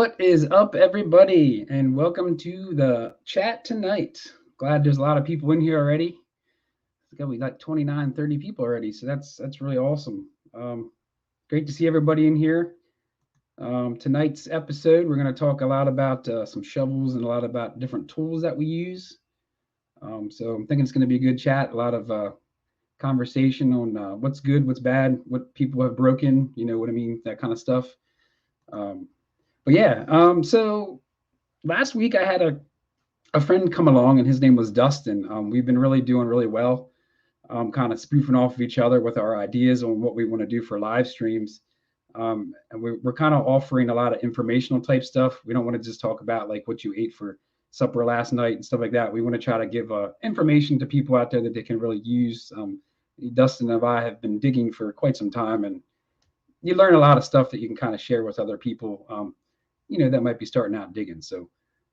What is up, everybody, and welcome to the chat tonight. Glad there's a lot of people in here already. I think we like 29, 30 people already, so that's really awesome. Great to see everybody in here. Tonight's episode, we're going to talk a lot about some shovels and a lot about different tools that we use. So I'm thinking it's going to be a good chat, a lot of conversation on what's good, what's bad, what people have broken, you know what I mean, that kind of stuff. But yeah, so last week I had a friend come along, and his name was Dustin. We've been doing really well, kind of spoofing off of each other with our ideas on what we want to do for live streams. And we're kind of offering a lot of informational type stuff. We don't want to just talk about like what you ate for supper last night and stuff like that. We want to try to give information to people out there that they can really use. Dustin and I have been digging for quite some time, and you learn a lot of stuff that you can kind of share with other people, that might be starting out digging. So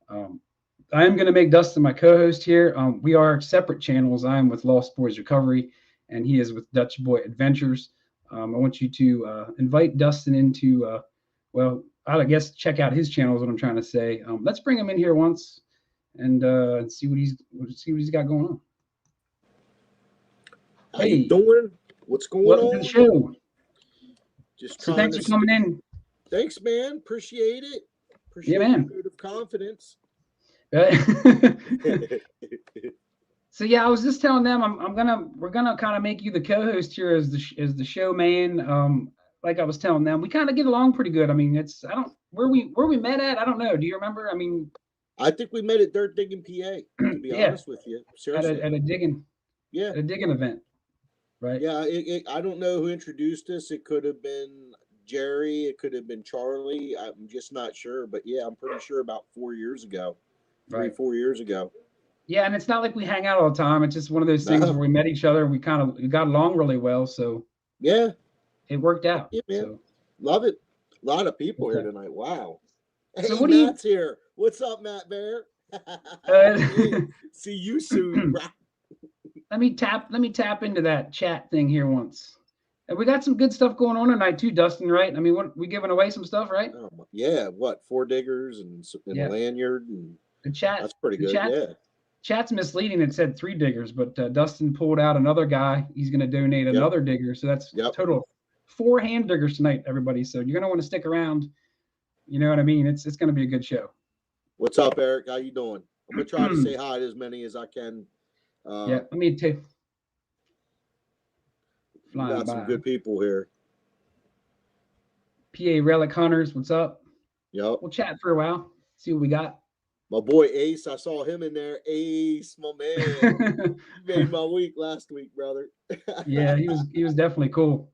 I am going to make Dustin my co-host here. We are separate channels. I am with Lost Boys Recovery, and he is with Dutch Boy Adventures. I want you to invite Dustin into, I guess check out his channel is what I'm trying to say. Let's bring him in here once and see what he's got going on. How you doing? What's going on? Welcome to the show. So thanks for coming in. Thanks, man. Appreciate it. Appreciate the vote of confidence. So yeah, I was just telling them we're gonna kind of make you the co-host here as the show man. Like I was telling them, we kind of get along pretty good. I mean, where we met at, I don't know. Do you remember? I mean, I think we met at Dirt Digging PA. To be honest with you, seriously, at a digging event, right? Yeah, I don't know who introduced us. It could have been Jerry. It could have been Charlie. I'm just not sure. But yeah, I'm pretty sure about 4 years ago. 4 years ago. Yeah, and it's not like we hang out all the time. It's just one of those things where we met each other and we got along really well. So yeah, it worked out. Yeah, man. So. Love it. A lot of people here tonight. Wow. So hey, Matt's here. What's up, Matt Bear? See you soon. Let me tap into that chat thing here once. And we got some good stuff going on tonight too, Dustin, right? I mean, we giving away some stuff, right? Yeah, what? 4 diggers and a lanyard and the chat. That's pretty good. Chat's misleading. It said 3 diggers, but Dustin pulled out another guy. He's going to donate another digger, so that's total 4 hand diggers tonight, everybody. So you're going to want to stick around. You know what I mean? It's going to be a good show. What's up, Eric? How you doing? I'm gonna try to say hi to as many as I can. Let me take. Got some good people here. PA Relic Hunters, what's up? Yep. We'll chat for a while. See what we got. My boy Ace, I saw him in there. Ace, my man. You made my week last week, brother. Yeah, he was definitely cool.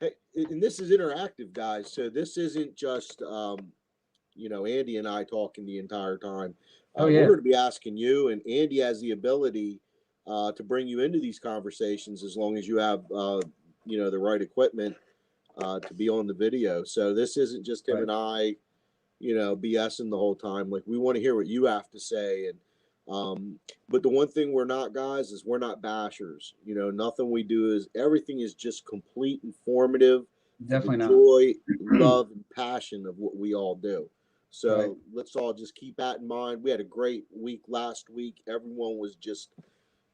Hey, and this is interactive, guys. So this isn't just Andy and I talking the entire time. We're going to be asking you, and Andy has the ability to bring you into these conversations as long as you have the right equipment to be on the video. So this isn't just him and I BSing the whole time. Like, we want to hear what you have to say. And but the one thing we're not, guys, is we're not bashers. Nothing we do is, everything is just complete informative. Definitely not. Joy, love, and passion of what we all do. So let's all just keep that in mind. We had a great week last week. Everyone was just,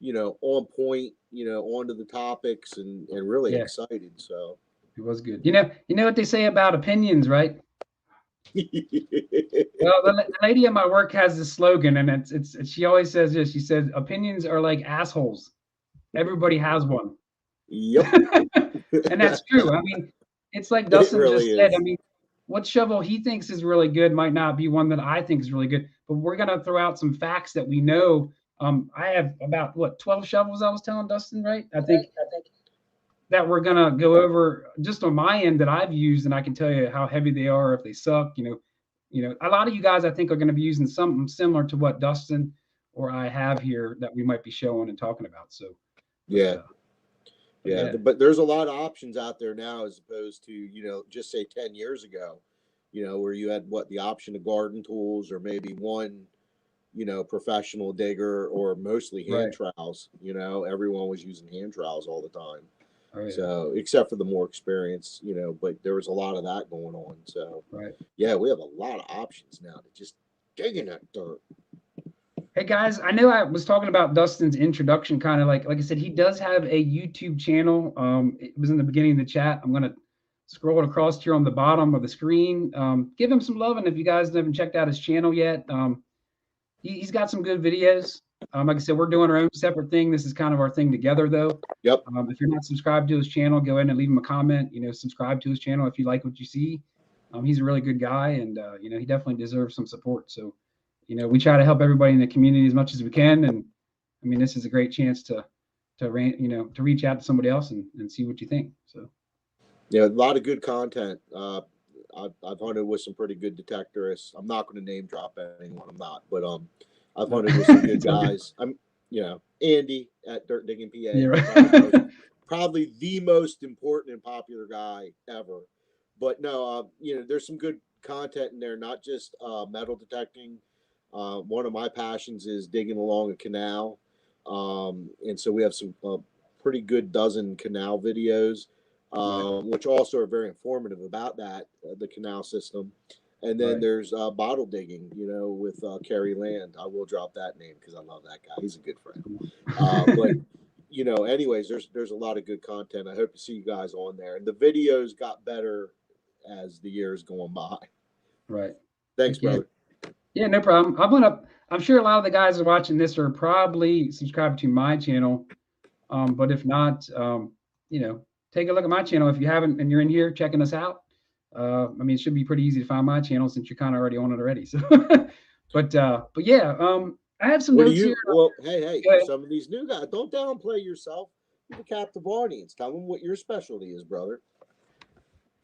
on point, onto the topics and really excited. So it was good. You know what they say about opinions, right? Well, the lady at my work has this slogan, and it's she always says this. She says, opinions are like assholes. Everybody has one. Yep. And that's true. I mean, it's like Dustin just said. I mean, what shovel he thinks is really good might not be one that I think is really good. But we're gonna throw out some facts that we know. I have about 12 shovels I was telling Dustin, right? I think that we're gonna go over just on my end that I've used, and I can tell you how heavy they are, if they suck. A lot of you guys I think are going to be using something similar to what Dustin or I have here that we might be showing and talking about. So but there's a lot of options out there now as opposed to just say 10 years ago, where you had the option of garden tools or maybe one professional digger or mostly hand trowels. Everyone was using hand trowels all the time. Oh, yeah. So, except for the more experience, you know, but there was a lot of that going on. So, yeah, we have a lot of options now to just dig in that dirt. Hey guys, I know I was talking about Dustin's introduction, kind of like I said, he does have a YouTube channel. It was in the beginning of the chat. I'm gonna scroll it across here on the bottom of the screen. Give him some love, and if you guys haven't checked out his channel yet, he's got some good videos. Like I said, we're doing our own separate thing. This is kind of our thing together, though. Yep. If you're not subscribed to his channel, go ahead and leave him a comment. You know, subscribe to his channel if you like what you see. He's a really good guy, and you know, he definitely deserves some support. So, you know, we try to help everybody in the community as much as we can. And I mean, this is a great chance to reach out to somebody else and see what you think. So, yeah, a lot of good content. I've hunted with some pretty good detectorists. I'm not going to name drop anyone. I'm not, but I've hunted with some good guys. I'm, you know, Andy at Dirt Digging PA. Yeah, right. Probably the most important and popular guy ever. But no, you know, there's some good content in there. Not just metal detecting. One of my passions is digging along a canal, and so we have some pretty good dozen canal videos. Which also are very informative about that, the canal system. And then there's bottle digging, you know, with Kerry Land. I will drop that name because I love that guy. He's a good friend. But, you know, anyways, there's a lot of good content. I hope to see you guys on there. And the videos got better as the years going by. Right. Thanks, brother. Yeah, no problem. I'm sure a lot of the guys that are watching this are probably subscribed to my channel. But if not, you know, take a look at my channel if you haven't and you're in here checking us out. I mean, it should be pretty easy to find my channel since you're kind of already on it already. So, but yeah, I have some notes here. Well, hey, some of these new guys, don't downplay yourself. You're the captive audience. Tell them what your specialty is, brother.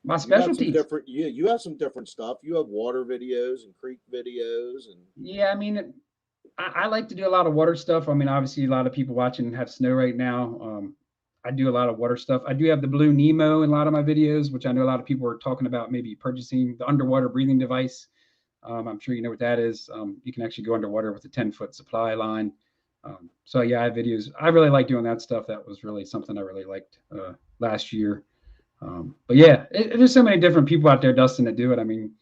My specialty. You have some different stuff. You have water videos and creek videos, and yeah, I mean, I like to do a lot of water stuff. I mean, obviously, a lot of people watching have snow right now. I do a lot of water stuff. I do have the Blue Nemo in a lot of my videos, which I know a lot of people are talking about maybe purchasing the underwater breathing device. I'm sure you know what that is. You can actually go underwater with a 10-foot supply line. So yeah, I have videos. I really like doing that stuff. That was really something I really liked last year. But yeah, there's so many different people out there, Dustin, that do it. I mean,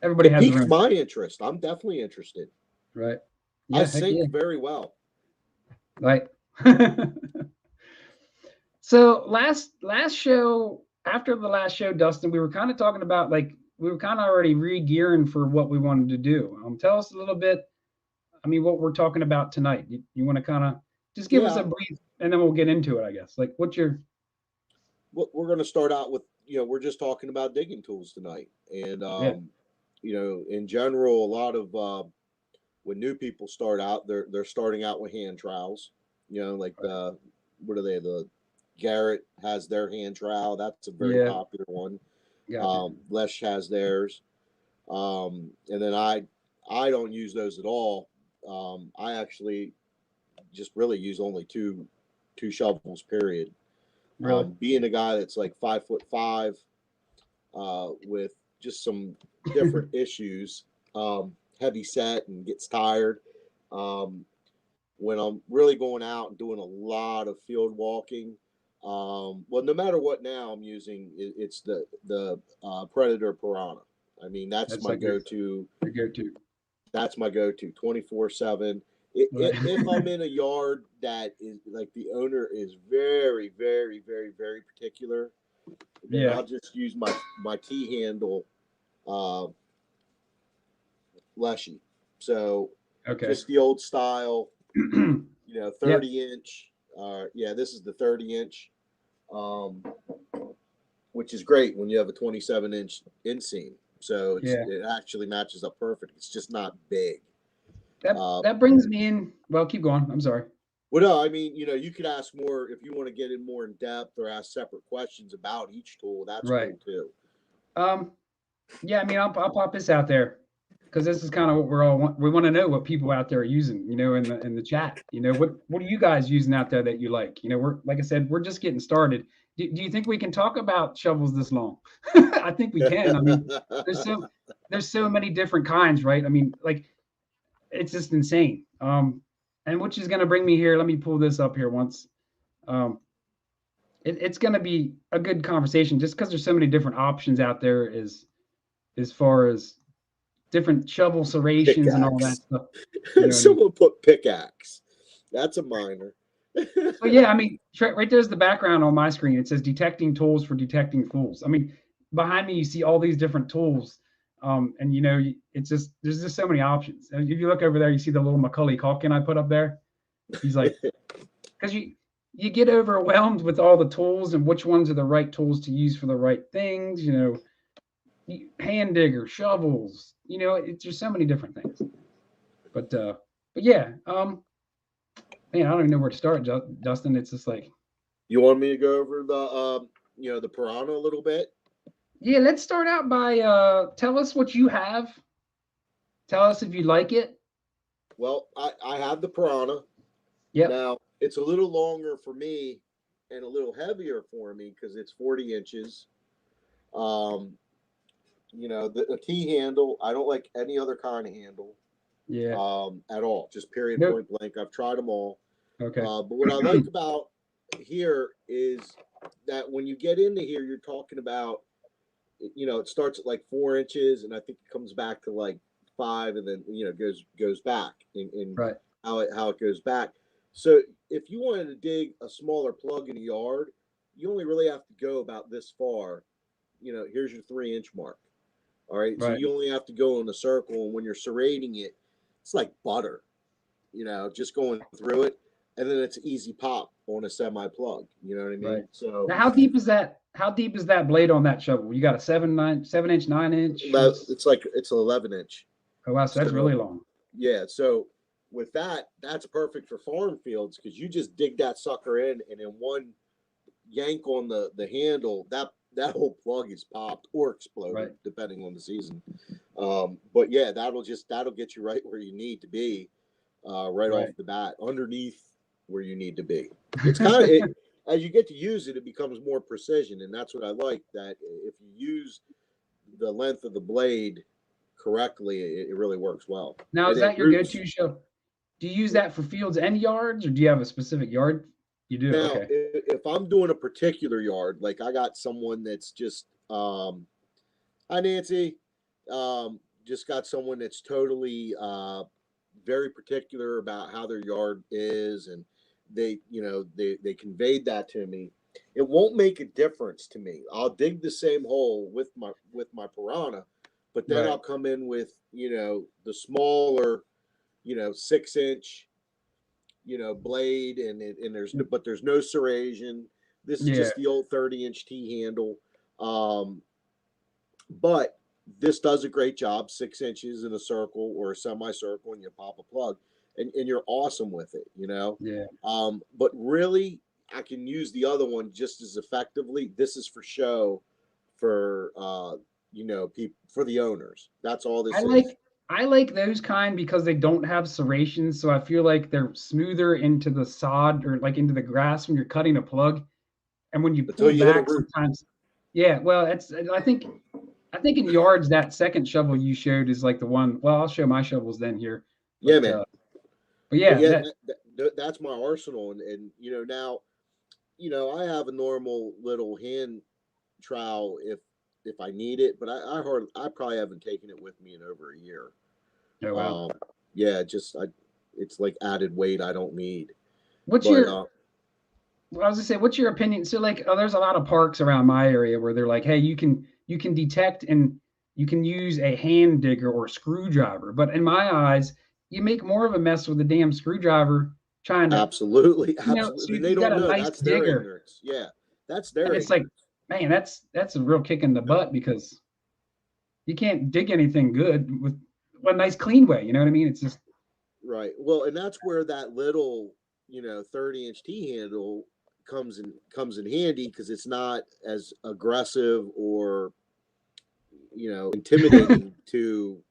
everybody has piqued my interest. I'm definitely interested. Right. Yeah, I sink very well. Right. So last show, after the last show, Dustin, we were kind of talking about we were kind of already re-gearing for what we wanted to do. Tell us a little bit. I mean, what we're talking about tonight. You want to kind of just give us a brief, and then we'll get into it, I guess. Like, what's your? We're going to start out with, you know, we're just talking about digging tools tonight, and you know, in general, a lot of when new people start out, they're starting out with hand trowels. You know, like what are they? The Garrett has their hand trowel. That's a very popular one. Lesh has theirs. And then I don't use those at all. I actually just really use only two shovels, period. Really? Being a guy that's like 5'5", with just some different issues, heavy set and gets tired. When I'm really going out and doing a lot of field walking, well, no matter what now I'm using, it's the Predator Piranha. I mean, that's my go-to. That's my go-to 24/7. If I'm in a yard that is like the owner is very, very, very, very particular, then I'll just use my T-handle Leshy. So just the old style, you know, 30-inch. This is the 30-inch, which is great when you have a 27-inch inseam. So it actually matches up perfect. It's just not big. That brings me in. Well, keep going. I'm sorry. Well, no, I mean, you know, you could ask more if you want to get in more in depth or ask separate questions about each tool. That's cool too. Yeah, I mean, I'll pop this out there because this is kind of what we want to know what people out there are using, you know, in the chat. You know, what are you guys using out there that you like? You know, we're, like I said, we're just getting started. Do you think we can talk about shovels this long? I think we can. I mean, there's so many different kinds, right? I mean, like, it's just insane. And which is going to bring me here. Let me pull this up here once. it's going to be a good conversation just because there's so many different options out there as far as different shovel serrations and all that Pickaxe. stuff. You know what I mean? Someone put pickaxe. That's a minor. So yeah, I mean, right there's the background on my screen. It says detecting tools for detecting fools. I mean, behind me you see all these different tools, and you know, it's just there's just so many options. And if you look over there, you see the little Macaulay Culkin I put up there. He's like, because you get overwhelmed with all the tools and which ones are the right tools to use for the right things. You know, hand digger, shovels. You know, it's just so many different things. But yeah, man, I don't even know where to start, Justin. It's just like, You want me to go over the the piranha a little bit? yeah, let's start out by tell us what you have. Tell us if you like it. Well, I have the piranha. Yep. Now, it's a little longer for me and a little heavier for me because it's 40 inches. Um, the T handle, I don't like any other kind of handle Yeah. at all. Just period, Nope. point blank. I've tried them all. Okay. But what I like about here is that when you get into here, you're talking about, it starts at like 4 inches, and I think it comes back to like 5, and then goes back in Right. how it goes back. So if you wanted to dig a smaller plug in a yard, you only really have to go about this far. Here's your 3-inch mark. All right. So Right. you only have to go in a circle, and when you're serrating it, it's like butter, just going through it. And then it's easy pop on a semi plug. You know what I mean? Right. So Now, how deep is that? How deep is that blade on that shovel? You got a 7-inch, 9-inch? it's an 11-inch. Oh wow, so that's So really long. yeah. So with that, that's perfect for farm fields because you just dig that sucker in, and in one yank on the handle, that whole plug is popped or exploded, Right. depending on the season. But yeah, that'll get you right where you need to be, right off the bat, underneath where you need to be. It's kind of it. As you get to use it, it becomes more precision, and that's what I like. That if you use the length of the blade correctly, it really works well. Now, And is it that your roots. go-to shovel? Do you use that for fields and yards, or do you have a specific yard? You do. Now, Okay. if I'm doing a particular yard, like I got someone that's just, hi Nancy, just got someone that's totally very particular about how their yard is, and they conveyed that to me. It won't make a difference to me. I'll dig the same hole with my piranha, but then Right. I'll come in with the smaller 6-inch blade, and there's no serration. This is Yeah. just the old 30-inch T handle. But this does a great job, 6 inches in a circle or a semicircle, and you pop a plug, and you're awesome with it, Yeah. But really, I can use the other one just as effectively. This is for show, for people, for the owners. That's all I this is. like I like those kind because they don't have serrations, so I feel like they're smoother into the sod or like into the grass when you're cutting a plug. And when you Until pull you hit a back, root. sometimes, yeah. Well, it's I think in yards that second shovel you showed is like the one. Well, I'll show my shovels then here, Yeah, man. but But yeah, yeah, that's my arsenal, and now, I have a normal little hand trowel if I need it, but I probably haven't taken it with me in over a year. oh wow. Yeah, it's like added weight I don't need. What's But your I was gonna say, what's your opinion? So, like, there's a lot of parks around my area where they're like, hey, you can detect and you can use a hand digger or screwdriver. But in my eyes, you make more of a mess with a damn screwdriver trying to, absolutely, so absolutely, they you got don't a know. nice That's their digger, ignorance. Yeah, that's their and it's like, ignorance. man, that's a real kick in the butt because you can't dig anything good with a nice clean way. You know what I mean? It's just Right. Well, and that's where that little 30-inch T handle comes in handy because it's not as aggressive or intimidating to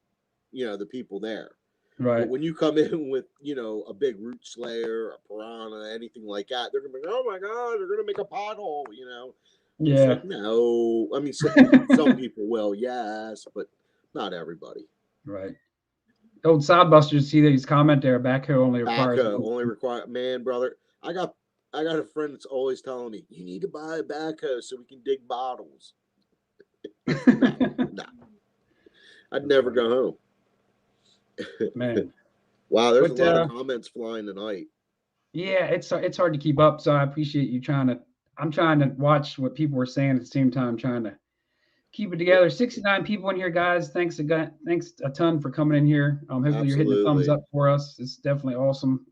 the people there. But right. when you come in with a big root slayer, a piranha, anything like that, they're gonna be, oh my god, they're gonna make a pothole. It's Yeah. like, no, I mean, some people will, yes, but not everybody. Right. Old Sodbusters, see that his comment there. Backhoe only requires Backhoe one. only require, man, brother. I got I got a friend that's always telling me, you need to buy a backhoe so we can dig bottles. Nah. I'd never go home. Man. Wow, there's a lot of comments flying tonight. Yeah, it's hard to keep up. So I appreciate you I'm trying to watch what people are saying at the same time, trying to keep it together. 69 people in here, guys. Thanks a ton for coming in here. Hopefully you're hitting the thumbs up for us. It's definitely awesome.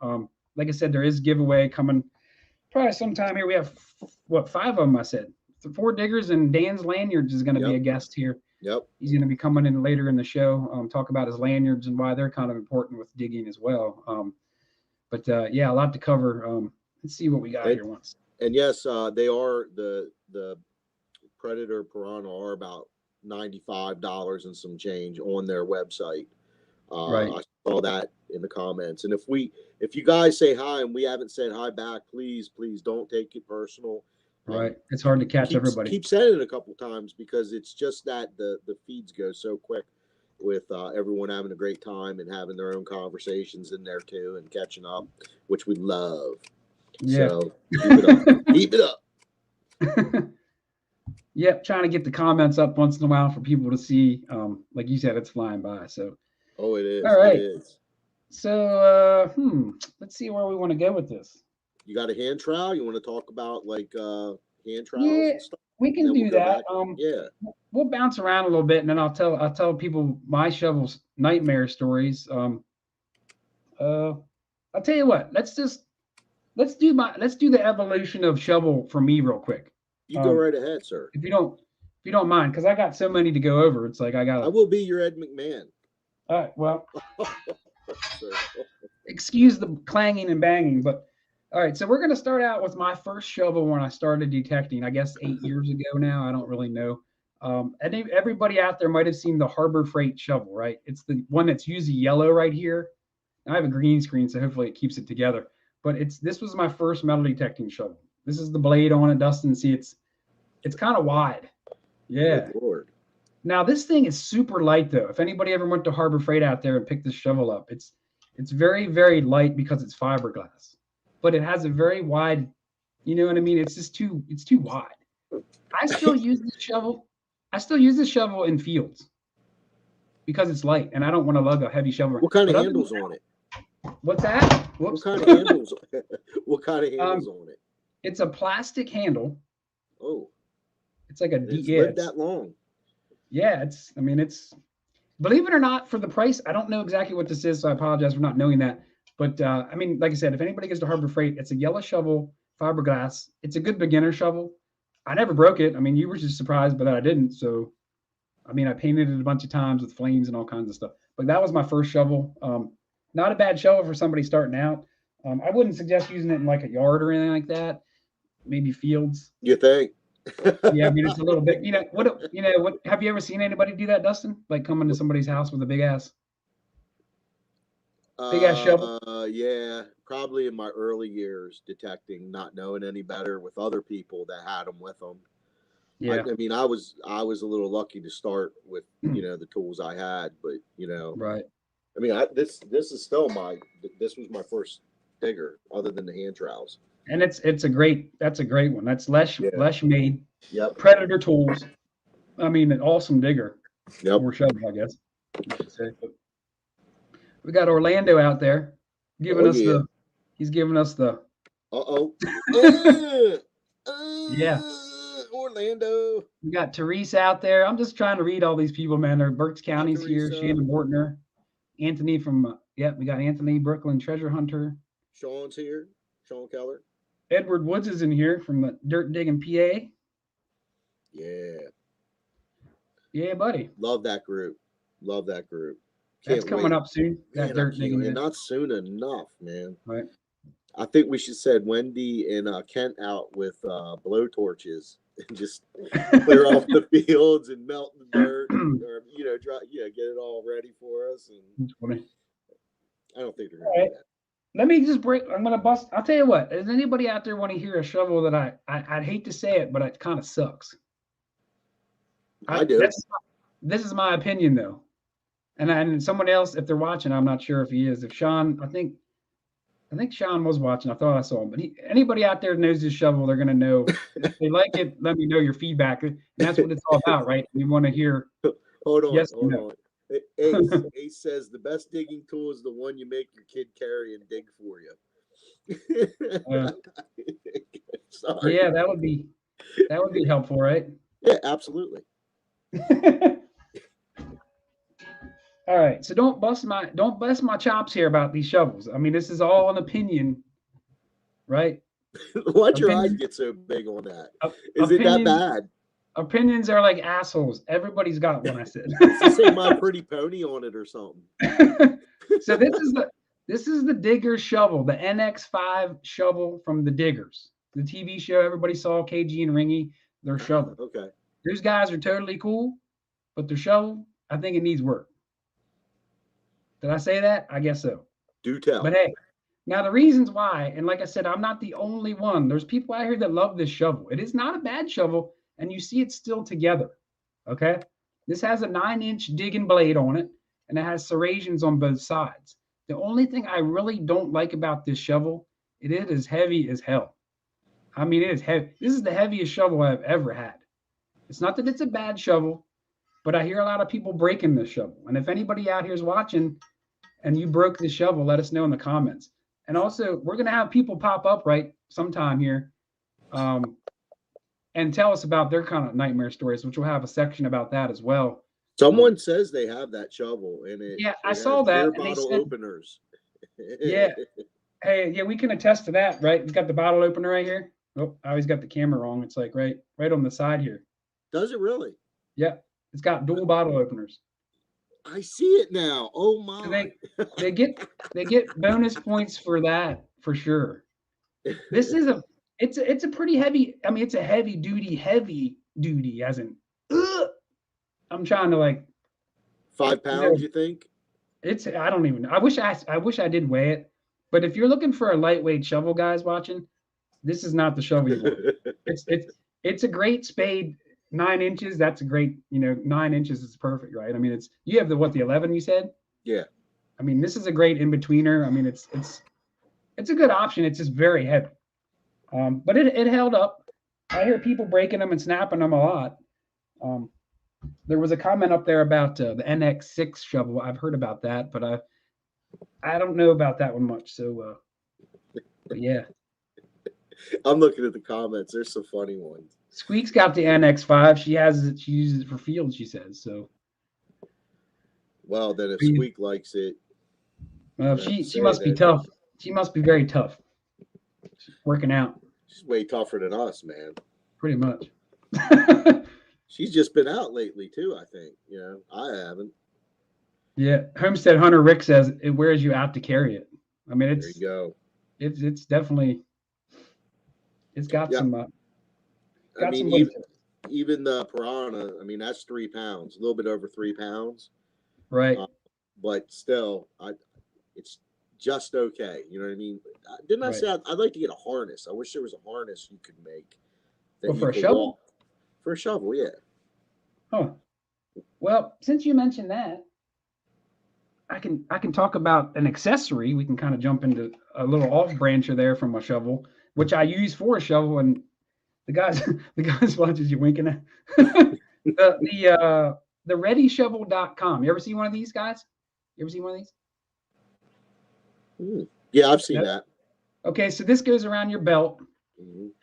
Like I said, there is a giveaway coming probably sometime here. We have 5 of them, I said. 4 diggers, and Dan's Lanyards is going to be a guest here. Yep. He's going to be coming in later in the show, talk about his lanyards and why they're kind of important with digging as well. But yeah, a lot to cover. Let's see what we got here once. And yes, they are the Predator Piranha are about $95 and some change on their website. Right. I saw that in the comments. And if you guys say hi and we haven't said hi back, please don't take it personal. Right. It's hard to catch everybody. Keep saying it a couple times because it's just that the feeds go so quick with everyone having a great time and having their own conversations in there too and catching up, which we love. Yeah. So keep it up. Keep it up. Yep, trying to get the comments up once in a while for people to see. Like you said, it's flying by. So. Oh, it is. All right. It is. So let's see where we want to go with this. You got a hand trowel? You want to talk about like hand trowels and stuff? We can do that. Yeah. We'll bounce around a little bit, and then I'll tell people my shovel's nightmare stories. I'll tell you what. Let's do the evolution of shovel for me real quick. You go right ahead, sir. If you don't mind, because I got so many to go over. It's like I will be your Ed McMahon. All right. Well, excuse the clanging and banging, but all right. So we're going to start out with my first shovel when I started detecting. I guess 8 years ago now. I don't really know. And everybody out there might have seen the Harbor Freight shovel, right? It's the one that's usually yellow right here. I have a green screen, so hopefully it keeps it together. But this was my first metal detecting shovel. This is the blade on it, Dustin. See, it's kind of wide. Yeah. Good Lord. Now this thing is super light though. If anybody ever went to Harbor Freight out there and picked this shovel up, it's very, very light because it's fiberglass. But it has a very wide, you know what I mean? It's too wide. I still use this shovel. I still use this shovel in fields because it's light and I don't want to lug a heavy shovel. What kind of handles on it? What's that? Whoops. What kind of handles? What kind of handles on it? It's a plastic handle. Oh. It's like it's lived that long. Yeah, it's believe it or not, for the price, I don't know exactly what this is, so I apologize for not knowing that. But I mean, like I said, if anybody goes to Harbor Freight, it's a yellow shovel, fiberglass. It's a good beginner shovel. I never broke it. I mean, you were just surprised, but I didn't. So, I mean, I painted it a bunch of times with flames and all kinds of stuff. But that was my first shovel. Not a bad shovel for somebody starting out. I wouldn't suggest using it in like a yard or anything like that. Maybe fields. You think? Yeah, I mean, it's a little bit, what have you ever seen anybody do that, Dustin? Like coming to somebody's house with a big ass shovel? Yeah, probably in my early years detecting, not knowing any better with other people that had them with them. Yeah. I mean, I was a little lucky to start with, the tools I had, but right. I mean, this is still this was my first digger other than the hand trowels. And that's a great one. That's Lesh made. Yep. Predator tools. I mean, an awesome digger. Yep. Or shovel, I guess. We got Orlando out there giving us he's giving us the. Yeah. Orlando. We got Therese out there. I'm just trying to read all these people, man. They're Berks County's here. Shannon Bortner. Anthony from we got Anthony Brooklyn Treasure Hunter. Sean's here. Sean Keller. Edward Woods is in here from the Dirt Digging PA. Yeah. Yeah, buddy. Love that group. That's coming up soon. That Dirt Digging. And not soon enough, man. Right. I think we should send Wendy and Kent out with blow torches and just clear off the fields and melt the dirt, or get it all ready for us. And I don't think they're going to do that. Let me just I'm going to bust. I'll tell you what. Does anybody out there want to hear a shovel that I'd hate to say it, but it kind of sucks? I do. This is my opinion, though. And someone else, if they're watching, I'm not sure if he is. If Sean, I think I think Sean was watching. I thought I saw him, but anybody out there knows this shovel, they're gonna know. If they like it, let me know your feedback, and that's what it's all about, right? We want to hear Hold on, yes or hold no. on. Ace, Ace says the best digging tool is the one you make your kid carry and dig for you. Sorry. Yeah, that would be helpful, right? Yeah, absolutely. All right, so don't bust my chops here about these shovels. I mean, this is all an opinion, right? Why'd your eyes get so big on that? Is it that bad? Opinions are like assholes. Everybody's got one. I said. Does it say My Pretty Pony on it or something? So this is the Digger shovel, the NX5 shovel from the Diggers, the TV show everybody saw, KG and Ringy. Their shovel. Okay. Those guys are totally cool, but their shovel, I think it needs work. Did I say that? I guess so. Do tell. But hey, now the reasons why, and like I said, I'm not the only one. There's people out here that love this shovel. It is not a bad shovel, and you see it's still together. Okay, this has a 9-inch digging blade on it, and it has serrations on both sides. The only thing I really don't like about this shovel, it is heavy as hell. I mean, it is heavy. This is the heaviest shovel I've ever had. It's not that it's a bad shovel, but I hear a lot of people breaking this shovel. And if anybody out here is watching and you broke this shovel, let us know in the comments. And also, we're going to have people pop up right sometime here and tell us about their kind of nightmare stories, which we'll have a section about that as well. Someone says they have that shovel, and I saw that. Beer bottle openers. Yeah. Hey, yeah, we can attest to that, right? It's got the bottle opener right here. Oh, I always got the camera wrong. It's like right on the side here. Does it really? Yeah, it's got dual bottle openers. I see it now. Oh my! So they get bonus points for that for sure. This is it's a pretty heavy. I mean, it's a heavy duty, as in. I'm trying to like 5 pounds. You think? It's I don't even. I wish I did weigh it. But if you're looking for a lightweight shovel, guys watching, this is not the shovel you want. It's a great spade. 9 inches. That's a great. 9 inches is perfect, right? I mean, you have the 11 you said. Yeah. I mean, this is a great in betweener. I mean, it's a good option. It's just very heavy. But it held up. I hear people breaking them and snapping them a lot. There was a comment up there about the NX6 shovel. I've heard about that, but I don't know about that one much. So, but yeah. I'm looking at the comments. There's some funny ones. Squeak's got the NX5. She has it. She uses it for field. She says so. Well, then if Squeak likes it, well, she must be tough. She must be very tough. She's working out. She's way tougher than us, man. Pretty much. She's just been out lately too. I think. I haven't. Yeah, Homestead Hunter Rick says it wears you out to carry it. I mean, there you go. It's definitely. It's got some. I mean, even the Piranha. I mean, that's 3 pounds, a little bit over 3 pounds. Right. But still, it's just okay. You know what I mean? Didn't I say I'd like to get a harness? I wish there was a harness you could make. For a shovel? For a shovel, yeah. Huh. Well, since you mentioned that, I can talk about an accessory. We can kind of jump into a little off brancher there from a shovel, which I use for a shovel. And the guys watches you winking at the readyshovel.com. You ever see one of these guys? You ever seen one of these? Yeah, I've seen that. Okay, so this goes around your belt,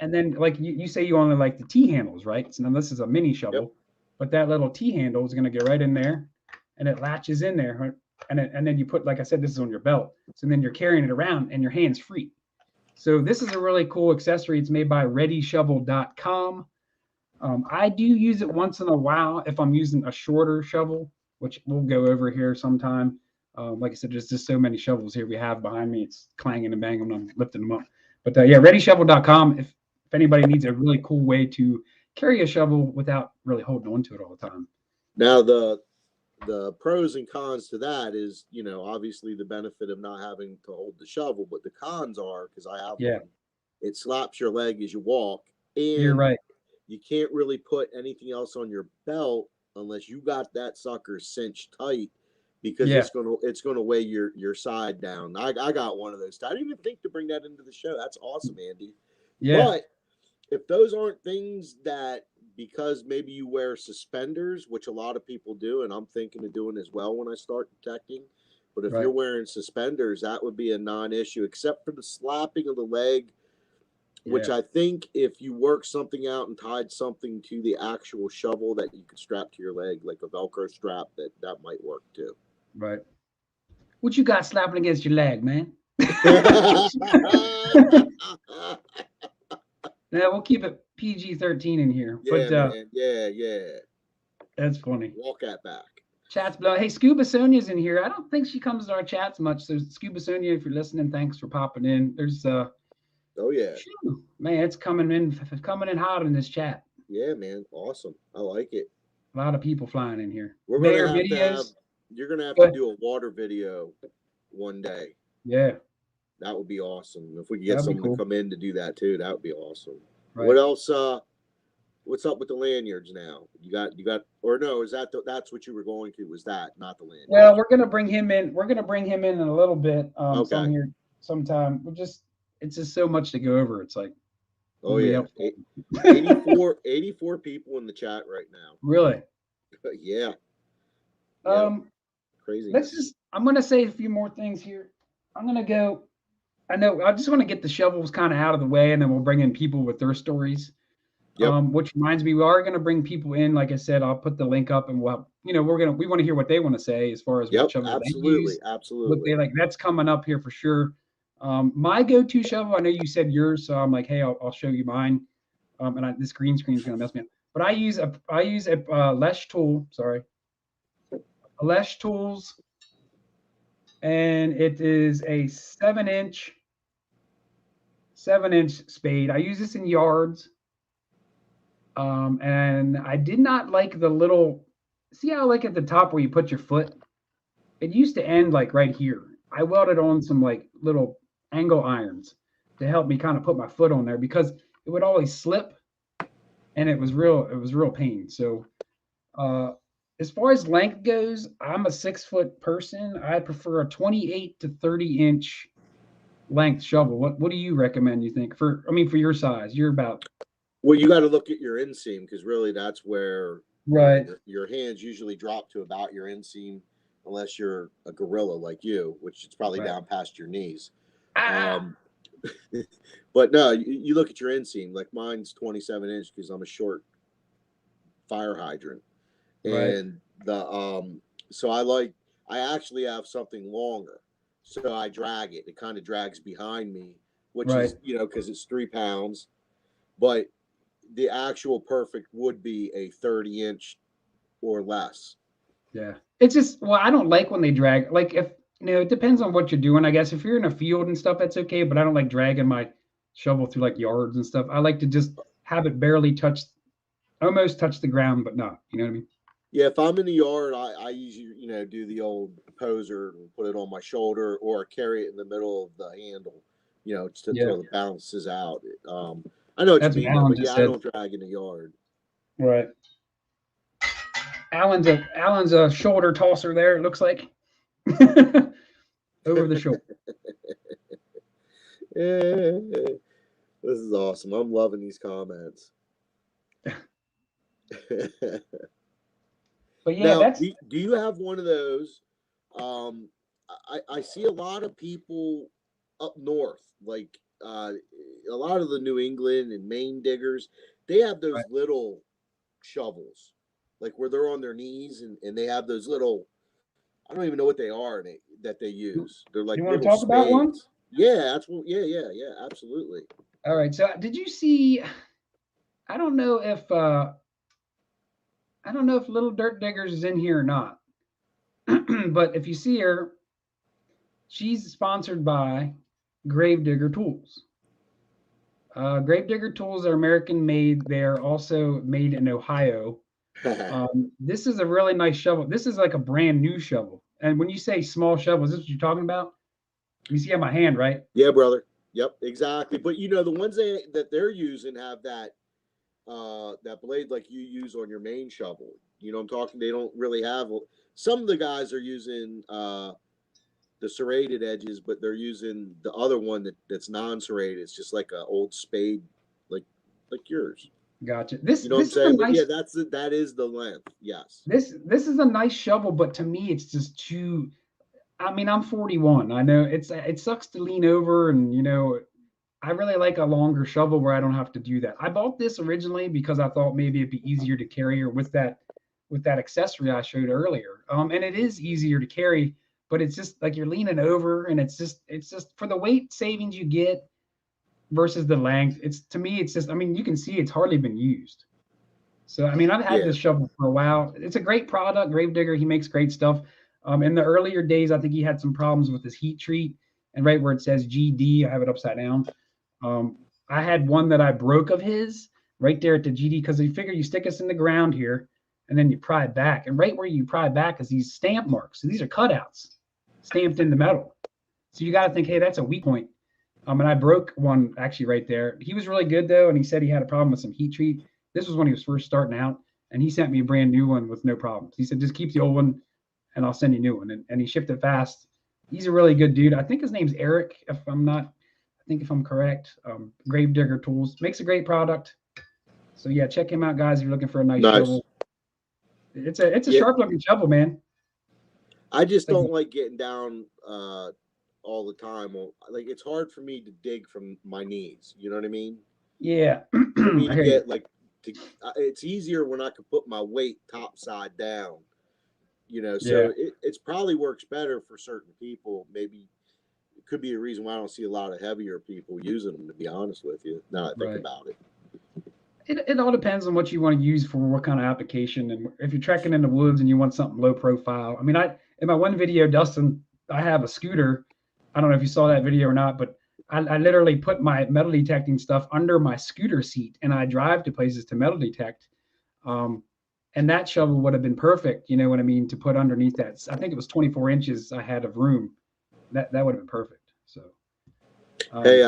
and then like you say you only like the T handles, right? So now this is a mini shovel, but that little T handle is going to go right in there, and it latches in there, and then you put, like I said, this is on your belt, so then you're carrying it around and your hand's free. So this is a really cool accessory. It's made by readyshovel.com. I do use it once in a while if I'm using a shorter shovel, which we'll go over here sometime. Like I said, there's just so many shovels here we have behind me. It's clanging and banging when I'm lifting them up. But yeah, readyshovel.com if anybody needs a really cool way to carry a shovel without really holding on to it all the time. Now, the pros and cons to that is, obviously the benefit of not having to hold the shovel, but the cons are, because I have one, it slaps your leg as you walk. And you're right. You can't really put anything else on your belt unless you got that sucker cinched tight, because it's gonna weigh your side down. I got one of those. I didn't even think to bring that into the show. That's awesome, Andy. Yeah. But if those aren't things that, because maybe you wear suspenders, which a lot of people do, and I'm thinking of doing as well when I start detecting. But if you're wearing suspenders, that would be a non-issue, except for the slapping of the leg, which I think if you work something out and tied something to the actual shovel that you could strap to your leg, like a Velcro strap, that might work too. Right. What you got slapping against your leg, man? Yeah, we'll keep it PG-13 in here. Yeah, man. Yeah. That's funny. Walk that back. Chat's blowing. Hey, Scuba Sonia's in here. I don't think she comes to our chats much. So Scuba Sonia, if you're listening, thanks for popping in. There's oh yeah, man, it's coming in hot in this chat. Yeah, man, awesome. I like it. A lot of people flying in here. We're gonna have to have. You're gonna have to do a water video one day. Yeah, that would be awesome. If we could get someone to come in to do that too, that would be awesome. Right. What else? What's up with the lanyards now? You got, or no? Is that's what you were going to? Was that not the lanyard? Well, we're gonna bring him in. We're gonna bring him in a little bit. Okay. Sometime. It's just so much to go over. It's like, oh yeah, 84 people in the chat right now. Really? Yeah. Crazy. I'm gonna say a few more things here. I'm gonna go. I just want to get the shovels kind of out of the way, and then we'll bring in people with their stories. Yep. Which reminds me, we are going to bring people in. Like I said, I'll put the link up, and we want to hear what they want to say as far as what shovel they use. Absolutely. What they like. That's coming up here for sure. My go-to shovel. I know you said yours, so I'm like, hey, I'll show you mine. This green screen is going to mess me up. But I use a Lesh tool. Sorry, a Lesh tools, and it is a 7-inch spade. I use this in yards. And I did not like the little, see how like at the top where you put your foot, it used to end like right here. I welded on some like little angle irons to help me kind of put my foot on there because it would always slip and it was real pain. So, as far as length goes, I'm a 6-foot person. I prefer a 28 to 30 inch length shovel. What do you recommend, you think, for your size? You're about. Well, you got to look at your inseam because really that's where your hands usually drop to about your inseam, unless you're a gorilla like you, which is probably down past your knees. But no, you look at your inseam. Like mine's 27 inch because I'm a short fire hydrant, and so I actually have something longer, so I drag it. It kind of drags behind me, which is because it's 3 pounds, but the actual perfect would be a 30-inch or less. Yeah. It's just, I don't like when they drag. Like if, it depends on what you're doing. I guess if you're in a field and stuff, that's okay. But I don't like dragging my shovel through like yards and stuff. I like to just have it barely almost touch the ground, but not, you know what I mean? Yeah. If I'm in the yard, I usually, do the old poser and put it on my shoulder or carry it in the middle of the handle, so it bounces out. I know what you mean, but I don't drag in the yard. Right. Alan's a shoulder tosser there, it looks like. Over the shoulder. This is awesome. I'm loving these comments. But yeah, now, do you have one of those? I see a lot of people up north, like a lot of the New England and Maine diggers, they have those little shovels, like where they're on their knees and they have those little, I don't even know what they are that they use. They're like, you want to talk about one? Yeah, that's what. Yeah, absolutely. All right. So did you see? I don't know if Little Dirt Diggers is in here or not, but if you see her, she's sponsored by Gravedigger Tools. Gravedigger Tools are American made. They're also made in Ohio. This is a really nice shovel. This is like a brand new shovel. And when you say small shovel, is this what you're talking about? You see on my hand, right? Yeah, brother. Yep, exactly. But the ones that they're using have that blade like you use on your main shovel. I'm talking. They don't really have some of the guys are using the serrated edges, but they're using the other one that's non-serrated. It's just like an old spade, like yours. Gotcha. You know what I'm saying? But yeah, that is the length. Yes. This is a nice shovel, but to me, it's just too. I mean, I'm 41. I know it sucks to lean over, and I really like a longer shovel where I don't have to do that. I bought this originally because I thought maybe it'd be easier to carry or with that accessory I showed earlier. And it is easier to carry, but it's just like you're leaning over, and it's just for the weight savings you get versus the length. To me, it's just, I mean, you can see it's hardly been used. So, I mean, I've had this shovel for a while. It's a great product. Gravedigger, he makes great stuff. In the earlier days, I think he had some problems with his heat treat. And right where it says GD, I have it upside down. I had one that I broke of his right there at the GD because you figure you stick us in the ground here and then you pry it back. And right where you pry back is these stamp marks. So these are cutouts stamped in the metal. So you got to think, hey, that's a weak point. And I broke one actually right there. He was really good though, and he said he had a problem with some heat treat. This was when he was first starting out, and he sent me a brand new one with no problems. He said, just keep the old one, and I'll send you a new one. And he shipped it fast. He's a really good dude. I think his name's Eric, if I'm correct. Gravedigger Tools makes a great product. So yeah, check him out, guys. If you're looking for a nice shovel. It's a sharp looking shovel, man. I just don't like getting down all the time. Like, it's hard for me to dig from my knees. You know what I mean? Yeah. For me to get it's easier when I can put my weight top side down. So it's probably works better for certain people. Maybe it could be a reason why I don't see a lot of heavier people using them, to be honest with you, now I think about it. It all depends on what you want to use for what kind of application. And if you're trekking in the woods and you want something low profile, I mean, in my one video, Dustin, I have a scooter. I don't know if you saw that video or not, but I literally put my metal detecting stuff under my scooter seat, and I drive to places to metal detect. And that shovel would have been perfect, you know what I mean, to put underneath that. I think it was 24 inches I had of room. That would have been perfect. So, hey,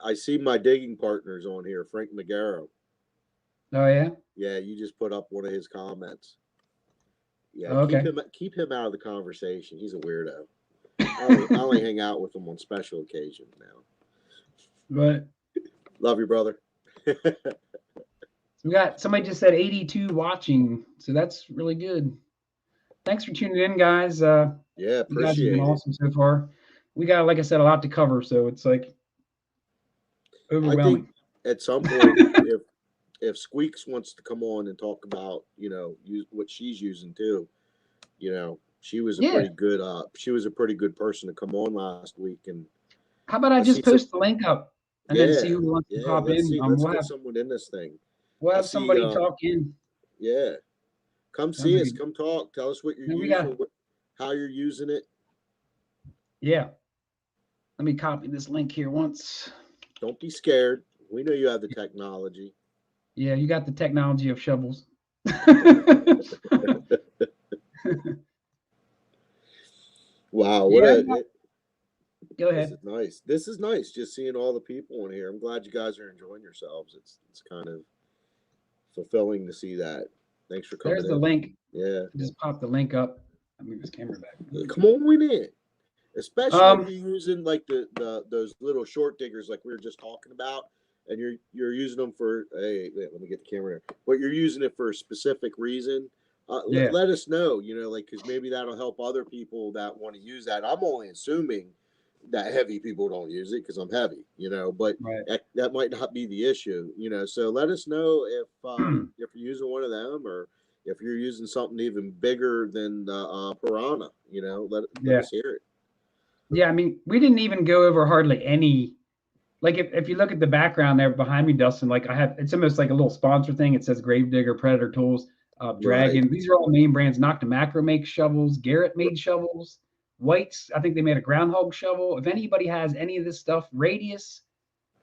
I see my digging partners on here, Frank Magaro. Oh yeah. Yeah, you just put up one of his comments. Yeah, okay. Keep him out of the conversation. He's a weirdo. I only hang out with him on special occasions now. But love you, brother. We got somebody just said 82 watching, so that's really good. Thanks for tuning in, guys. Yeah, appreciate you guys have been awesome so far. We got, like I said, a lot to cover, so it's like overwhelming. I think at some point, if Squeaks wants to come on and talk about what she's using too, she was a pretty good person to come on last week. And how about I just post the link up and then see who wants to pop in? Let's get someone in this thing. We'll have somebody talk in. Yeah. Come see us. Come talk. Tell us what you're using, how you're using it. Yeah. Let me copy this link here once. Don't be scared. We know you have the technology. Yeah, you got the technology of shovels. Wow. Go ahead. This is nice. Just seeing all the people in here. I'm glad you guys are enjoying yourselves. It's kind of fulfilling to see that. Thanks for coming. There's the link. Yeah. Just pop the link up. I'll move this camera back. Come on in. Especially if you're using like those little short diggers like we were just talking about, and you're using them for let me get the camera there. But you're using it for a specific reason. Let us know, because maybe that'll help other people that want to use that. I'm only assuming that heavy people don't use it because I'm heavy, but that might not be the issue, so let us know if you're using one of them, or if you're using something even bigger than the Piranha, let us hear it. Yeah, I mean, we didn't even go over hardly any, like if you look at the background there behind me, Dustin, like it's almost like a little sponsor thing. It says Gravedigger, Predator Tools, Dragon. These are all name brands. Noctua Macro makes shovels. Garrett made shovels. Whites, I think they made a groundhog shovel. If anybody has any of this stuff, Radius,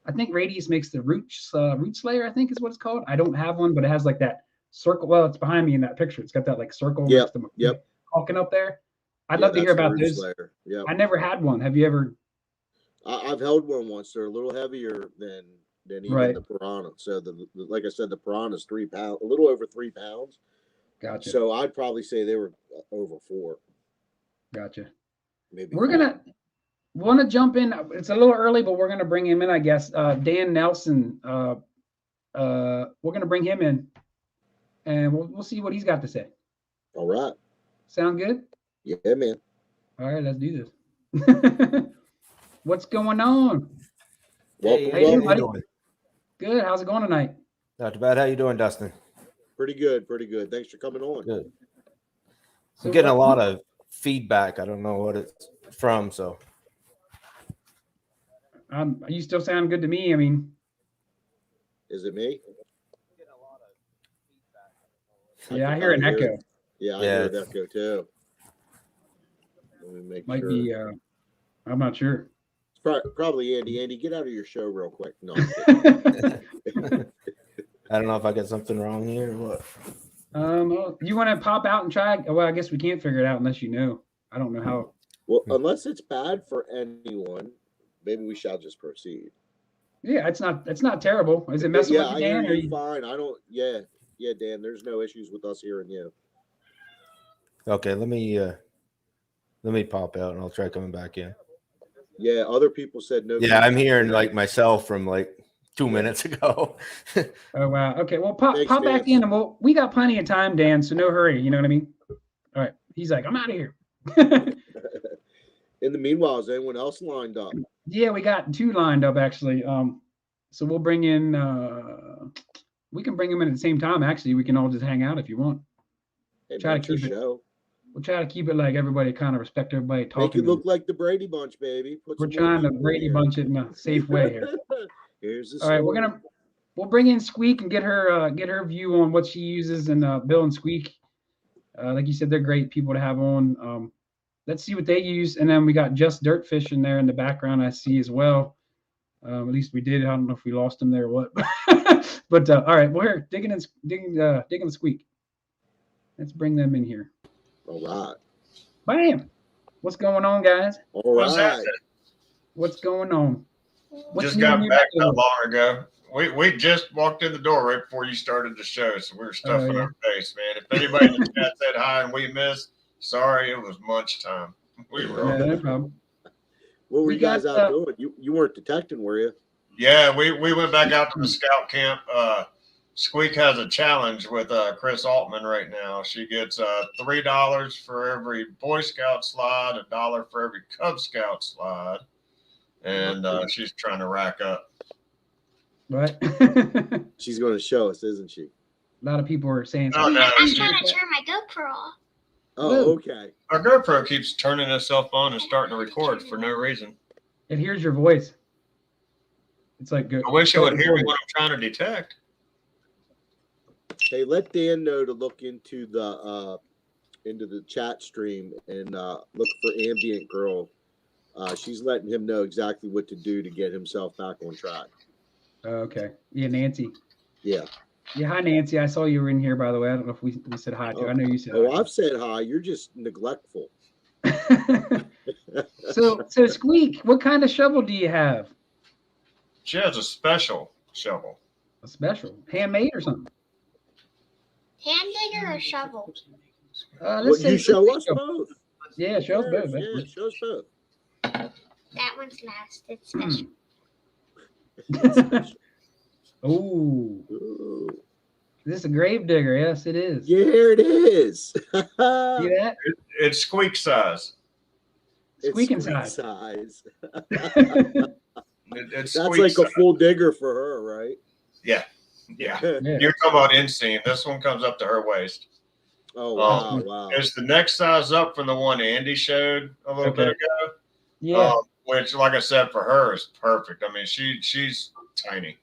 I think Radius makes the root slayer, I think is what it's called. I don't have one, but it has like that circle. Well, it's behind me in that picture. It's got that like circle next to caulking up there. I'd love to hear about those. Yep. I never had one. Have you ever? I've held one once. They're a little heavier than even the Piranha. So like I said, the Piranha is 3 pounds, a little over 3 pounds. Gotcha. So I'd probably say they were over 4. Gotcha. Maybe We're gonna want to jump in. It's a little early, but we're gonna bring him in, I guess. Dan Nelson. We're gonna bring him in, and we'll see what he's got to say. All right. Sound good? Yeah, man. All right, let's do this. What's going on? Welcome, Hey, how you doing? Good. How's it going tonight? Not too bad. How you doing, Dustin? Pretty good. Pretty good. Thanks for coming on. Good. So, I'm getting a lot of feedback. I don't know what it's from. So, you still sound good to me. I mean, is it me? Yeah, I hear an echo. Yeah, I hear an echo too. Let me make Might sure. be. I'm not sure. It's probably Andy. Andy, get out of your show real quick. No. I don't know if I got something wrong here or what. You want to pop out and try? Well, I guess we can't figure it out unless you know. I don't know how. Well, unless it's bad for anyone, maybe we shall just proceed. Yeah, it's not terrible. Is it messing with you, Dan? I hear you fine. I don't. Yeah, Dan. There's no issues with us hearing you. Okay, let me pop out and I'll try coming back in. Yeah, other people said no. Yeah, I'm hearing like myself from like 2 minutes ago. Oh wow. Okay, well pop back in, and we got plenty of time, Dan. So no hurry. You know what I mean? All right. He's like, I'm out of here. In the meanwhile, is anyone else lined up? Yeah, we got 2 lined up actually. So we'll bring in. We can bring them in at the same time. Actually, we can all just hang out if you want. Hey, try to keep it. Show. We'll try to keep it like everybody kind of respect everybody talking. Make it look like the Brady Bunch, baby. We're trying to Brady Bunch it in a safe way here. Here's the all right, we'll bring in Squeak and get her view on what she uses, and Bill and Squeak, like you said, they're great people to have on. Let's see what they use, and then we got Just Dirtfish in there in the background. I see as well. At least we did. I don't know if we lost him there or what. But all right, well, here digging the Squeak. Let's bring them in here. All right. Bam. What's going on, guys? All right. What's going on? Just got back not long ago. We just walked in the door right before you started the show, so we were stuffing our face, man. If anybody in the chat said hi and we missed, sorry, it was munch time. We were no problem. What were you guys out doing? You weren't detecting, were you? Yeah, we went back out to the scout camp. Squeak has a challenge with Chris Altman right now. She gets $3 for every Boy Scout slide, $1 for every Cub Scout slide, and she's trying to rack up. Right. She's going to show us, isn't she? A lot of people are saying. Oh, no, I'm trying to turn my GoPro off. Oh, okay. Our GoPro keeps turning itself on and starting to record for no reason. It hears your voice. It's like good. I wish it would hear me when I'm trying to detect. Hey, let Dan know to look into the chat stream and look for Ambient Girl. She's letting him know exactly what to do to get himself back on track. Okay. Yeah, Nancy. Yeah. Yeah, hi Nancy. I saw you were in here, by the way. I don't know if we said hi to. I know you said. Oh, I've said hi. You're just neglectful. So Squeak, what kind of shovel do you have? She has a special shovel. A special, handmade or something? Hand digger or shovel? Let's say you show us both. Yeah, show us both. Yeah, show us both. That one's last. It's special. Ooh. Is this a Gravedigger? Yes, it is. Yeah, it is. See that? It's Squeak size. Squeaking size. It's That's like a full digger for her, right? Yeah. You're talking about inseam. This one comes up to her waist. Oh, wow. It's the next size up from the one Andy showed a little bit ago. Yeah. Which, like I said, for her is perfect. I mean, she's tiny.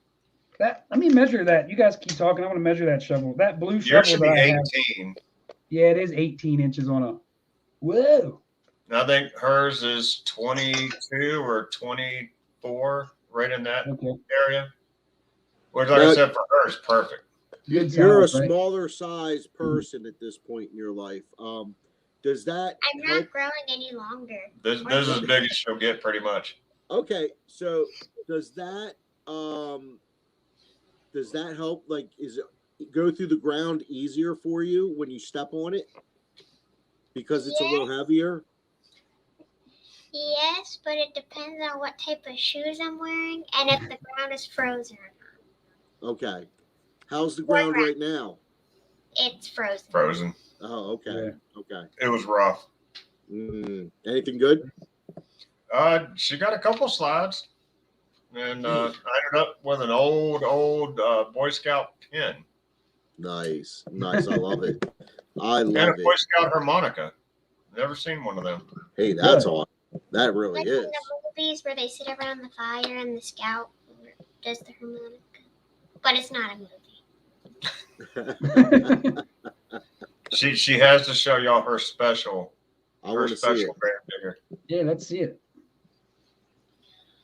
Let me measure that. You guys keep talking. I want to measure that shovel. That blue shovel. Yours should be 18. Yeah, it is 18 inches on a. Whoa. I think hers is 22 or 24, right in that area. Which, like I said, for her is perfect. You're a smaller size person at this point in your life. Does that? I'm not growing any longer. This is as big as she'll get, pretty much. Okay, so does that help? Like, is it go through the ground easier for you when you step on it because it's a little heavier? Yes, but it depends on what type of shoes I'm wearing and if the ground is frozen or not. Okay. How's the ground right now? It's frozen. Frozen. Oh, okay. Yeah. Okay. It was rough. Anything good? She got a couple slides, and I ended up with an old Boy Scout pin. Nice. I love it. I love And a Boy it. Scout harmonica. Never seen one of them. Hey, that's awesome. That really Like is. in the movies where they sit around the fire and the scout does the harmonica. But it's not a movie. She has to show y'all her special. I want to see it. Gravedigger. Yeah, let's see it.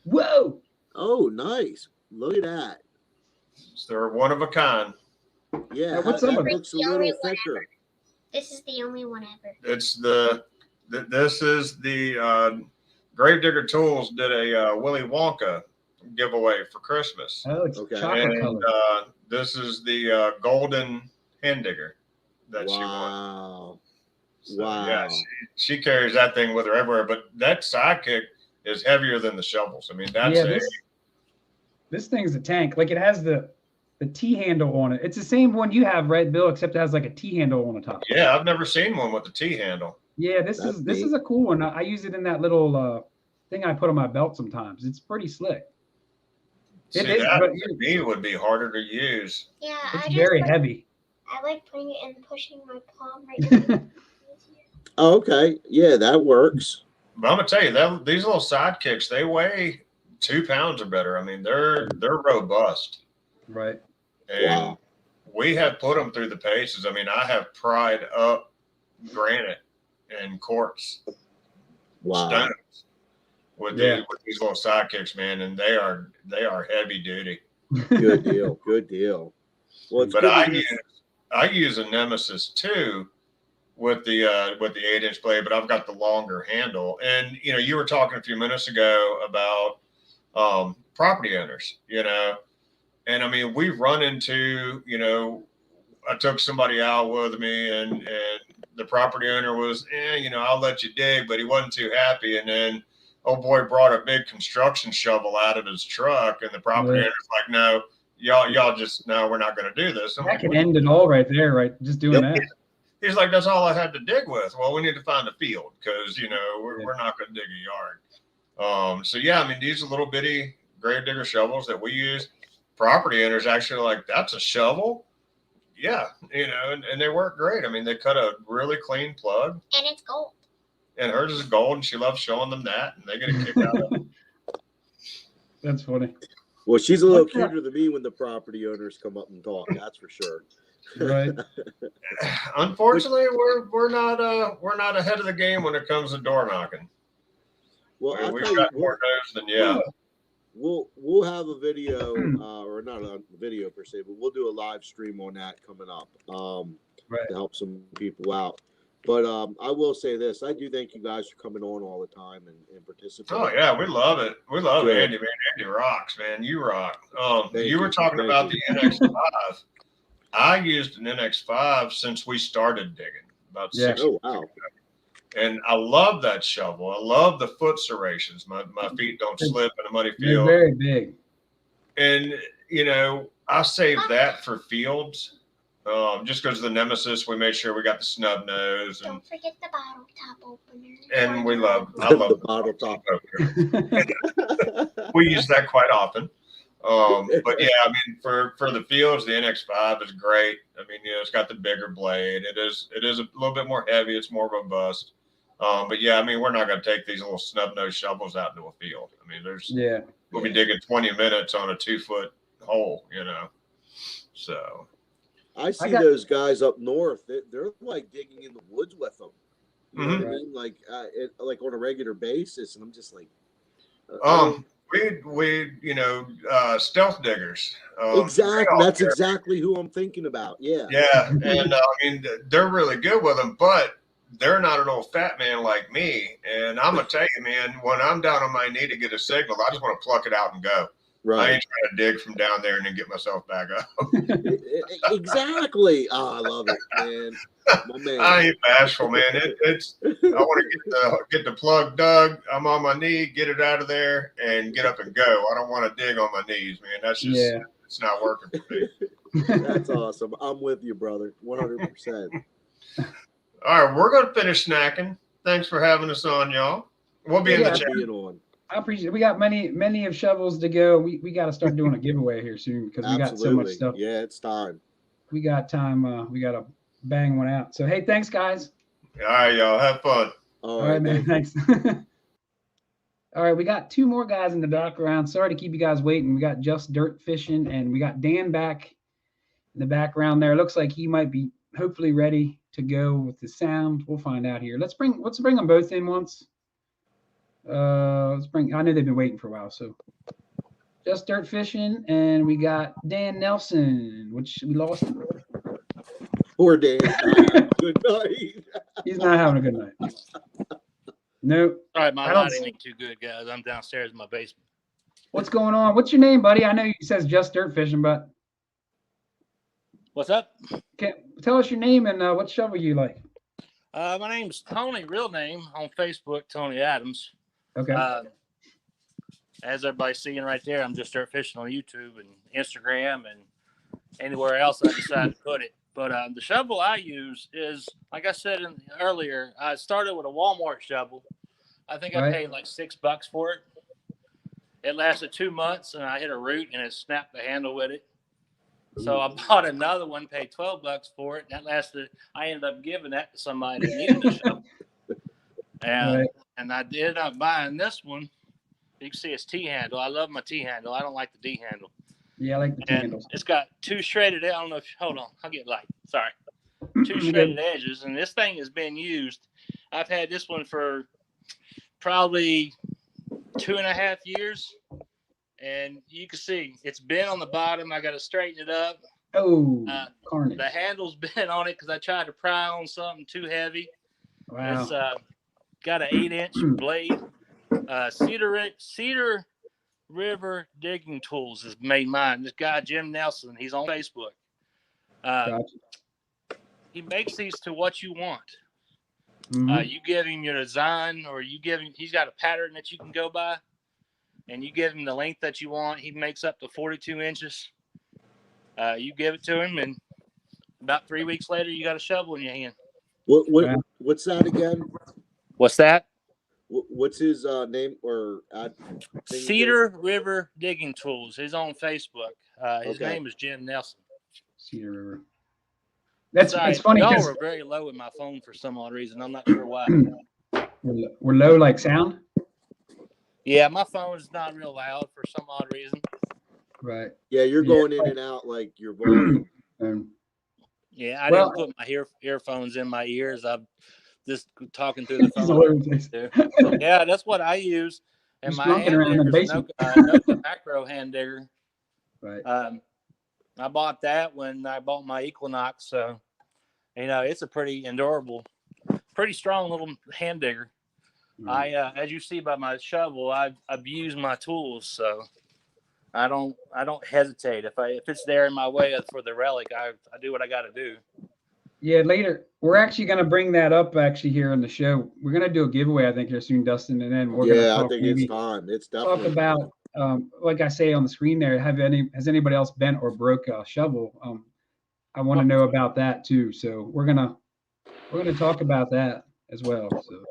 Whoa! Oh, nice. Look at that. So they're one of a kind. Yeah, Now, what's that some of it? looks a little thicker. This is the only one ever. It's this is the Gravedigger Tools did a Willy Wonka giveaway for Christmas. Oh, it's chocolate And color. this is the golden hand digger that she won. So, Wow. Yeah, she carries that thing with her everywhere. But that sidekick is heavier than the shovels. I mean, that's this thing's a tank. Like it has the T handle on it. It's the same one you have, right, Bill? Except it has like a T handle on the top. Yeah, I've never seen one with the T handle. Yeah, this is a cool one. I use it in that little thing I put on my belt sometimes. It's pretty slick. See, It is, that but to me would be harder to use. Yeah, it's very heavy. I like putting it and pushing my palm right there. Oh, okay. Yeah, that works. But I'm gonna tell you that these little sidekicks, they weigh 2 pounds or better. I mean, they're robust. Right. And we have put them through the paces. I mean, I have pried up granite and quartz stones with these little sidekicks, man, and they are heavy duty. Good deal. Good deal. Well, but I use a Nemesis too with the 8-inch blade, but I've got the longer handle. And you were talking a few minutes ago about property owners, and I mean we've run into, I took somebody out with me and the property owner was, I'll let you dig, but he wasn't too happy. And then old boy brought a big construction shovel out of his truck, and the property owner's like, no, y'all just, no, we're not going to do this. That can end it all right there, right? Just doing that. He's like, that's all I had to dig with. Well, we need to find a field because, we're not going to dig a yard. So, yeah, I mean, these are little bitty Gravedigger shovels that we use. Property owners actually like, that's a shovel? Yeah, and they work great. I mean, they cut a really clean plug. And it's gold. And hers is gold, and she loves showing them that, and they get a kick out of it. That's funny. Well, she's a little cuter than me when the property owners come up and talk. That's for sure. Right. Unfortunately, we're not ahead of the game when it comes to door knocking. Well, we've got more nose than We'll have a video, or not a video per se, but we'll do a live stream on that coming up to help some people out. But I will say this: I do thank you guys for coming on all the time and participating. Oh yeah, we love it. We love Andy, man. Andy rocks, man. You rock. You were talking about the NX5. I used an NX5 since we started digging about 6 years ago. And I love that shovel. I love the foot serrations. My feet don't slip in a muddy field. They're very big. And, I saved that for fields. Just because of the Nemesis, we made sure we got the snub nose. Don't forget the bottle top opener. And I love the bottle top opener. We use that quite often. But yeah, I mean, for the fields, the NX5 is great. I mean, it's got the bigger blade. It is a little bit more heavy. It's more robust. But yeah, I mean, we're not going to take these little snub nose shovels out into a field. I mean, we'll be digging 20 minutes on a 2-foot hole, So I see those guys up north. They're like digging in the woods with them. You know what I mean? Like on a regular basis, and I'm just like, we stealth diggers. Exactly. That's exactly who I'm thinking about. Yeah. Yeah, and I mean, they're really good with them, but they're not an old fat man like me. And I'm gonna tell you, man, when I'm down on my knee to get a signal, I just want to pluck it out and go. Right. I ain't trying to dig from down there and then get myself back up. Exactly. Oh, I love it, man. My man. I ain't bashful, man. It's I want to get the plug dug. I'm on my knee, get it out of there, and get up and go. I don't want to dig on my knees, man. That's just it's not working for me. That's awesome. I'm with you, brother. 100%. All right, we're gonna finish snacking. Thanks for having us on, y'all. We'll be in the chat. I appreciate it. We got many of shovels to go. We got to start doing a giveaway here soon because we got so much stuff. Yeah, it's time. We got time. We got to bang one out. So hey, thanks guys. All right, y'all. Have fun. All right, man. Thanks. All right, we got 2 more guys in the background. Sorry to keep you guys waiting. We got Just Dirt Fishing, and we got Dan back in the background there. Looks like he might be hopefully ready to go with the sound. We'll find out here. Let's bring them both in once. I know they've been waiting for a while. So Just Dirt Fishing, and we got Dan Nelson, which we lost. Poor Dan. Good night. He's not having a good night. Nope. All right, my lighting ain't too good, guys. I'm downstairs in my basement. What's going on? What's your name, buddy? I know it says Just Dirt Fishing, but what's up? Tell us your name and what shovel you like. My name's Tony. Real name on Facebook, Tony Adams. Okay. As everybody's seeing right there, I'm Just Dirt Fishing on YouTube and Instagram and anywhere else I decide to put it. But the shovel I use is, like I said earlier, I started with a Walmart shovel. I think I paid like $6 for it. It lasted 2 months, and I hit a root, and it snapped the handle with it. So I bought another one, paid $12 for it. That lasted. I ended up giving that to somebody that needed the shovel. And I ended up buying this one. You can see it's T-handle. I love my T-handle. I don't like the D-handle. Yeah, I like the T-handles. It's got 2 shredded. I don't know if. Hold on, I'll get light. Sorry. 2 shredded edges, and this thing has been used. I've had this one for probably 2.5 years, and you can see it's bent on the bottom. I got to straighten it up. Oh, carnage. The handle's bent on it because I tried to pry on something too heavy. Wow. It's got an 8-inch blade. Cedar River Digging Tools has made mine. This guy, Jim Nelson, he's on Facebook. Gotcha. He makes these to what you want. Mm-hmm. You give him your design, or he's got a pattern that you can go by, and you give him the length that you want. He makes up to 42 inches. You give it to him, and about 3 weeks later, you got a shovel in your hand. What's that again? What's that? What's his name or Cedar River Digging Tools. He's on Facebook. His name is Jim Nelson. Cedar River. It's funny. Y'all were very low in my phone for some odd reason. I'm not sure why. We're low like sound? Yeah, my phone is not real loud for some odd reason. Right. Yeah, you're going in and out like your volume. Yeah, I didn't put my earphones in my ears. I'm just talking through the phone. Yeah, that's what I use. And my hand digger is Noctua macro hand digger. Right. I bought that when I bought my Equinox. So, it's a pretty endurable, pretty strong little hand digger. Mm. As you see by my shovel, I abuse my tools. So I don't hesitate. If it's there in my way for the relic, I do what I got to do. Yeah, later we're actually going to bring that up here in the show. We're going to do a giveaway, I think, here soon, Dustin, and then we're going to talk. I think it's time. It's definitely talk about like I say on the screen there. Has anybody else bent or broke a shovel? I want to know about that too. So we're gonna talk about that as well. So.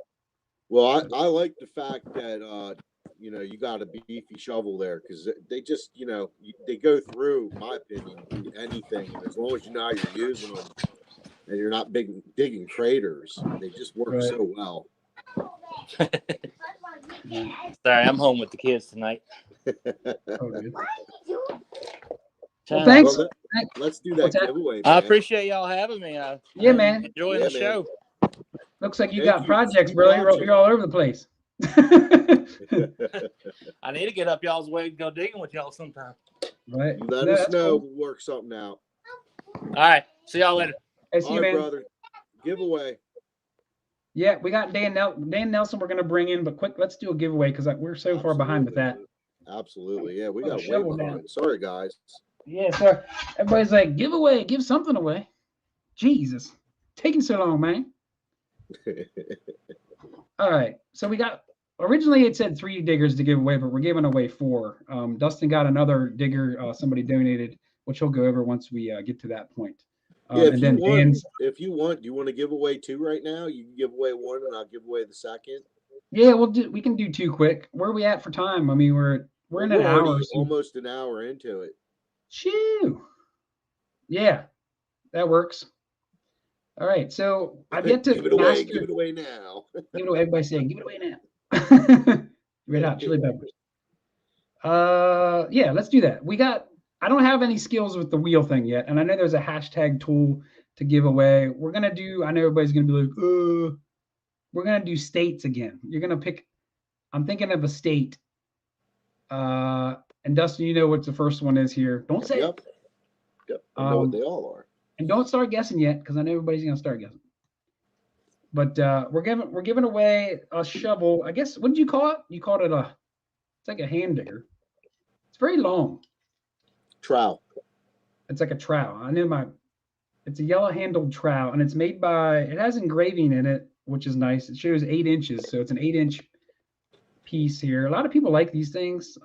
Well, I like the fact that you got a beefy shovel there because they just they go through, my opinion, anything, and as long as you know how you're using them. And you're not digging craters. They just work so well. Sorry, I'm home with the kids tonight. Well, thanks. Well, let's do that giveaway. I appreciate y'all having me. Yeah, man. Enjoying the show. Looks like you got projects, bro. You're all over the place. I need to get up y'all's way and go digging with y'all sometime. Right. You let us know. Cool. We'll work something out. All right. See y'all later. Hey, see you, man. Brother. Giveaway. Yeah, we got Dan Nelson we're going to bring in, but quick, let's do a giveaway because we're so far behind with that. Absolutely. Yeah, we Put a got way shovel behind. down. Sorry, guys. Yeah, so everybody's like, give away, give something away. Jesus, taking so long, man. All right, so we got, originally it said 3 diggers to give away, but we're giving away 4. Dustin got another digger, somebody donated, which he'll go over once we get to that point. Yeah, and then Dan's, if you want, do you want to give away 2 right now? You can give away 1 and I'll give away the second. yeah, we can do 2 quick. Where are we at for time? I mean, we're in an hour. So. Almost an hour into it. Shoo. Yeah, that works. All right, so I've yet to give it away. Give it away now. Give it away. Everybody saying, give it away now. Red Hot Chili Peppers. Yeah, let's do that. I don't have any skills with the wheel thing yet, and I know there's a hashtag tool to give away. We're gonna do. I know everybody's gonna be like, we're gonna do states again. You're gonna pick. I'm thinking of a state. And Dustin, you know what the first one is here. Don't say it. Yep. I know what they all are. And don't start guessing yet, because I know everybody's gonna start guessing. But we're giving away a shovel. I guess, what did you call it? You called it it's like a hand digger. It's very long. Trowel. It's like a trowel. It's a yellow handled trowel, and it's made by, it has engraving in it, which is nice. It shows 8 inches, so it's an 8-inch piece here. A lot of people like these things.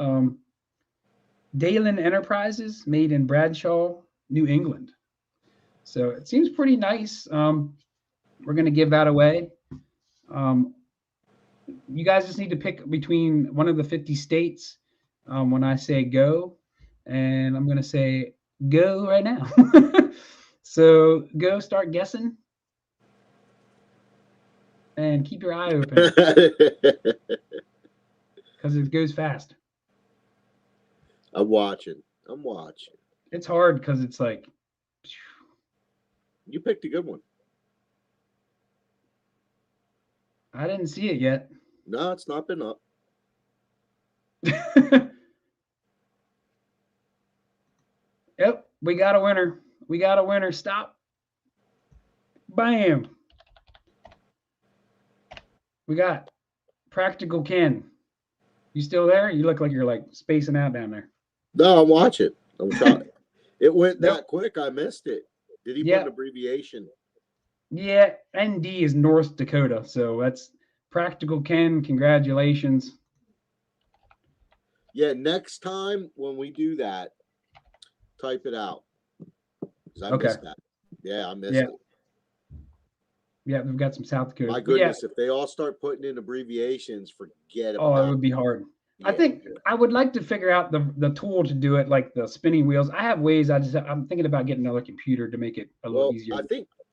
Dalen Enterprises, made in Bradshaw, New England. So it seems pretty nice. We're going to give that away. You guys just need to pick between one of the 50 states when I say go. And I'm going to say go right now. So go, start guessing. And keep your eye open. Because it goes fast. I'm watching. It's hard because it's like. You picked a good one. I didn't see it yet. No, it's not been up. Yep, we got a winner. Stop. Bam. We got Practical Ken. You still there? You look like you're like spacing out down there. No, I'm watching. I'm trying. It went that quick. I missed it. Did he put an abbreviation? Yeah, ND is North Dakota. So that's Practical Ken. Congratulations. Yeah, next time when we do that, type it out. Because I missed that. Yeah, I missed it. Yeah, we've got some South Dakota. My goodness, if they all start putting in abbreviations, forget about it. Oh, it would be hard. Yeah. I think I would like to figure out the tool to do it, like the spinning wheels. I have ways. I'm thinking about getting another computer to make it a little easier.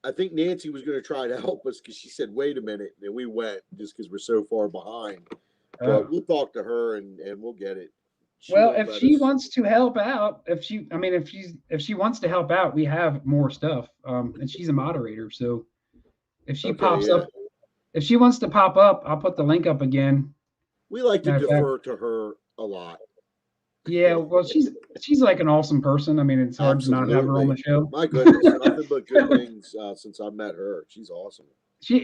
I think Nancy was going to try to help us because she said, "Wait a minute," and we went just because we're so far behind. But we'll talk to her and we'll get it. If she wants to help out, if she wants to help out, we have more stuff. And she's a moderator, so if she pops up, if she wants to pop up, I'll put the link up again. We like to defer to her a lot. Yeah, well, she's like an awesome person. I mean, it's hard to not have her on the show. My goodness, nothing but good things since I met her. She's awesome.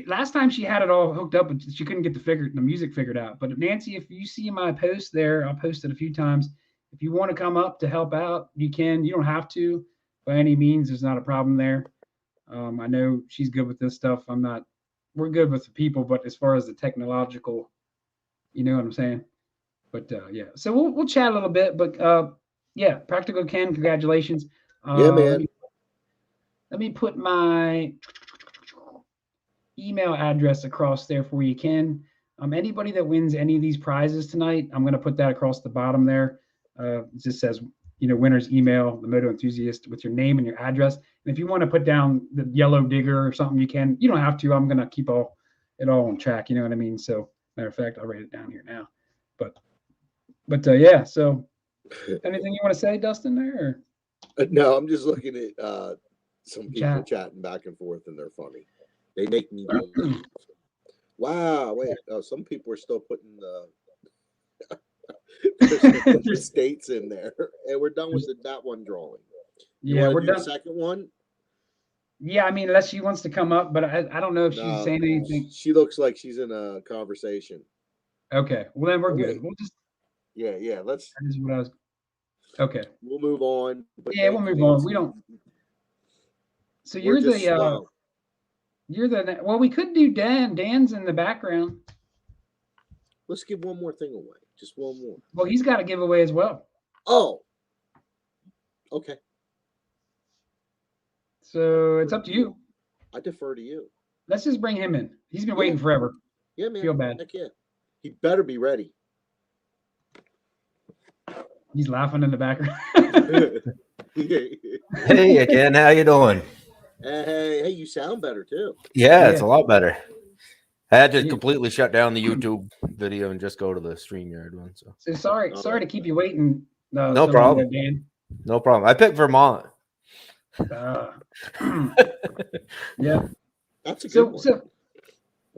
Last time she had it all hooked up, but she couldn't get the music figured out. But Nancy, if you see my post there, I'll post it a few times. If you want to come up to help out, you can. You don't have to by any means. There's not a problem there. I know she's good with this stuff. I'm not. We're good with the people, but as far as the technological, you know what I'm saying. But yeah, so we'll chat a little bit. But yeah, Practical Ken, congratulations. Yeah, man. Let me put my email address across there for you, Ken. Anybody that wins any of these prizes tonight, I'm going to put that across the bottom there. It just says, winner's email, the Moto Enthusiast, with your name and your address. And if you want to put down the yellow digger or something, you can. You don't have to. I'm going to keep it all on track. You know what I mean? So, matter of fact, I'll write it down here now. But yeah. So, anything you want to say, Dustin? There? Or? No, I'm just looking at some people chatting back and forth, and they're funny. They make me laugh. Wow, wait. Some people are still putting the states in there. And we're done with that one drawing. We're done. The second one? Yeah, I mean, unless she wants to come up, but I don't know if she's saying anything. She looks like she's in a conversation. Okay. Well, then we're good. We'll just. Yeah. Let's. That is what I was. Okay. We'll move on. But Yeah, we'll move on. We don't. So We're just slow. You're the. Well, we could do Dan. Dan's in the background. Let's give one more thing away. Just one more. Well, he's got a giveaway as well. Oh. Okay. So it's up to you. I defer to you. Let's just bring him in. He's been waiting forever. Yeah, man. Feel bad. Heck yeah. He better be ready. He's laughing in the background. Hey again, how you doing? Hey, you sound better too. Yeah, it's a lot better. I had to completely shut down the YouTube video and just go to the StreamYard one. So sorry to keep you waiting. No problem, Dan. No problem. I picked Vermont. Yeah, that's a good one.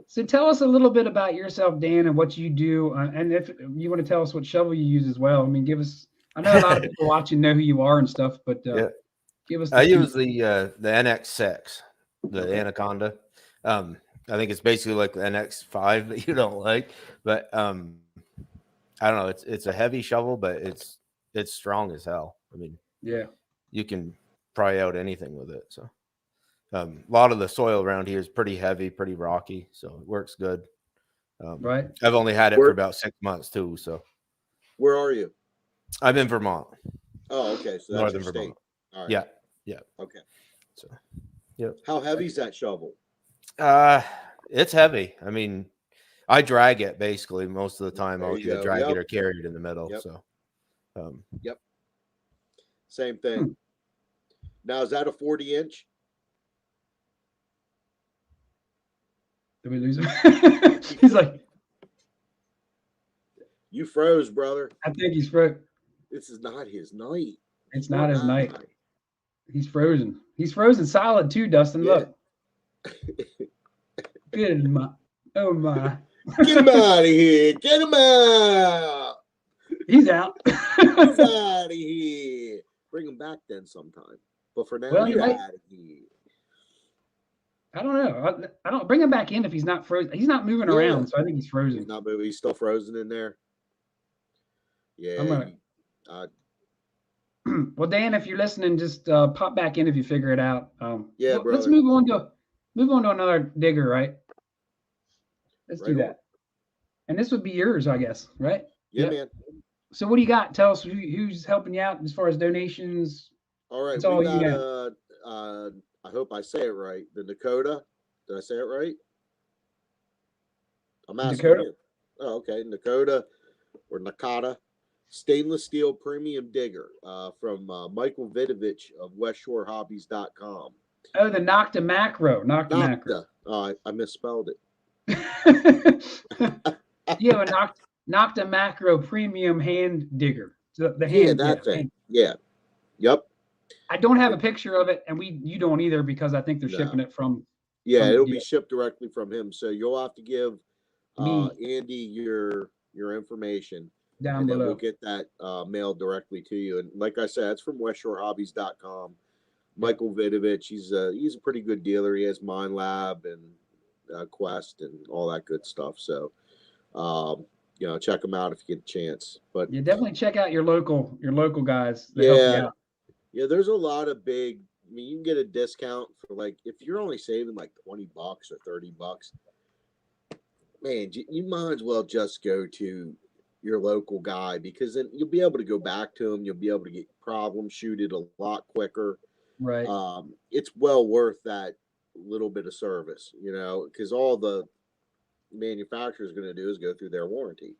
So tell us a little bit about yourself, Dan, and what you do, and if you want to tell us what shovel you use as well. I mean, give us. I know a lot of people watching know who you are and stuff, but give us. I use the NX6, the Anaconda. I think it's basically like the NX5 that you don't like, but I don't know. It's a heavy shovel, but it's strong as hell. I mean, yeah, you can pry out anything with it. So a lot of the soil around here is pretty heavy, pretty rocky, so it works good. Right. I've only had it for about 6 months too. So where are you? I'm in Vermont. Oh, okay. So that's Northern your Vermont. State. All right. Yeah. Okay. So, yeah. How heavy is that shovel? It's heavy. I mean, I drag it basically most of the time. I'll either drag it or carry it in the middle. So, yep. Same thing. Now, is that a 40-inch? Did we lose him? He's like, you froze, brother. I think he's froze. This is not his night. It's not his night. He's frozen. He's frozen solid too, Dustin. Yeah. Look. Good my. Oh my. Get him out of here. Get him out. He's out. He's out of here. Bring him back then sometime. But for now, get out of here. I don't know. I don't bring him back in if he's not frozen. He's not moving around, so I think he's frozen. He's not moving. He's still frozen in there. Yeah. Well, Dan, if you're listening, just pop back in if you figure it out. Yeah, well, let's move on to another digger, right? Let's do that. And this would be yours, I guess, right? Yeah, man. So what do you got? Tell us who's helping you out as far as donations. All right, we got I hope I say it right. The Dakota. Did I say it right? I'm asking you. Oh, okay. Dakota or Nakata. Stainless steel premium digger from Michael Vidovich of westshorehobbies.com. Oh, the Noctua macro. Macro. Oh, I misspelled it. You have a Noctua macro premium hand digger. The hand. Yeah, that thing. Yeah. Yep. I don't have a picture of it, and you don't either because I think they're shipping it from. Yeah, it'll be shipped directly from him. So you'll have to give Andy your information. Down below. Then we'll get that mailed directly to you. And like I said, it's from westshorehobbies.com. Michael Vidovich, he's a pretty good dealer. He has Mind Lab and Quest and all that good stuff. So, check him out if you get a chance. But definitely check out your local guys. Yeah, there's a lot of big. I mean, you can get a discount for if you're only saving like $20 or $30. Man, you might as well just go to your local guy because then you'll be able to go back to him. You'll be able to get problem shooted a lot quicker. Right. It's well worth that little bit of service, because all the manufacturer is going to do is go through their warranty.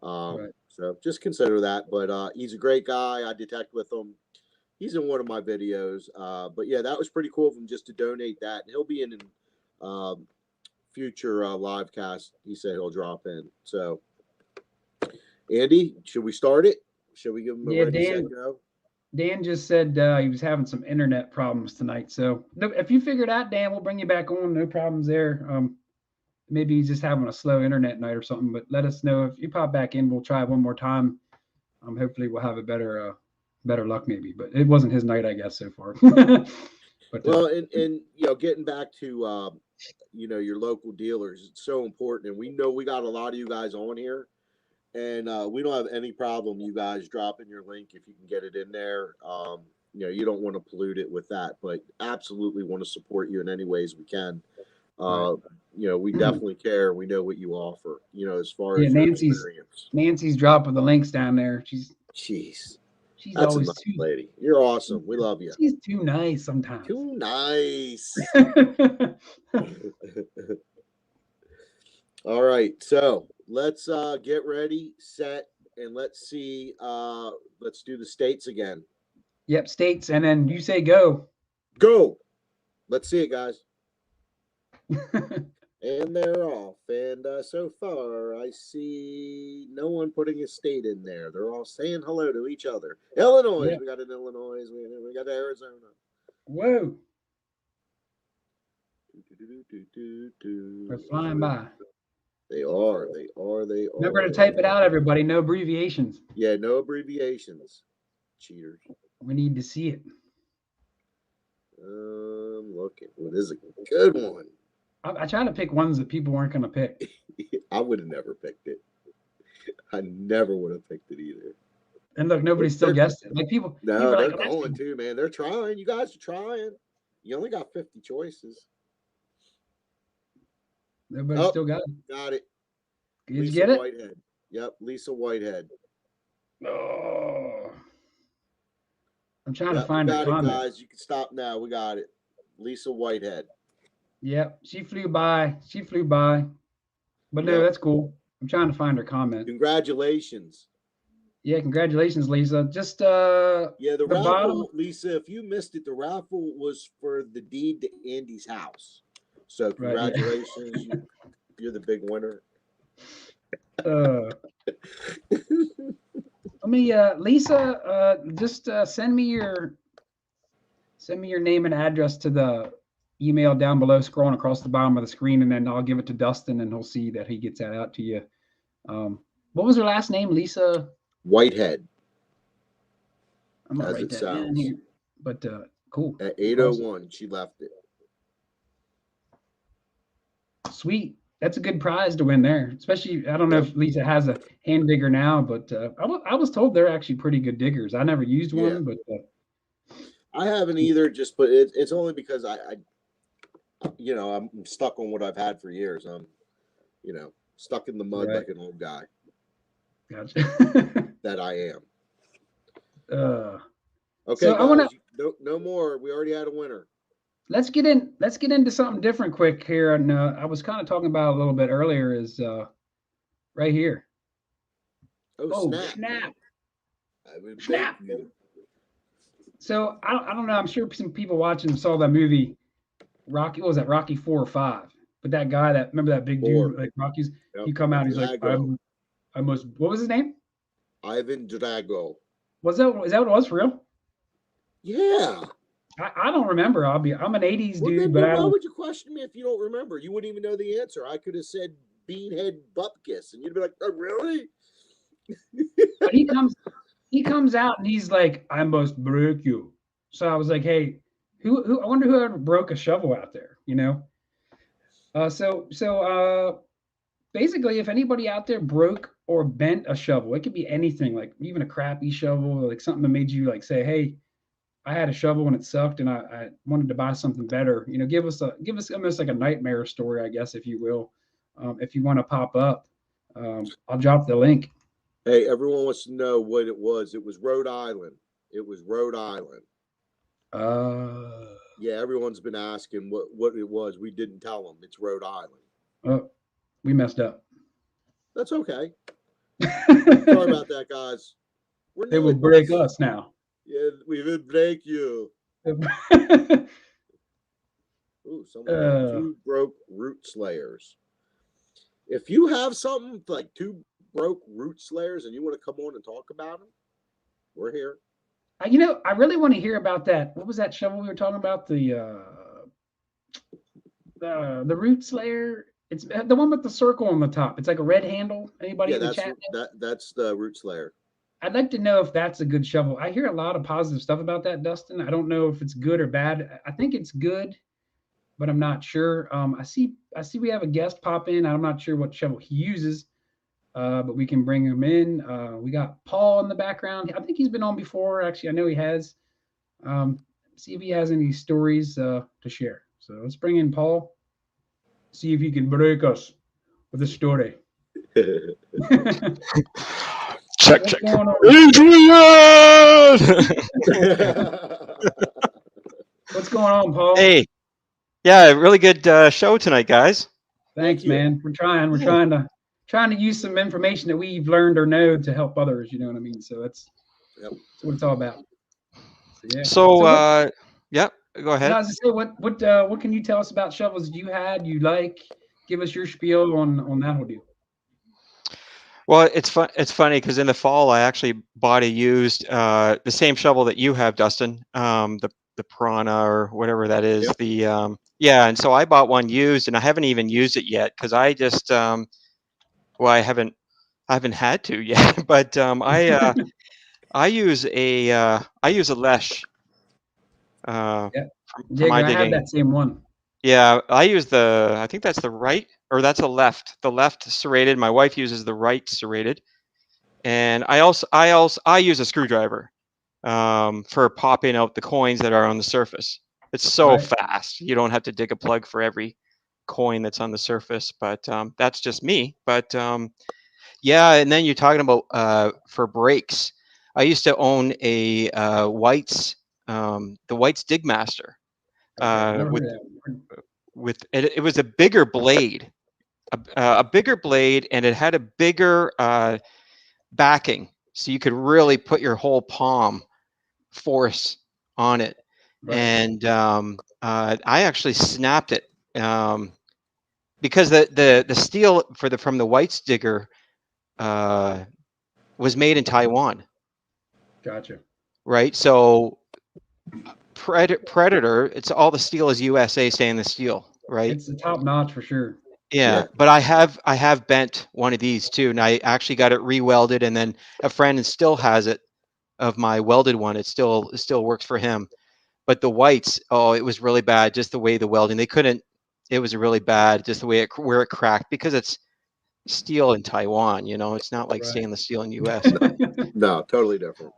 Right. So just consider that. But he's a great guy. I detect with him. He's in one of my videos. But yeah, that was pretty cool of him just to donate that. And he'll be in future live cast. He said he'll drop in. So Andy, should we start it? Should we give him a ready, set, go? Dan just said he was having some internet problems tonight. So if you figure it out, Dan, we'll bring you back on. No problems there. Maybe he's just having a slow internet night or something, but let us know if you pop back in. We'll try one more time. Hopefully we'll have a better luck maybe, but it wasn't his night, I guess, so far. But, and getting back to, your local dealers, it's so important. And we know we got a lot of you guys on here. And we don't have any problem you guys dropping your link if you can get it in there. You don't want to pollute it with that, but absolutely want to support you in any ways we can. We definitely care. We know what you offer, as far as your experience. Nancy's dropping the links down there. She's that's always a nice lady. You're awesome. We love you. She's too nice sometimes. Too nice. All right. So let's get ready, set, and let's see. Let's do the states again. Yep, states, and then you say go. Go. Let's see it, guys. And they're off. And so far, I see no one putting a state in there. They're all saying hello to each other. Illinois. Yep. We got an Illinois. We got Arizona. Whoa. We're flying by. They are. Remember to type it out, everybody. No abbreviations. Yeah, no abbreviations. Cheaters. We need to see it. Looking. What is a good one? I try to pick ones that people weren't going to pick. I would have never picked it. I never would have picked it either. And look, nobody still guessed it. Like people. No, people they're like, going to, man. They're trying. You guys are trying. You only got 50 choices. Nobody still got it. Got it. Did you get it? Whitehead. Yep, Lisa Whitehead. Oh. I'm trying to find a comment. Guys, you can stop now. We got it. Lisa Whitehead. Yep, she flew by. But no, that's cool. I'm trying to find her comment. Congratulations. Yeah, congratulations, Lisa. Just the raffle, bottom. Lisa, if you missed it, the raffle was for the deed to Andy's house. So congratulations. Right, yeah. You're the big winner. Let me Lisa, just send me your name and address to the email down below, scrolling across the bottom of the screen, and then I'll give it to Dustin and he'll see that he gets that out to you. What was her last name? Lisa Whitehead. I'm gonna write that down here. But cool. At 8:01, she left it. Sweet. That's a good prize to win there. Especially, I don't know if Lisa has a hand digger now, but I was told they're actually pretty good diggers. I never used one, but I haven't either. But it's only because I'm stuck on what I've had for years. I'm, stuck in the mud like an old guy. Gotcha. That I am. Okay, so guys, no more. We already had a winner. Let's get into something different quick here. And I was kind of talking about a little bit earlier is right here. Oh snap. Snap. So I don't know. I'm sure some people watching saw that movie Rocky. What was that? Rocky 4 or 5. But that guy remember that big dude like Rocky's, he come out, he's like, I must, what was his name? Ivan Drago. Is that what it was for real? Yeah. I don't remember. I'm an 80s dude, but why would you question me if you don't remember? You wouldn't even know the answer. I could have said Beanhead Bupkis, and you'd be like, "Oh, really?" But he comes out and he's like, "I must break you." So I was like, "Hey, who? I wonder who ever broke a shovel out there?" So basically, if anybody out there broke or bent a shovel, it could be anything, like even a crappy shovel, like something that made you like say, "Hey, I had a shovel and it sucked, and I wanted to buy something better." Give us almost like a nightmare story, I guess, if you will. If you want to pop up, I'll drop the link. Hey, everyone wants to know what it was. It was Rhode Island. Yeah, everyone's been asking what it was. We didn't tell them. It's Rhode Island. Oh, we messed up. That's okay. Sorry about that, guys. They will break us now. Yeah, we will break you. Ooh, someone had 2 broke root slayers. If you have something like 2 broke root slayers and you want to come on and talk about them, we're here. I really want to hear about that. What was that shovel we were talking about? The root slayer. It's the one with the circle on the top. It's like a red handle. Anybody in the chat? That's the root slayer. I'd like to know if that's a good shovel. I hear a lot of positive stuff about that, Dustin. I don't know if it's good or bad. I think it's good, but I'm not sure. I see we have a guest pop in. I'm not sure what shovel he uses. but we can bring him in. We got Paul in the background. I think he's been on before. Actually, I know he has. See if he has any stories to share. So let's bring in Paul. See if he can break us with a story. Check. What's going on, Paul? Hey, yeah, really good show tonight, guys. Thanks, man. We're trying. We're trying to use some information that we've learned or know to help others. You know what I mean? So that's what it's all about. So, yeah. So yeah, go ahead. I was just say, what can you tell us about shovels you had, you like? Give us your spiel on that whole deal. Well, it's fun. It's funny because in the fall I actually bought a used the same shovel that you have, Dustin. The Piranha or whatever that is. Yep. And so I bought one used, and I haven't even used it yet because I just I haven't had to yet. But I use a Lesh. For my digging. I had that same one. Yeah, I use I think that's the right, or that's a left. The left serrated. My wife uses the right serrated, and I use a screwdriver for popping out the coins that are on the surface. It's so fast. You don't have to dig a plug for every coin that's on the surface. But that's just me. But yeah, and then you're talking about for brakes. I used to own a White's the White's Digmaster. With it was a bigger blade, a bigger blade, and it had a bigger backing, so you could really put your whole palm force on it. And I actually snapped it because the steel from the White's digger was made in Taiwan. Gotcha. Right, so Predator, it's all the steel is USA stainless steel, right? It's the top notch for sure. Yeah, but I have bent one of these too, and I actually got it re-welded, and then a friend still has it of my welded one. It still works for him. But the Whites, it was really bad, just the way the welding. It was really bad, just the way where it cracked, because it's steel in Taiwan, it's not like stainless steel in US. No, totally different.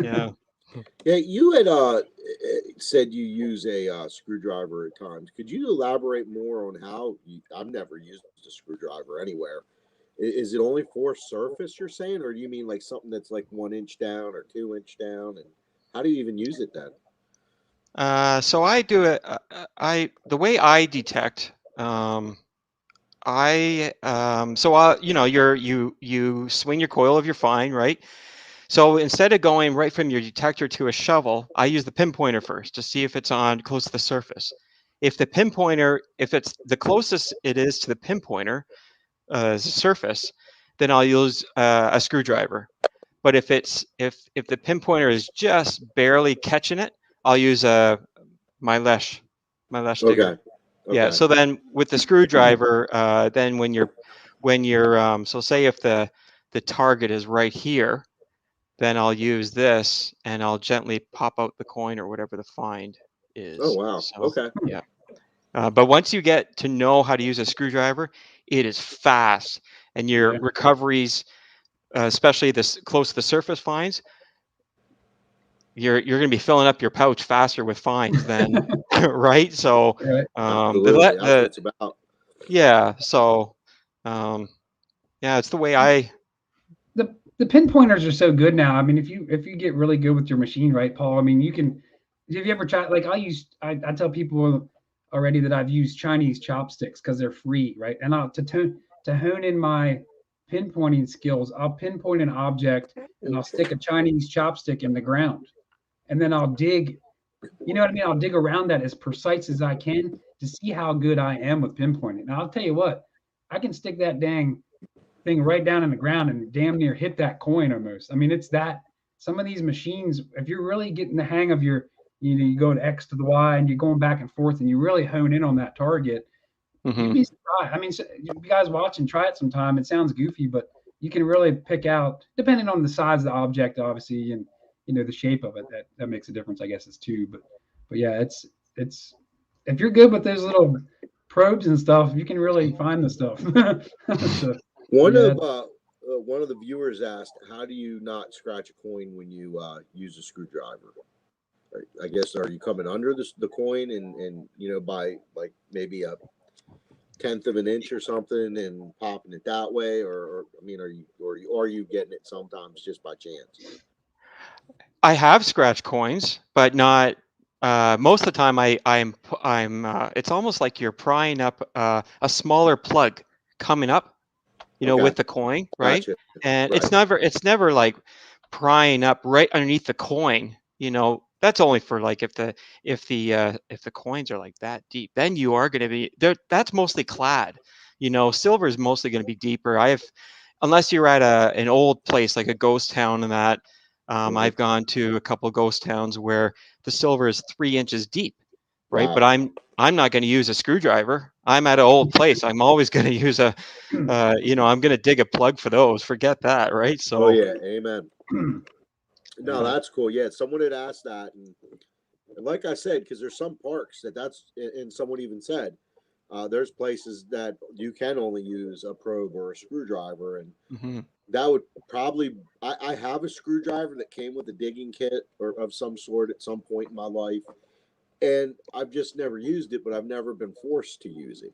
Yeah. Yeah, you had said you use a screwdriver at times. Could you elaborate more on how I've never used a screwdriver anywhere. Is it only for surface you're saying, or do you mean like something that's like 1 inch down or 2 inch down? And how do you even use it then? So I do it. The way I detect, you swing your coil of your fine, right? So instead of going right from your detector to a shovel, I use the pinpointer first to see if it's on close to the surface. If it's the closest it is to the pinpointer as a surface, then I'll use a screwdriver. But if the pinpointer is just barely catching it, I'll use my Lesh digger. Okay. Yeah. So then with the screwdriver, then when you're so say if the target is right here, then I'll use this and I'll gently pop out the coin or whatever the find is. Oh, wow. So, okay. Yeah. But once you get to know how to use a screwdriver, it is fast, and your recoveries, especially this close to the surface finds, you're going to be filling up your pouch faster with finds than right. So that's what it's about. Yeah. So it's the way I. The pinpointers are so good now. I mean, if you get really good with your machine, right, Paul? I mean, you can. Have you ever tried? Like I tell people already that I've used Chinese chopsticks because they're free, right? And to hone in my pinpointing skills, I'll pinpoint an object and I'll stick a Chinese chopstick in the ground, and then I'll dig. You know what I mean? I'll dig around that as precise as I can to see how good I am with pinpointing. Now I'll tell you what, I can stick that dang thing right down in the ground and damn near hit that coin almost. I mean, it's that some of these machines, if you're really getting the hang of your, you go to X to the Y and you're going back and forth and you really hone in on that target, you'd be surprised. I mean, so you guys watching, try it sometime. It sounds goofy, but you can really pick out, depending on the size of the object, obviously, and the shape of it, that makes a difference, I guess, is too. But yeah, it's if you're good with those little probes and stuff, you can really find the stuff. One of one of the viewers asked, how do you not scratch a coin when you use a screwdriver? I guess, are you coming under the coin and by like maybe a 1/10 of an inch or something and popping it that way, or I mean, are you getting it sometimes just by chance? I have scratched coins, but not most of the time. I'm it's almost like you're prying up a smaller plug coming up, Okay. with the coin, right? Gotcha. And Right. it's never like prying up right underneath the coin. That's only for like if the coins are like that deep, then you are going to be there. That's mostly clad. Silver is mostly going to be deeper. Unless you're at an old place like a ghost town and that. I've gone to a couple of ghost towns where the silver is 3 inches deep, right? Wow. But I'm not going to use a screwdriver. I'm at an old place. I'm always going to use I'm going to dig a plug for those. Forget that, right? So. Oh yeah, amen. No, that's cool. Yeah, someone had asked that, and like I said, because there's some parks and someone even said there's places that you can only use a probe or a screwdriver, and that would probably. I have a screwdriver that came with a digging kit or of some sort at some point in my life, and I've just never used it, but I've never been forced to use it.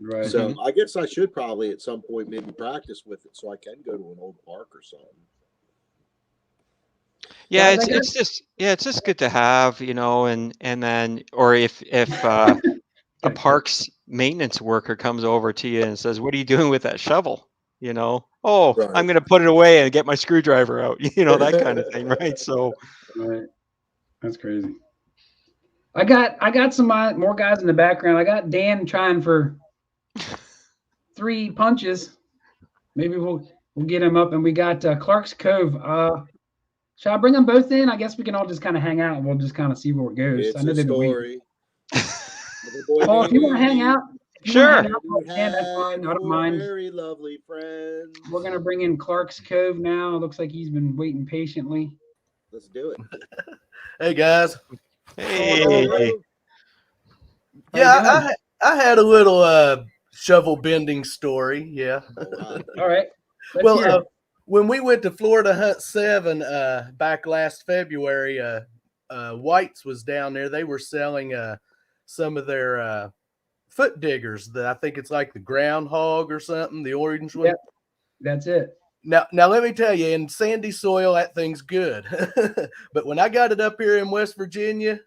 Right. So I guess I should probably at some point maybe practice with it so I can go to an old park or something. Yeah, it's just good to have, and then, or if a parks maintenance worker comes over to you and says, "What are you doing with that shovel?" Oh, Right. I'm going to put it away and get my screwdriver out, that kind of thing, right? So, right, that's crazy. I got some more guys in the background. I got Dan trying for 3 punches. Maybe we'll get him up, and we got Clark's Cove. Shall I bring them both in? I guess we can all just kind of hang out, and we'll just kind of see where it goes. It's I know a they've been story. Paul, if you want to hang out, sure. Dan, that's fine. I don't mind. Very lovely friends. We're gonna bring in Clark's Cove now. It looks like he's been waiting patiently. Let's do it. Hey guys. Hey. Yeah, I had a little shovel bending story. Yeah. All right. Well, when we went to Florida Hunt 7 back last February, White's was down there. They were selling some of their foot diggers. That I think it's like the groundhog or something, the orange one. Yep, that's it. Now let me tell you, in sandy soil, that thing's good. But when I got it up here in West Virginia,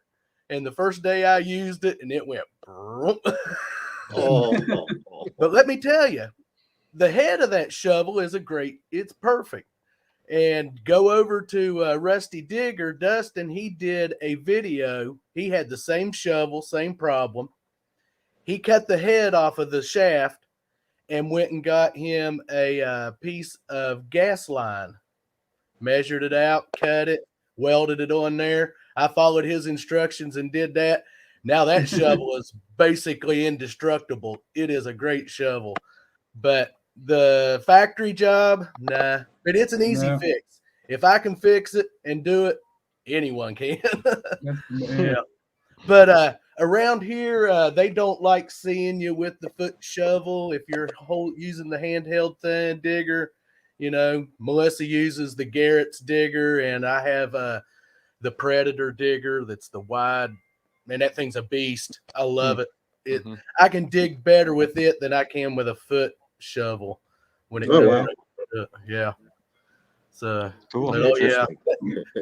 and the first day I used it, and it went. But let me tell you, the head of that shovel is it's perfect. And go over to Rusty Digger, Dustin, he did a video. He had the same shovel, same problem. He cut the head off of the shaft and went and got him a piece of gas line, measured it out, cut it, welded it on there. I followed his instructions and did that. Now that shovel is basically indestructible. It is a great shovel. But the factory job, nah. But it's an easy fix. If I can fix it and do it, anyone can. Yeah. But around here, they don't like seeing you with the foot shovel. If you're using the handheld thing digger, Melissa uses the Garrett's digger, and I have the Predator digger. That's the wide, man. That thing's a beast. I love it. I can dig better with it than I can with a foot shovel when it goes. Yeah. So cool. But, yeah.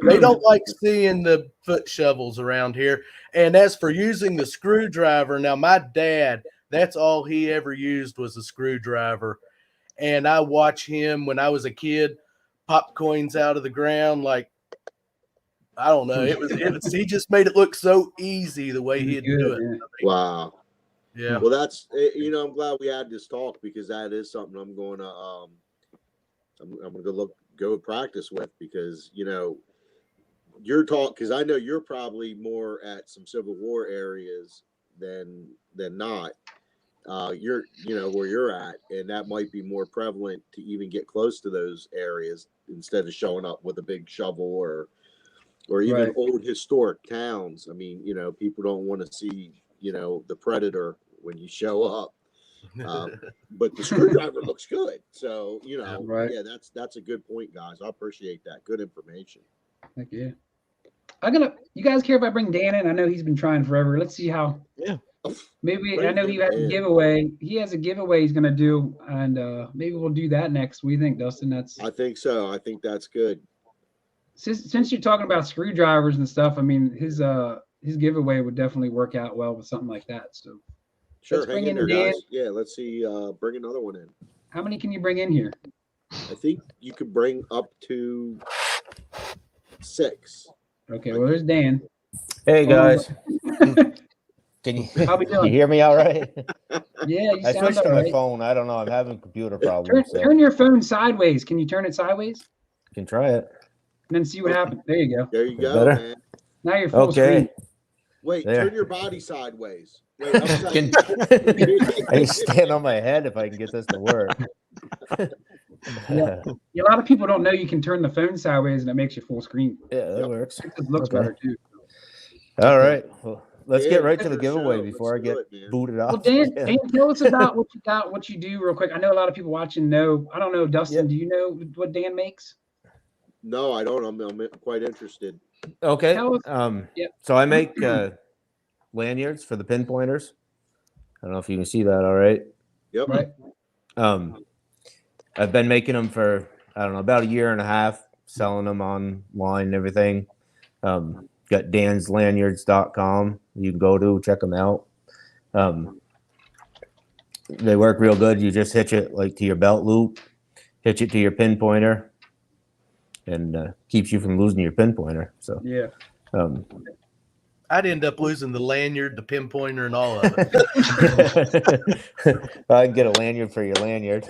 They don't like seeing the foot shovels around here. And as for using the screwdriver, now my dad, that's all he ever used was a screwdriver. And I watch him when I was a kid pop coins out of the ground like, I don't know. He just made it look so easy the way he'd do it. Yeah. Wow. Yeah. Well, that's I'm glad we had this talk because that is something I'm going to I'm going to go practice with because your talk, because I know you're probably more at some Civil War areas than not. You're where you're at, and that might be more prevalent to even get close to those areas instead of showing up with a big shovel or even old historic towns. I mean, people don't want to see the Predator when you show up. But the screwdriver looks good. So, you know, Right. yeah, that's a good point, guys. I appreciate that. Good information. Heck yeah. You guys care if I bring Dan in? I know he's been trying forever. Let's see how. Yeah. Maybe Bring I know he him has a in. giveaway. He has a giveaway he's gonna do, and maybe we'll do that next. What do you think, Dustin? That's I think so. I think that's good. since you're talking about screwdrivers and stuff. I mean, his giveaway would definitely work out well with something like that. So Sure, let's hang bring in in there, Dan. guys. Yeah, let's see. Bring another one in. How many can you bring in here? I think you could bring up to 6. Okay, well, there's Dan. Hey guys, can you, How we doing? you hear me all right? Yeah, you I sound switched to all my right. phone. I don't know. I'm having computer problems. So Turn your phone sideways. Can you turn it sideways? can try it. And then see what happens. There you go. There you go, Better? man. Now you're full Okay. screen. Wait, There. turn your body sideways. Wait, upside Can, I can stand on my head if I can get this to work. Yeah. A lot of people don't know you can turn the phone sideways and it makes you full screen. Yeah, that works. It just looks Okay. better too. All right. Well, let's Yeah, get right to the for giveaway sure. before I Let's get do it, man. booted Well, off. Dan, again. tell us about what you got, what you do real quick. I know a lot of people watching know. I don't know, Dustin, Yep. do you know what Dan makes? No, I don't. I'm quite interested. Okay. Tell us- Yep. So I make lanyards for the pinpointers. I don't know if you can see that all right. Yep. Right. I've been making them for, I don't know, about a year and a half, selling them online and everything. Got danslanyards.com. You can go to check them out. They work real good. You just hitch it like to your belt loop, hitch it to your pinpointer, and keeps you from losing your pinpointer. So Yeah. I'd end up losing the lanyard, the pinpointer, and all of it. I can get a lanyard for your lanyard.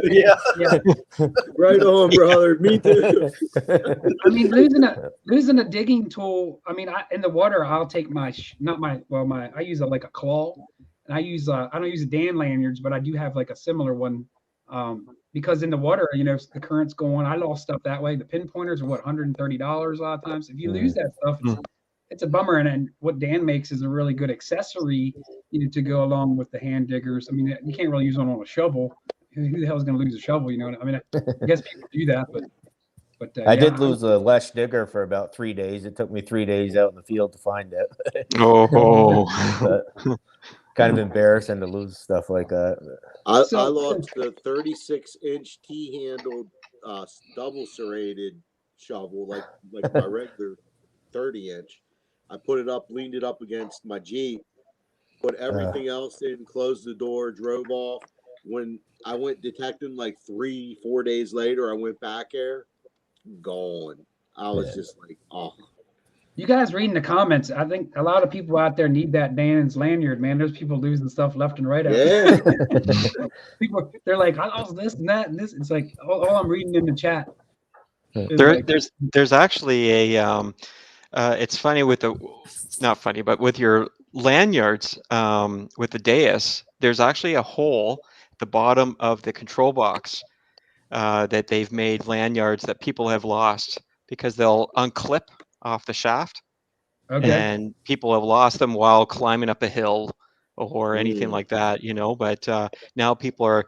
Yeah. Right on, brother. Me too. I mean, losing a digging tool. I mean, in the water, I'll take I use like a claw, and I don't use Dan lanyards, but I do have like a similar one. Because in the water, you know, the current's going. I lost stuff that way. The pinpointers are what, $130 a lot of times. If you lose that stuff, it's a bummer. And what Dan makes is a really good accessory, you know, to go along with the hand diggers. I mean, you can't really use one on a shovel. Who the hell is going to lose a shovel? You know, I mean, I guess people do that, but I did lose a Lesh digger for about 3 days. It took me 3 days out in the field to find it. But kind of embarrassing to lose stuff like that. I lost the 36-inch T-handled double serrated shovel, like my regular 30-inch. I put it up, leaned it up against my Jeep, put everything else in, closed the door, drove off. When I went detecting like 3-4 days later, I went back there, gone. I was just like, oh. You guys reading the comments, I think a lot of people out there need that Dan's lanyard, man. There's people losing stuff left and right out there. People, they're like, I lost this and that and this. It's like all I'm reading in the chat. There's actually a it's funny with not funny, but with your lanyards, with the Deus, there's actually a hole at the bottom of the control box that they've made lanyards that people have lost because they'll unclip off the shaft. Okay. And people have lost them while climbing up a hill or anything like that, you know, but now people are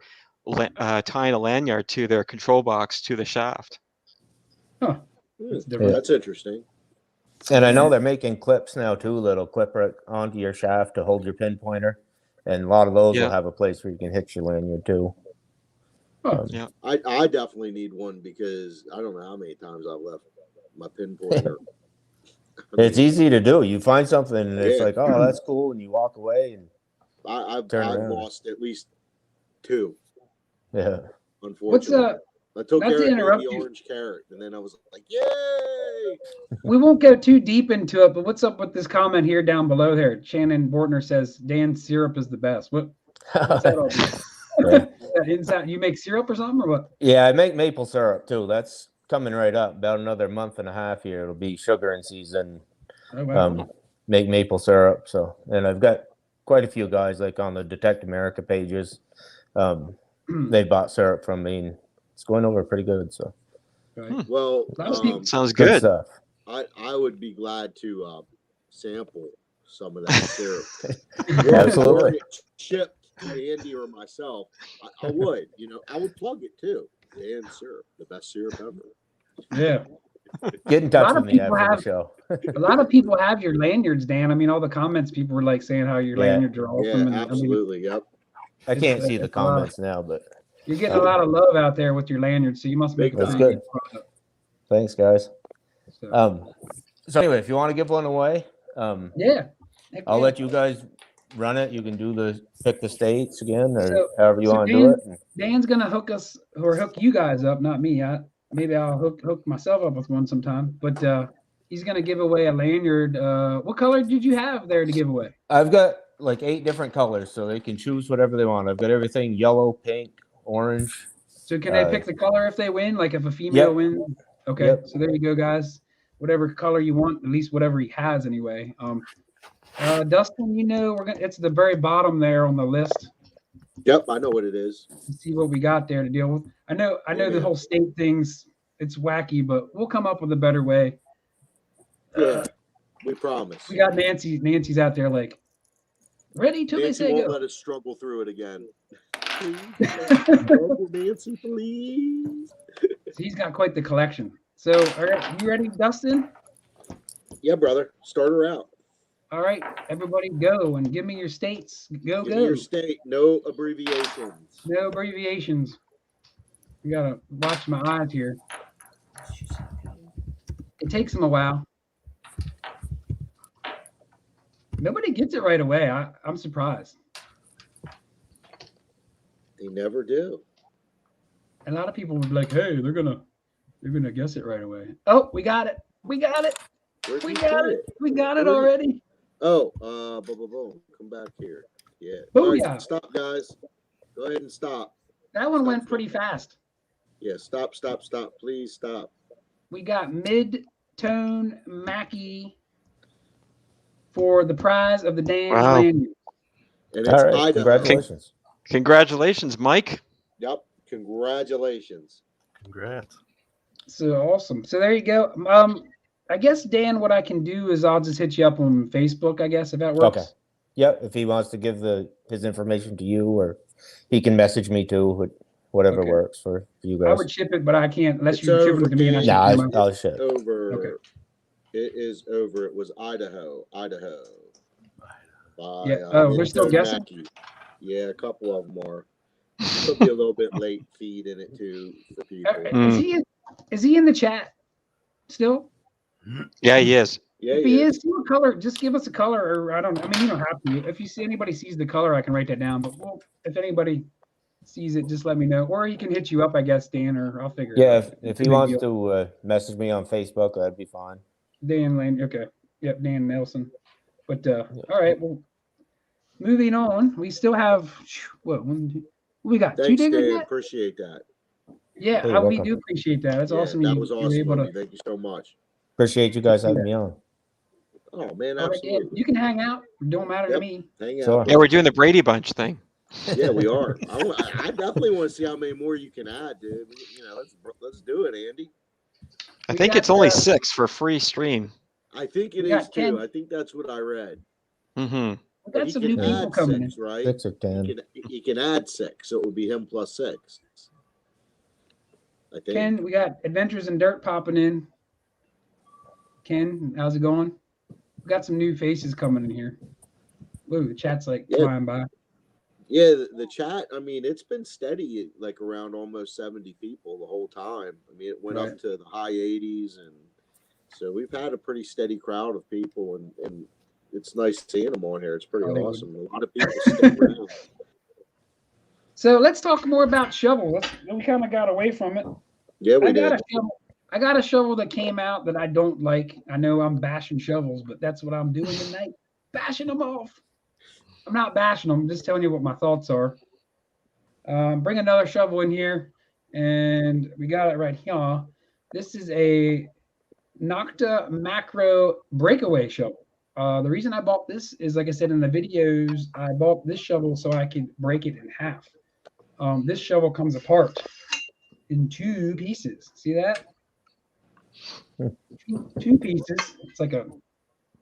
tying a lanyard to their control box to the shaft. Huh. That's interesting. And I know they're making clips now too, little clip right onto your shaft to hold your pinpointer. And a lot of those will have a place where you can hitch your lanyard too. Yeah. I definitely need one because I don't know how many times I've left my pinpointer. It's easy to do. You find something and it's like, oh, that's cool, and you walk away and I've around. lost at least 2. Yeah. Unfortunately. I took not to Garrett interrupt the you. orange carrot, and then I was like, "Yay!" We won't go too deep into it, but what's up with this comment here down below there? Shannon Bortner says Dan's syrup is the best. What's that all about? Inside, you make syrup or something, or what? Yeah, I make maple syrup too. That's coming right up. About another month and a half here. It'll be sugaring season. Oh, wow. Make maple syrup. So, and I've got quite a few guys like on the Detect America pages. They bought syrup from me. And it's going over pretty good. So, Well, sounds good. Stuff. I would be glad to sample some of that syrup. Absolutely. Shipped Andy or myself, I would, I would plug it too. Dan syrup, the best syrup ever. Yeah. Get in touch with me after the show. A lot of people have your lanyards, Dan. I mean, all the comments people were like saying how your lanyards are awesome. Yeah, absolutely. Yep. I can't see the comments now, but you're getting a lot of love out there with your lanyards, so you must make that's good. Thanks, guys. So anyway, if you want to give one away, yeah, I'll let you guys run it. You can do pick the states again, or however you want to do it. Dan's gonna hook us or hook you guys up, not me. Maybe I'll hook myself up with one sometime. But he's gonna give away a lanyard. What color did you have there to give away? I've got like 8 different colors, so they can choose whatever they want. I've got everything yellow, pink, orange. So can they pick the color if they win? Like if a female wins? Okay, so there you go, guys. Whatever color you want, at least whatever he has anyway. Dustin, it's the very bottom there on the list. Yep, I know what it is. Let's see what we got there to deal with. I know the whole state thing's it's wacky, but we'll come up with a better way. Yeah, we promise. We got Nancy. Nancy's out there like ready till Nancy they say won't go. let us struggle through it again. Please, Nancy, please. He's got quite the collection. So, all right, you ready, Dustin? Yeah, brother. Start her out. All right, everybody, go and give me your states. Give me your state. No abbreviations. No abbreviations. You gotta watch my eyes here. It takes them a while. Nobody gets it right away. I'm surprised. They never do. A lot of people would be like, "Hey, they're gonna guess it right away." Oh, we got it. We got it. We got it. We got it already. Oh, boom. Come back here. Yeah. Booyah. Right, stop, guys. Go ahead and stop. That one went pretty fast. Yeah, stop. Please stop. We got mid-tone Mackie for the prize of the Dan lanyard. And it's Idaho. Congratulations. Congratulations, Mike. Yep. Congratulations. Congrats. So awesome. So there you go. I guess, Dan, what I can do is I'll just hit you up on Facebook, I guess, if that works. Okay. Yep. If he wants to give his information to you, or he can message me too, whatever works for you guys. I would ship it, but I can't unless you ship it to me. I'll ship. Over. Okay. It is over. It was Idaho. They're still guessing? Mackie. Yeah, a couple of them are. There'll be a little bit late feed in it too for people. Is he in the chat still? Yeah, he is. Yeah, if he is, do a color. Just give us a color, or I mean, you don't have to. If you see anybody sees the color, I can write that down. But if anybody sees it, just let me know. Or he can hit you up, I guess, Dan, or I'll figure it out. Yeah, if he wants to message me on Facebook, that'd be fine. Dan Lane, okay. Yep, Dan Nelson. But all right, well, moving on. We still have we got Thanks, 2 diggers. Dan. Appreciate that. Yeah, we do appreciate that. That's awesome. That was awesome. Thank you so much. Appreciate you guys having me on. Oh man, absolutely. You can hang out. It don't matter to me. Hang out. Sure. Yeah, we're doing the Brady Bunch thing. Yeah, we are. I definitely want to see how many more you can add, dude. Let's do it, Andy. I think it's only 6 for free stream. I think it is too. I think that's what I read. Mm-hmm. We got some new people coming in. Right? 6 or 10. He can add 6, so it would be him plus 6. I think. Ken, we got Adventures in Dirt popping in. Ken, how's it going? We got some new faces coming in here. Whoa, the chat's like flying by. Yeah, the chat, I mean, it's been steady, like around almost 70 people the whole time. I mean, it went up to the high 80s, and so we've had a pretty steady crowd of people, and it's nice seeing them on here. It's pretty awesome. A lot of people stick around. So let's talk more about shovel. We kind of got away from it. Yeah, we did. I got a shovel that came out that I don't like. I know I'm bashing shovels, but that's what I'm doing tonight. Bashing them off. I'm not bashing them. I'm just telling you what my thoughts are. Bring another shovel in here, and we got it right here. This is a Noctua Macro Breakaway shovel. The reason I bought this is, like I said in the videos, I bought this shovel so I could break it in half. This shovel comes apart in 2 pieces. See that? 2 pieces. It's like a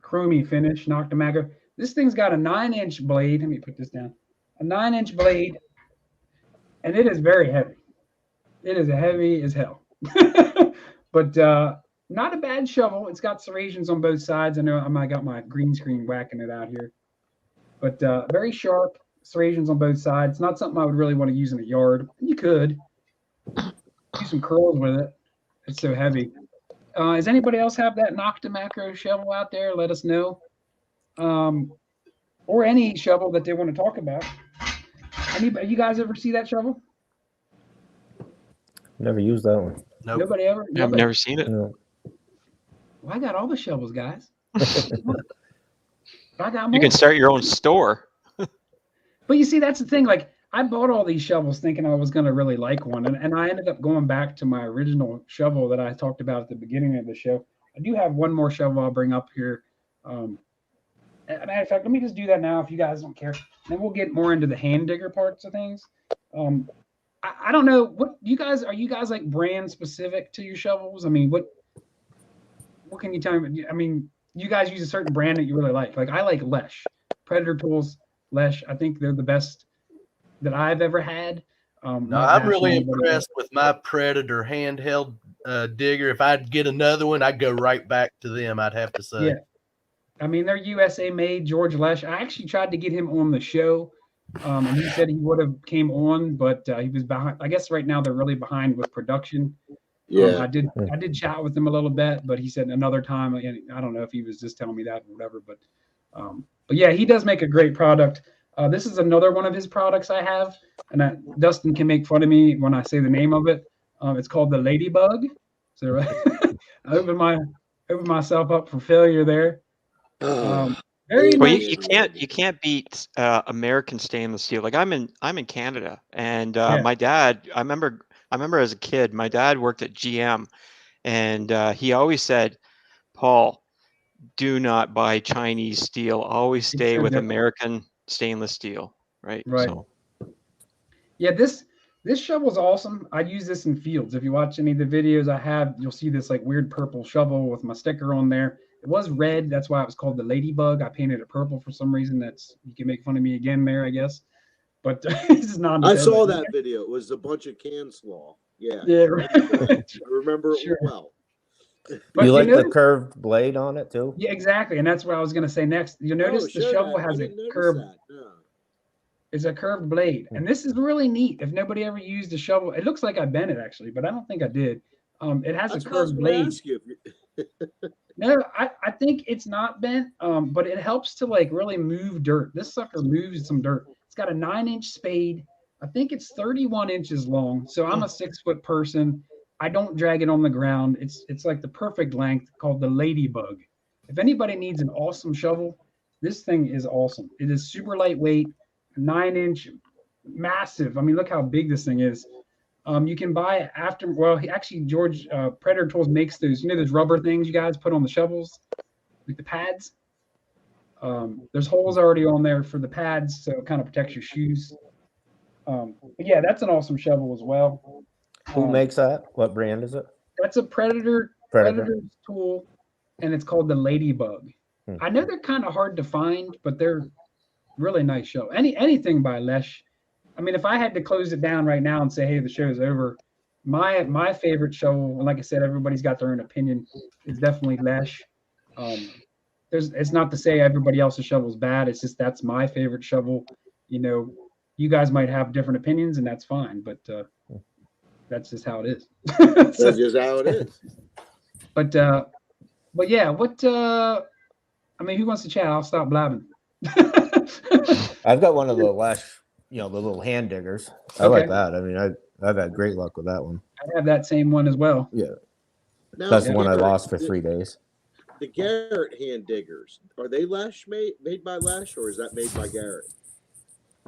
chromy finish, Noctua Macro. This thing's got a 9-inch blade. Let me put this down. A a 9-inch blade, and it is very heavy. It is heavy as hell. But not a bad shovel. It's got serrations on both sides. I know I got my green screen whacking it out here. But very sharp, serrations on both sides. Not something I would really want to use in a yard. You could do some curls with it. It's so heavy. Does anybody else have that Noctua macro shovel out there? Let us know. Or any shovel that they want to talk about. Anybody, you guys ever see that shovel? Never used that one. Nope. Nobody ever? I've Nobody? never seen it. No. Well, I got all the shovels, guys. I got more. You can start your own store. But you see, that's the thing. Like, I bought all these shovels thinking I was going to really like one. And I ended up going back to my original shovel that I talked about at the beginning of the show. I do have one more shovel I'll bring up here. As a matter of fact, let me just do that now if you guys don't care. Then we'll get more into the hand digger parts of things. I don't know. What you guys, are you guys like brand specific to your shovels? I mean, what can you tell me? I mean, you guys use a certain brand that you really like. Like, I like Lesh. Predator Tools, Lesh. I think they're the best that I've ever had. No, I'm really impressed with my Predator handheld digger. If I'd get another one, I'd go right back to them, I'd have to say. Yeah. I mean, they're USA made. George Lesh. I actually tried to get him on the show, and he said he would have came on, but he was behind. I guess right now they're really behind with production. Yeah. I did chat with him a little bit, but he said another time. I don't know if he was just telling me that or whatever, but yeah, he does make a great product. This is another one of his products I have, and Dustin can make fun of me when I say the name of it. It's called the Ladybug. So I opened myself up for failure there. Very Well, nice. you can't beat American stainless steel. Like I'm in Canada, and Yeah. my dad. I remember as a kid, my dad worked at GM, and he always said, "Paul, do not buy Chinese steel. Always stay with American stainless steel." Right. Right. So. Yeah, this shovel's awesome. I use this in fields. If you watch any of the videos I have, you'll see this like weird purple shovel with my sticker on there. It was red. That's why it was called the Ladybug. I painted it purple for some reason. You can make fun of me again there, I guess. But this is not. I saw that video. It was a bunch of can slaw. Yeah. Yeah. Right. I remember Sure. it well. But You like the curved blade on it too? Yeah, exactly. And that's what I was going to say next. You notice the shovel has a curved. No. It's a curved blade, and this is really neat. If nobody ever used a shovel, it looks like I bent it actually, but I don't think I did. It has That's a curved blade. No, I think it's not bent, but it helps to like really move dirt. This sucker moves some dirt. It's got a 9-inch spade. I think it's 31 inches long. So I'm a 6-foot person. I don't drag it on the ground. It's like the perfect length, called the Ladybug. If anybody needs an awesome shovel, this thing is awesome. It is super lightweight, 9-inch, massive. I mean, look how big this thing is. You can buy after. Well, George Predator Tools makes those. You know those rubber things you guys put on the shovels, like the pads. There's holes already on there for the pads, so it kind of protects your shoes. But yeah, that's an awesome shovel as well. Who makes that? What brand is it? That's a Predator tool, and it's called the Ladybug. I know they're kind of hard to find, but they're really nice show. Anything by Lesh. I mean, if I had to close it down right now and say, hey, the show's over, my favorite shovel, and like I said, everybody's got their own opinion, is definitely Lesh. It's not to say everybody else's shovel's bad. It's just that's my favorite shovel. You know, you guys might have different opinions, and that's fine, but that's just how it is. That's just how it is. But yeah, I mean, who wants to chat? I'll stop blabbing. I've got one of the Lesh, the little hand diggers. I like that. I mean, I've had great luck with that one. I have that same one as well. Yeah. Now, That's the one I lost for 3 days. The Garrett hand diggers, are they Lesh made by Lesh, or is that made by Garrett?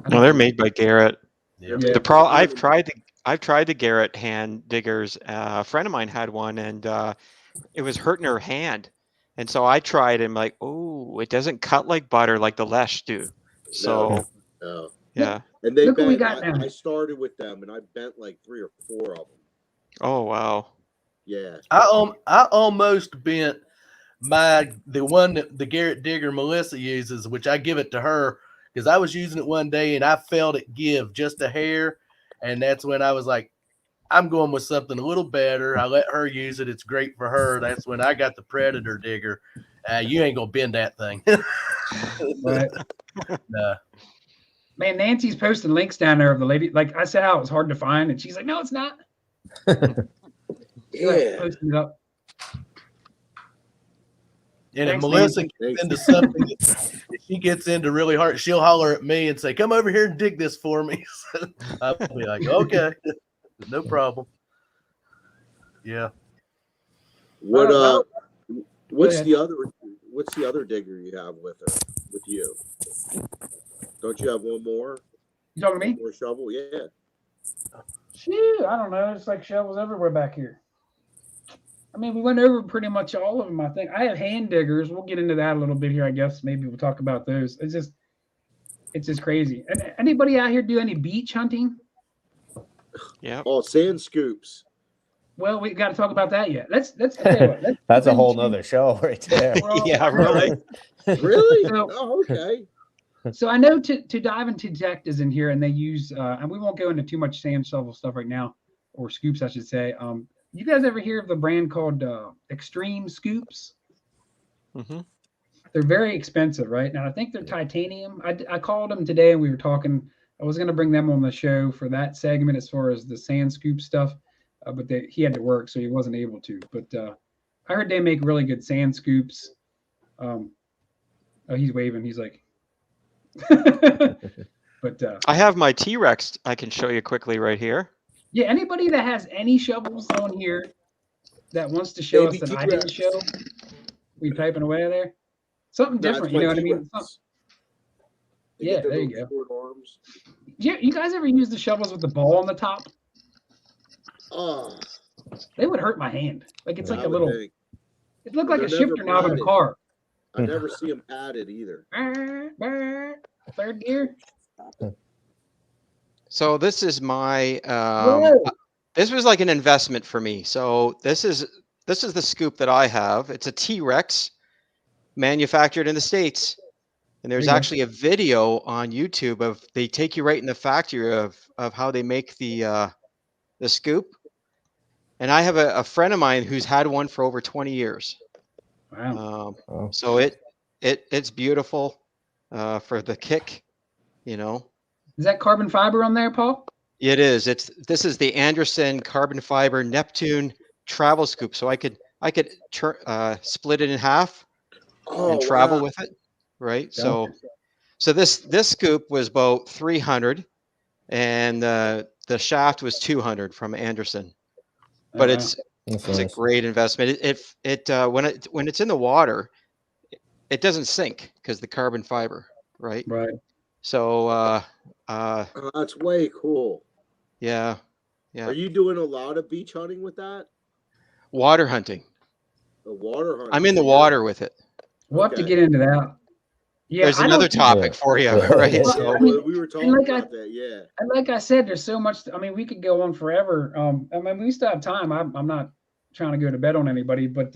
No, they're made by Garrett. Yeah. I've tried the Garrett hand diggers. A friend of mine had one, and it was hurting her hand. And so I tried and like, oh, it doesn't cut like butter like the Lesh do. So No. yeah. And they Look what we bent, got now. I started with them, and I bent like 3 or 4 of them. Oh wow. Yeah. I almost bent the one that the Garrett digger Melissa uses, which I give it to her because I was using it one day and I felt it give just a hair. And that's when I was like, I'm going with something a little better. I let her use it. It's great for her. That's when I got the Predator Digger. You ain't going to bend that thing. Right. Nah. Man, Nancy's posting links down there of the lady. Like I said, how it was hard to find, and she's like, "No, it's not." Yeah. Posting it up. And if Thanks, Melissa Nancy. gets into something, if she gets into really hard, she'll holler at me and say, "Come over here and dig this for me." So I'll be like, "Okay, no problem." Yeah. What Well, what's ahead. the other digger you have with you? Don't you have one more? You talking to me? One more shovel? Yeah. Shoot, I don't know. It's like shovels everywhere back here. I mean, we went over pretty much all of them, I think. I have hand diggers. We'll get into that a little bit here, I guess. Maybe we'll talk about those. It's just crazy. And anybody out here do any beach hunting? Yeah. Oh, sand scoops. Well, we got to talk about that yet. Let's tell you what, let's That's a whole into- nother show right there. Yeah, really. Really? So- Oh, okay. So I know to dive into detect is in here, and they use and we won't go into too much sand shovel stuff right now, or scoops, I should say. You guys ever hear of the brand called Extreme Scoops? Mm-hmm. They're very expensive, right? Now I think they're titanium. I called them today, and we were talking. I was going to bring them on the show for that segment as far as the sand scoop stuff, but he had to work, so he wasn't able to. But I heard they make really good sand scoops. Oh, he's waving. He's like. But I have my T-Rex I can show you quickly right here. yeah, anybody that has any shovels on here that wants to show us Baby that I didn't T-Rex. show, we typing away there. Something That's different, my you know what I mean? T-Rex. They Yeah, get their there you little short arms. You guys ever use the shovels with the ball on the top? Oh, They would hurt my hand. Like it's like I a would little. think. It looked like a They're never shifter knob in a padded. car. I never see them padded either. Third gear. So this is my Whoa. this was like an investment for me. So this is the scoop that I have. It's a T-Rex manufactured in the States. And there's There you go. actually a video on YouTube of they take you right in the factory of how they make the scoop. And I have a friend of mine who's had one for over 20 years. Wow. So it's beautiful for the kick, you know. Is that carbon fiber on there, Paul? It is. This is the Anderson carbon fiber Neptune travel scoop. So I could split it in half and travel with it, right? Gotcha. So this scoop was about 300, and the shaft was 200 from Anderson. But it's a great investment. It when it's in the water, it doesn't sink because the carbon fiber, right? Right. So that's way cool. Yeah. Are you doing a lot of beach hunting with that? Water hunting. The water hunting. I'm in the water with it. We'll have to get into that. Yeah, there's another topic for you, right? Well, So I mean, we were talking about that, yeah. And like I said, there's so much. I mean, we could go on forever. I mean, we still have time. I'm not trying to go to bed on anybody, but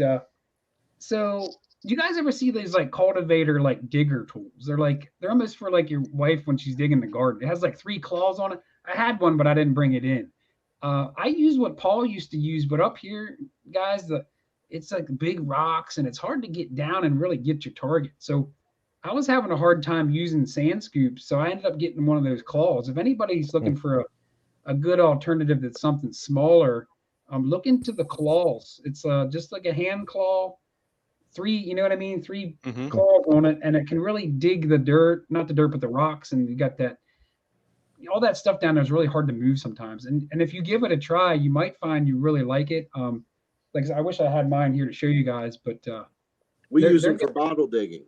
so do you guys ever see these like cultivator like digger tools? They're almost for like your wife when she's digging the garden. It has like 3 claws on it. I had one, but I didn't bring it in. I use what Paul used to use, but up here, guys, it's like big rocks and it's hard to get down and really get your target. So I was having a hard time using sand scoops, so I ended up getting one of those claws. If anybody's looking for a good alternative that's something smaller, look into the claws. It's just like a hand claw, 3, you know what I mean? 3 claws on it, and it can really dig the dirt, not the dirt, but the rocks, and you got that. All that stuff down there is really hard to move sometimes. And if you give it a try, you might find you really like it. Like I wish I had mine here to show you guys, but we use them for bottle digging.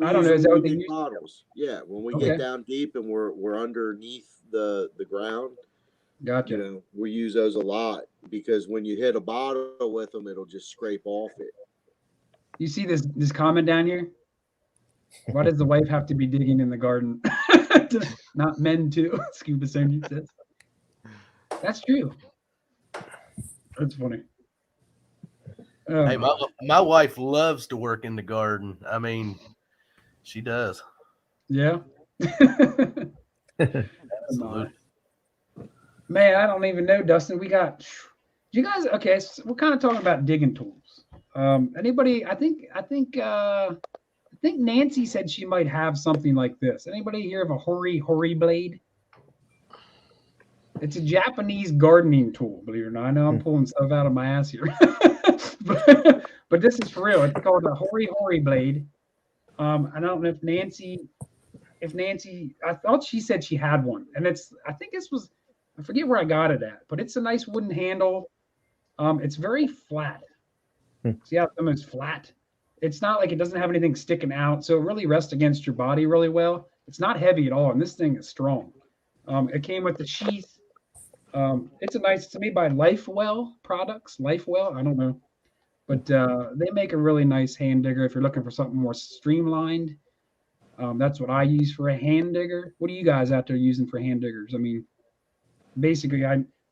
I don't know. Is that what they use? Bottles? Yeah, when we get down deep and we're underneath the ground. Gotcha. You know, we use those a lot because when you hit a bottle with them, it'll just scrape off it. You see this comment down here? Why does the wife have to be digging in the garden? Not men too. Scuba Sonia says. That's true. That's funny. Hey, my wife loves to work in the garden. I mean, she does. Yeah. Absolutely. Man, I don't even know, Dustin. We got you guys. Okay, so we're kind of talking about digging tools. Anybody? I think Nancy said she might have something like this. Anybody hear of a Hori blade? It's a Japanese gardening tool, believe it or not. I know I'm pulling stuff out of my ass here, but this is for real. It's called a Hori blade. I don't know if Nancy, I thought she said she had one, and I think this was, I forget where I got it at, but it's a nice wooden handle. It's very flat. See how it's almost flat? It's not like it doesn't have anything sticking out, so it really rests against your body really well. It's not heavy at all, and this thing is strong. It came with the sheath. It's made by Lifewell products. Lifewell, I don't know, but they make a really nice hand digger if you're looking for something more streamlined. That's what I use for a hand digger. What are you guys out there using for hand diggers? I mean, basically,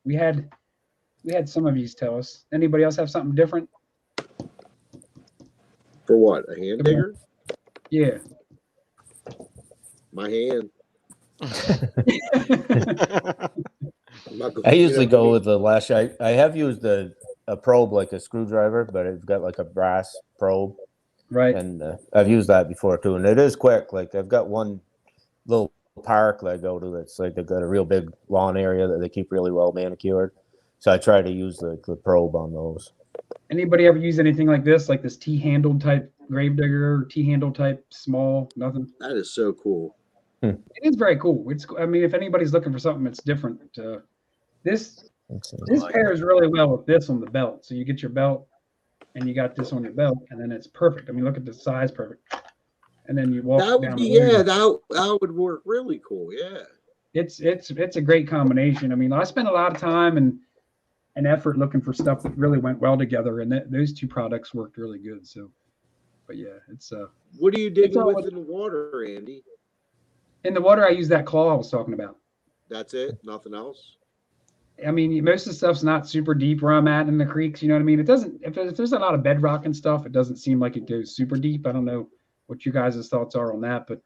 we had some of these tell us. Anybody else have something different? For what? A hand digger? Yeah. My hand. I usually go with the lash. I have used a probe like a screwdriver, but it's got like a brass probe. Right. And I've used that before too, and it is quick. Like I've got one little park that I go to that's like they've got a real big lawn area that they keep really well manicured. So I try to use the probe on those. Anybody ever use anything like this T-handled type Gravedigger or T-handled type small? Nothing. That is so cool. It is very cool. I mean, if anybody's looking for something that's different, this pairs really well with this on the belt. So you get your belt, and you got this on your belt, and then it's perfect. I mean, look at the size, perfect. And then you walk That would down be, that would work really cool. Yeah. It's a great combination. I mean, I spent a lot of time and effort looking for stuff that really went well together, and those two products worked really good. So, but yeah, it's What are you digging with in the water, Andy? In the water, I use that claw I was talking about. That's it? Nothing else? I mean, most of the stuff's not super deep where I'm at in the creeks. You know what I mean? It doesn't. If there's a lot of bedrock and stuff, it doesn't seem like it goes super deep. I don't know what you guys' thoughts are on that, but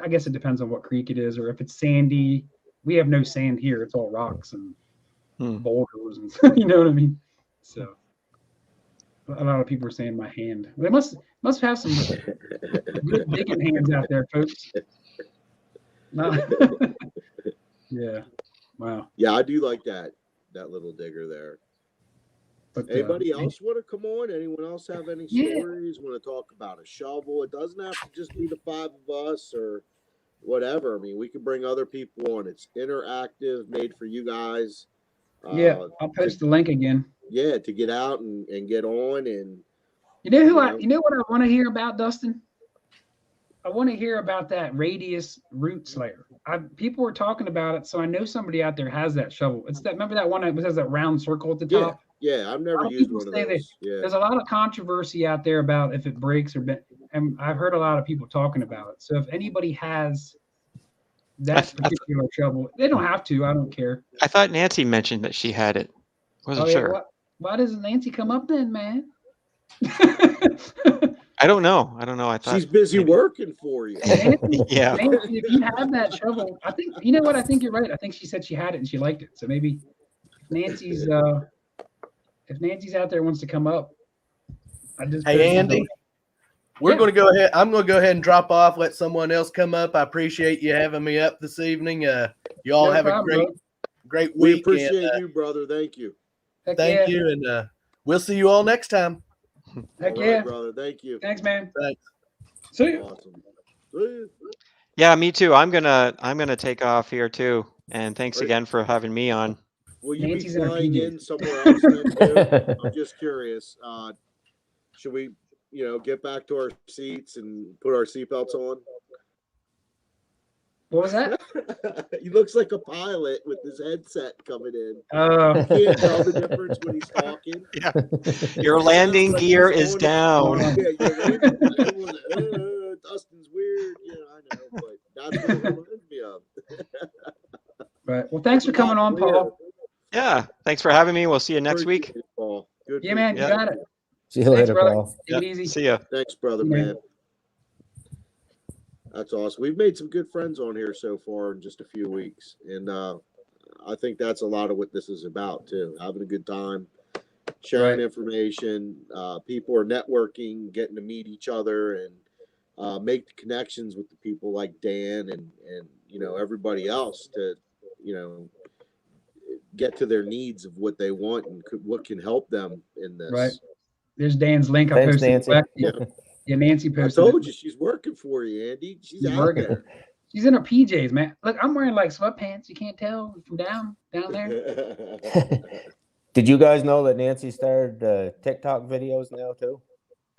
I guess it depends on what creek it is, or if it's sandy. We have no sand here; it's all rocks and boulders, and you know what I mean. So a lot of people are saying my hand. They must have some good digging hands out there, folks. Yeah. Wow. Yeah, I do like that little digger there. But anybody else want to come on? Anyone else have any stories? Want to talk about a shovel? It doesn't have to just be the five of us or whatever. I mean, we can bring other people on. It's interactive, made for you guys. Yeah, I'll post the link again. Yeah, to get out and get on. And you know what I want to hear about, Dustin? I want to hear about that radius root slayer. People were talking about it, so I know somebody out there has that shovel. It's that. Remember that one that has that round circle at the top? Yeah, I've never used one of those. There's a lot of controversy out there about if it breaks and I've heard a lot of people talking about it. So if anybody has that particular shovel, they don't have to. I don't care. I thought Nancy mentioned that she had it. Wasn't sure. Why doesn't Nancy come up then, man? I don't know. I thought she's busy working for you. Nancy, yeah. Nancy, if you have that shovel, I think you know what? I think you're right. I think she said she had it and she liked it. So maybe if Nancy's out there wants to come up, hey Andy, we're going to go ahead. I'm going to go ahead and drop off. Let someone else come up. I appreciate you having me up this evening. You all have a great week. We appreciate you, brother. Thank you. Thank you, and we'll see you all next time. Heck all yeah, right, brother. Thank you. Thanks, man. Thanks. See you. Awesome. Yeah, me too. I'm gonna take off here too. And thanks again for having me on. Will you be flying in somewhere else then too? I'm just curious. Should we, get back to our seats and put our seatbelts on? What was that? He looks like a pilot with his headset coming in. You can't tell the difference when he's talking. Yeah. Your landing gear is down. Dustin's weird. Yeah, I know, but that's what it reminds me of. Right. Well, thanks for coming on, Paul. Yeah. Thanks for having me. We'll see you next week. Paul. Good. Yeah, man. You got it. See you later, Paul. Take it easy. See ya. Thanks, brother, man. That's awesome. We've made some good friends on here so far in just a few weeks, and I think that's a lot of what this is about too. Having a good time, sharing information. People are networking, getting to meet each other, and make the connections with the people like Dan and everybody else to get to their needs of what they want and what can help them in this. Right. There's Dan's link. I Thanks, posted. Nancy. Yeah, Nancy I posted. told you she's working for you, Andy. She's out working. there. She's in her PJs, man. Look, I'm wearing like sweatpants. You can't tell from down there. Did you guys know that Nancy started TikTok videos now too?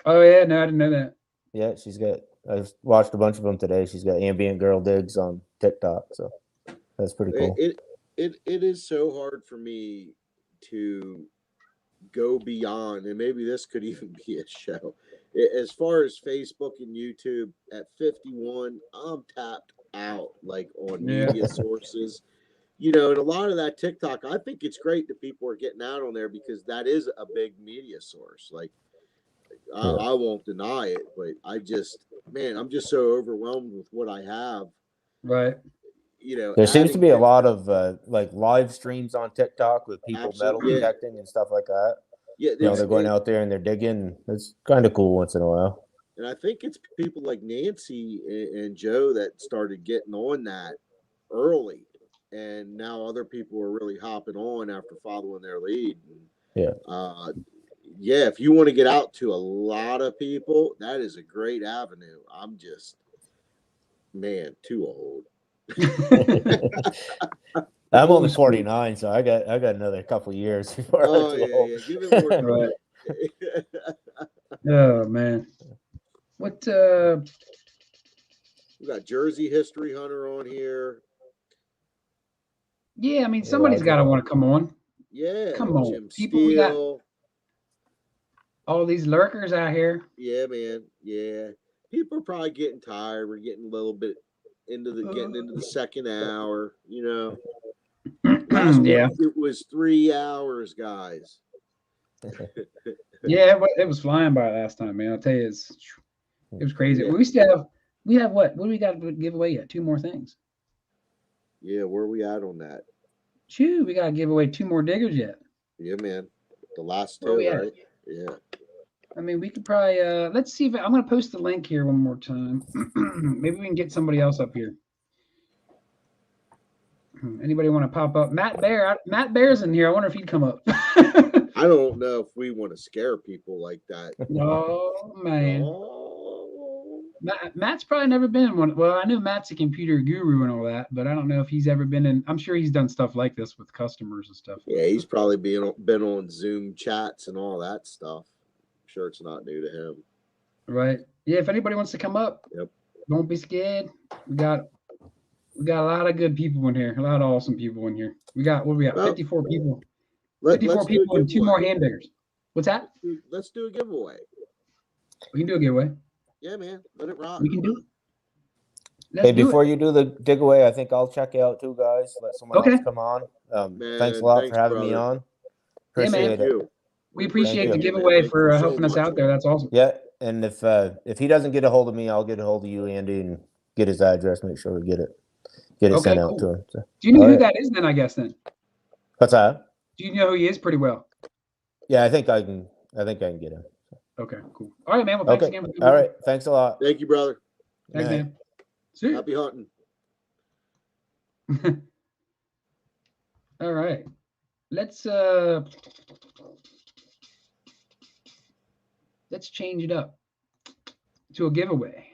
Oh yeah, no, I didn't know that. Yeah, she's got. I watched a bunch of them today. She's got ambient girl digs on TikTok, so that's pretty cool. It is so hard for me to go beyond, and maybe this could even be a show. As far as Facebook and YouTube, at 51, I'm tapped out, like on media sources. And a lot of that TikTok, I think it's great that people are getting out on there because that is a big media source. Like, I won't deny it, but I'm just so overwhelmed with what I have. Right. There seems to be a lot of like live streams on TikTok with people metal detecting and stuff like that. Yeah, they're going out there and they're digging. It's kind of cool once in a while. And I think it's people like Nancy and Joe that started getting on that early, and now other people are really hopping on after following their lead. If you want to get out to a lot of people, that is a great avenue. I'm just, too old. I'm only 49, so I got another couple years before Give it more time. Oh man, what? We got Jersey History Hunter on here. Yeah, I mean somebody's got to want to come on. Yeah, come on, Jim people. Steele. We got all these lurkers out here. Yeah, man. Yeah, people are probably getting tired. We're getting a little bit into the second hour. Last one, it was 3 hours, guys. Yeah, it was flying by last time, man. I'll tell you, it was crazy. Yeah. We have what do we got to give away yet? 2 more things. Yeah, where are we at on that? We got to give away 2 more diggers yet. Yeah, man. The last 2, right? Yeah. I mean, we could probably let's see if I'm going to post the link here one more time. Maybe we can get somebody else up here. Anybody want to pop up? Matt Bear's in here. I wonder if he'd come up. I don't know if we want to scare people like that. No, man. Matt's probably never been in one. Well, I know Matt's a computer guru and all that, but I don't know if he's ever been in. I'm sure he's done stuff like this with customers and stuff. Yeah, he's probably been on Zoom chats and all that stuff. I'm sure it's not new to him. Right. Yeah, if anybody wants to come up, don't be scared. We got a lot of good people in here. A lot of awesome people in here. We got 54 people. 54 people and 2 more hand diggers. What's that? Let's do a giveaway. We can do a giveaway. Yeah, man. Let it rock. We can do it. Hey, before you do the dig away, I think I'll check you out too, guys. Let someone else come on. Thanks a lot for having me on. Appreciate it. We appreciate the giveaway for helping us out there. That's awesome. Yeah, and if he doesn't get a hold of me, I'll get a hold of you, Andy, and get his address. Make sure we get it sent out to him. So, do you know who that is then, I guess, then? What's that? Do you know who he is pretty well? Yeah, I think I can get him. Okay, cool. All right, man. Well, thanks again. All right. Thanks a lot. Thank you, brother. Thanks, man. See you. Happy hunting. All right. Let's change it up to a giveaway.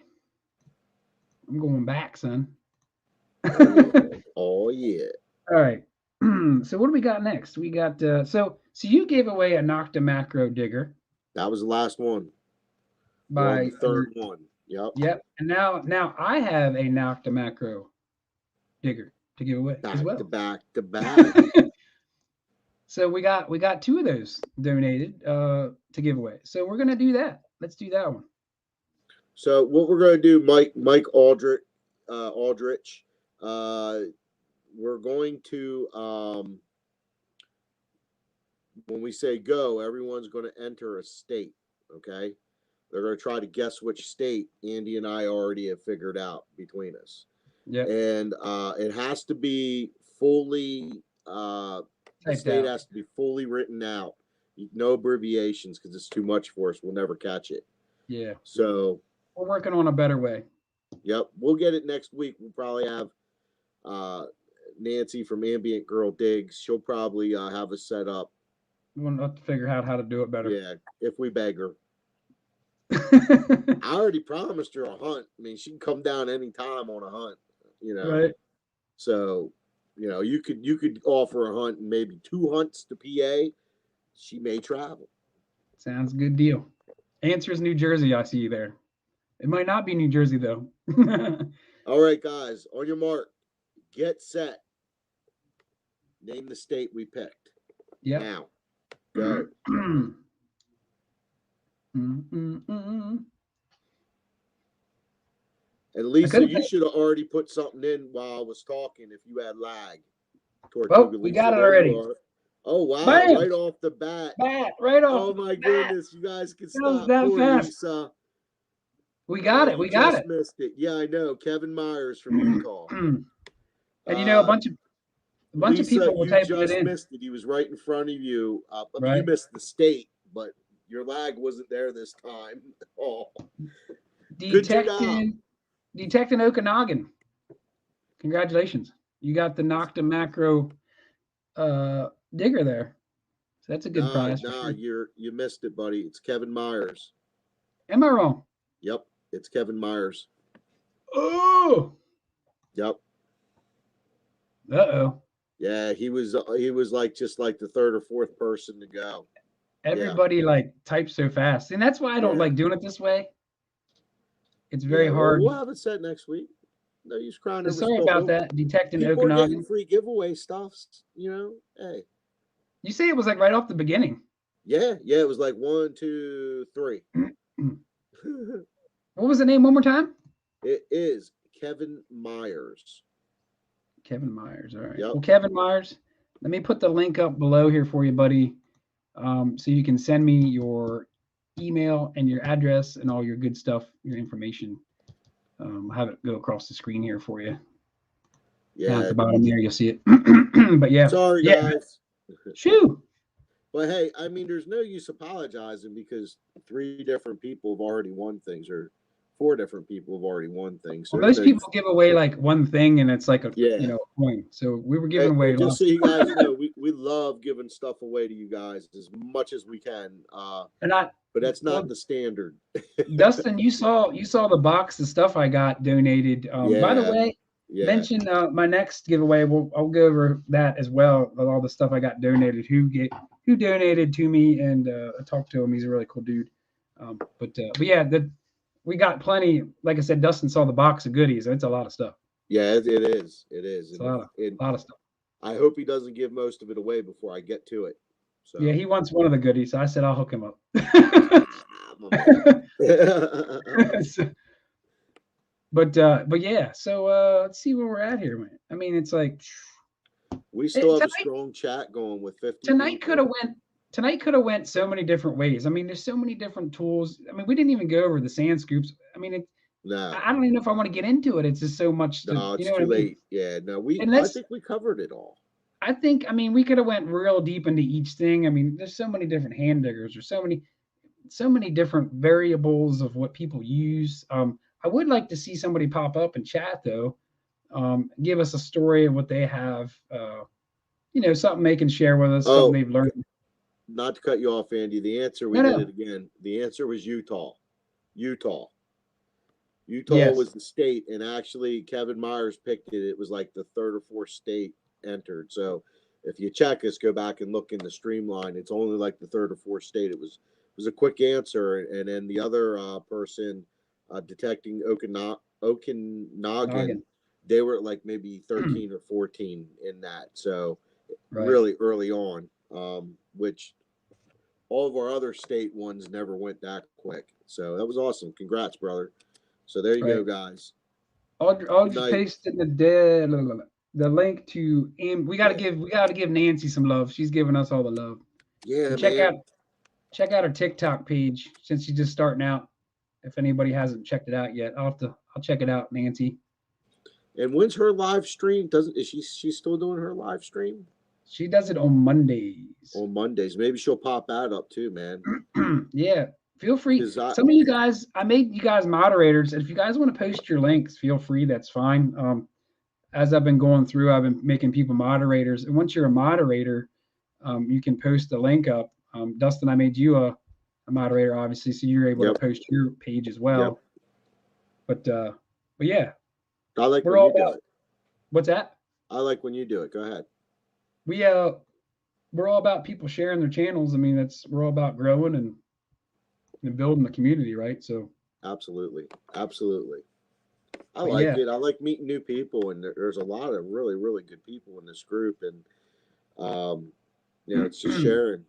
I'm going back, son. Oh yeah. All right. So what do we got next? We got so you gave away a Noctua macro digger. That was the last one. By the third one. Yep. And now I have a Noctua macro digger to give away as well. Back to back. So we got 2 of those donated to give away. So we're gonna do that. Let's do that one. So what we're gonna do, Mike Aldrich, we're going to when we say go, everyone's going to enter a state. Okay. They're going to try to guess which state. Andy and I already have figured out between us. Yeah. And it has to be fully, the state has to be fully written out. No abbreviations because it's too much for us. We'll never catch it. Yeah. So we're working on a better way. Yep. We'll get it next week. We'll probably have Nancy from Ambient Girl Digs. She'll probably have us set up. We'll have to figure out how to do it better. Yeah, if we beg her. I already promised her a hunt. I mean, she can come down anytime on a hunt, you know. Right. So, you know, you could offer a hunt and maybe 2 hunts to PA. She may travel. Sounds good deal. Answer is New Jersey. I see you there. It might not be New Jersey though. All right, guys, on your mark, get set. Name the state we picked. Yeah. Now, go. And Lisa, you should have already put something in while I was talking if you had lag. Well, we got it already. Oh, wow. Bam! Right off the bat. Right off. Oh, my goodness. You guys can stop. That Poor fast. Lisa. We got it. We got it. Missed it. Yeah, I know. Kevin Myers from Utah. And you know, a bunch of Lisa, people were typing it in. Missed it. He was right in front of you. I mean, Right. you missed the state, but your lag wasn't there this time. Oh, Detecting Okanagan. Congratulations. You got the Noctua macro digger there. So that's a good prize. Nah, you missed it, buddy. It's Kevin Myers. Am I wrong? Yep, it's Kevin Myers. Oh. Yep. Uh-oh. Yeah, he was like just like the 3rd or 4th person to go. Everybody like types so fast. And that's why I don't like doing it this way. It's very hard. We'll have it set next week. No use crying over Sorry about that. Detecting People are Okanagan. getting free giveaway stuff, you know. Hey. You say it was like right off the beginning. Yeah, it was like 1, 2, 3. What was the name one more time? It is Kevin Myers. Kevin Myers. All right. Yep. Well, Kevin Myers, let me put the link up below here for you, buddy. So you can send me your email and your address and all your good stuff, your information. I'll have it go across the screen here for you. Yeah. Down at the bottom there, you'll see it. But yeah. Sorry, guys. Shoo. But hey, I mean, there's no use apologizing because 3 different people have already won things, or 4 different people have already won things. So well, most people give away like one thing, and it's like a coin. So we were giving away. Just so you guys know, we love giving stuff away to you guys as much as we can. But that's not the standard. Dustin, you saw the box of stuff I got donated. By the way, mention my next giveaway. I'll go over that as well. All the stuff I got donated. Who donated to me, and I talked to him. He's a really cool dude. But yeah, we got plenty. Like I said, Dustin saw the box of goodies. It's a lot of stuff. Yeah, it is. It is. It's a lot of stuff. I hope he doesn't give most of it away before I get to it. So. Yeah, he wants one of the goodies. So I said I'll hook him up. But yeah. So let's see where we're at here, man. I mean, it's like we still have a strong chat going with 50. Tonight could have went so many different ways. I mean, there's so many different tools. I mean, we didn't even go over the sand scoops. I mean, I don't even know if I want to get into it. It's just so much. It's too late. Yeah, no, I think we covered it all. I mean, we could have went real deep into each thing. I mean, there's so many different hand diggers. There's so many different variables of what people use. I would like to see somebody pop up and chat though. Give us a story of what they have. Something they can share with us. Something they've learned. Not to cut you off, Andy. The answer did it again. The answer was Utah. Utah was the state, and actually Kevin Myers picked it. It was like the 3rd or 4th state entered. So if you check us, go back and look in the streamline. It's only like the 3rd or 4th state. It was a quick answer, and then the other person detecting Okanagan, they were like maybe 13 or 14 in that. So really early on, which all of our other state ones never went that quick. So that was awesome. Congrats, brother. So there you go, guys. I'll just paste in the link to we gotta give Nancy some love. She's giving us all the love. Yeah, check out her TikTok page since she's just starting out. if anybody hasn't checked it out yet. I'll check it out, Nancy. And when's her live stream? Is she still doing her live stream? She does it on Mondays. On Mondays. Maybe she'll pop that up too, man. Yeah. Feel free. Some of you guys, I made you guys moderators. If you guys want to post your links, feel free. That's fine. As I've been going through, I've been making people moderators. And once you're a moderator, you can post the link up. Dustin, I made you a moderator, obviously, so you're able to post your page as well. But yeah. I like when you do it. What's that? I like when you do it. Go ahead. We're all about people sharing their channels. I mean, we're all about growing and building the community, right? So absolutely. I like it. I like meeting new people, and there's a lot of really, really good people in this group, and it's just sharing.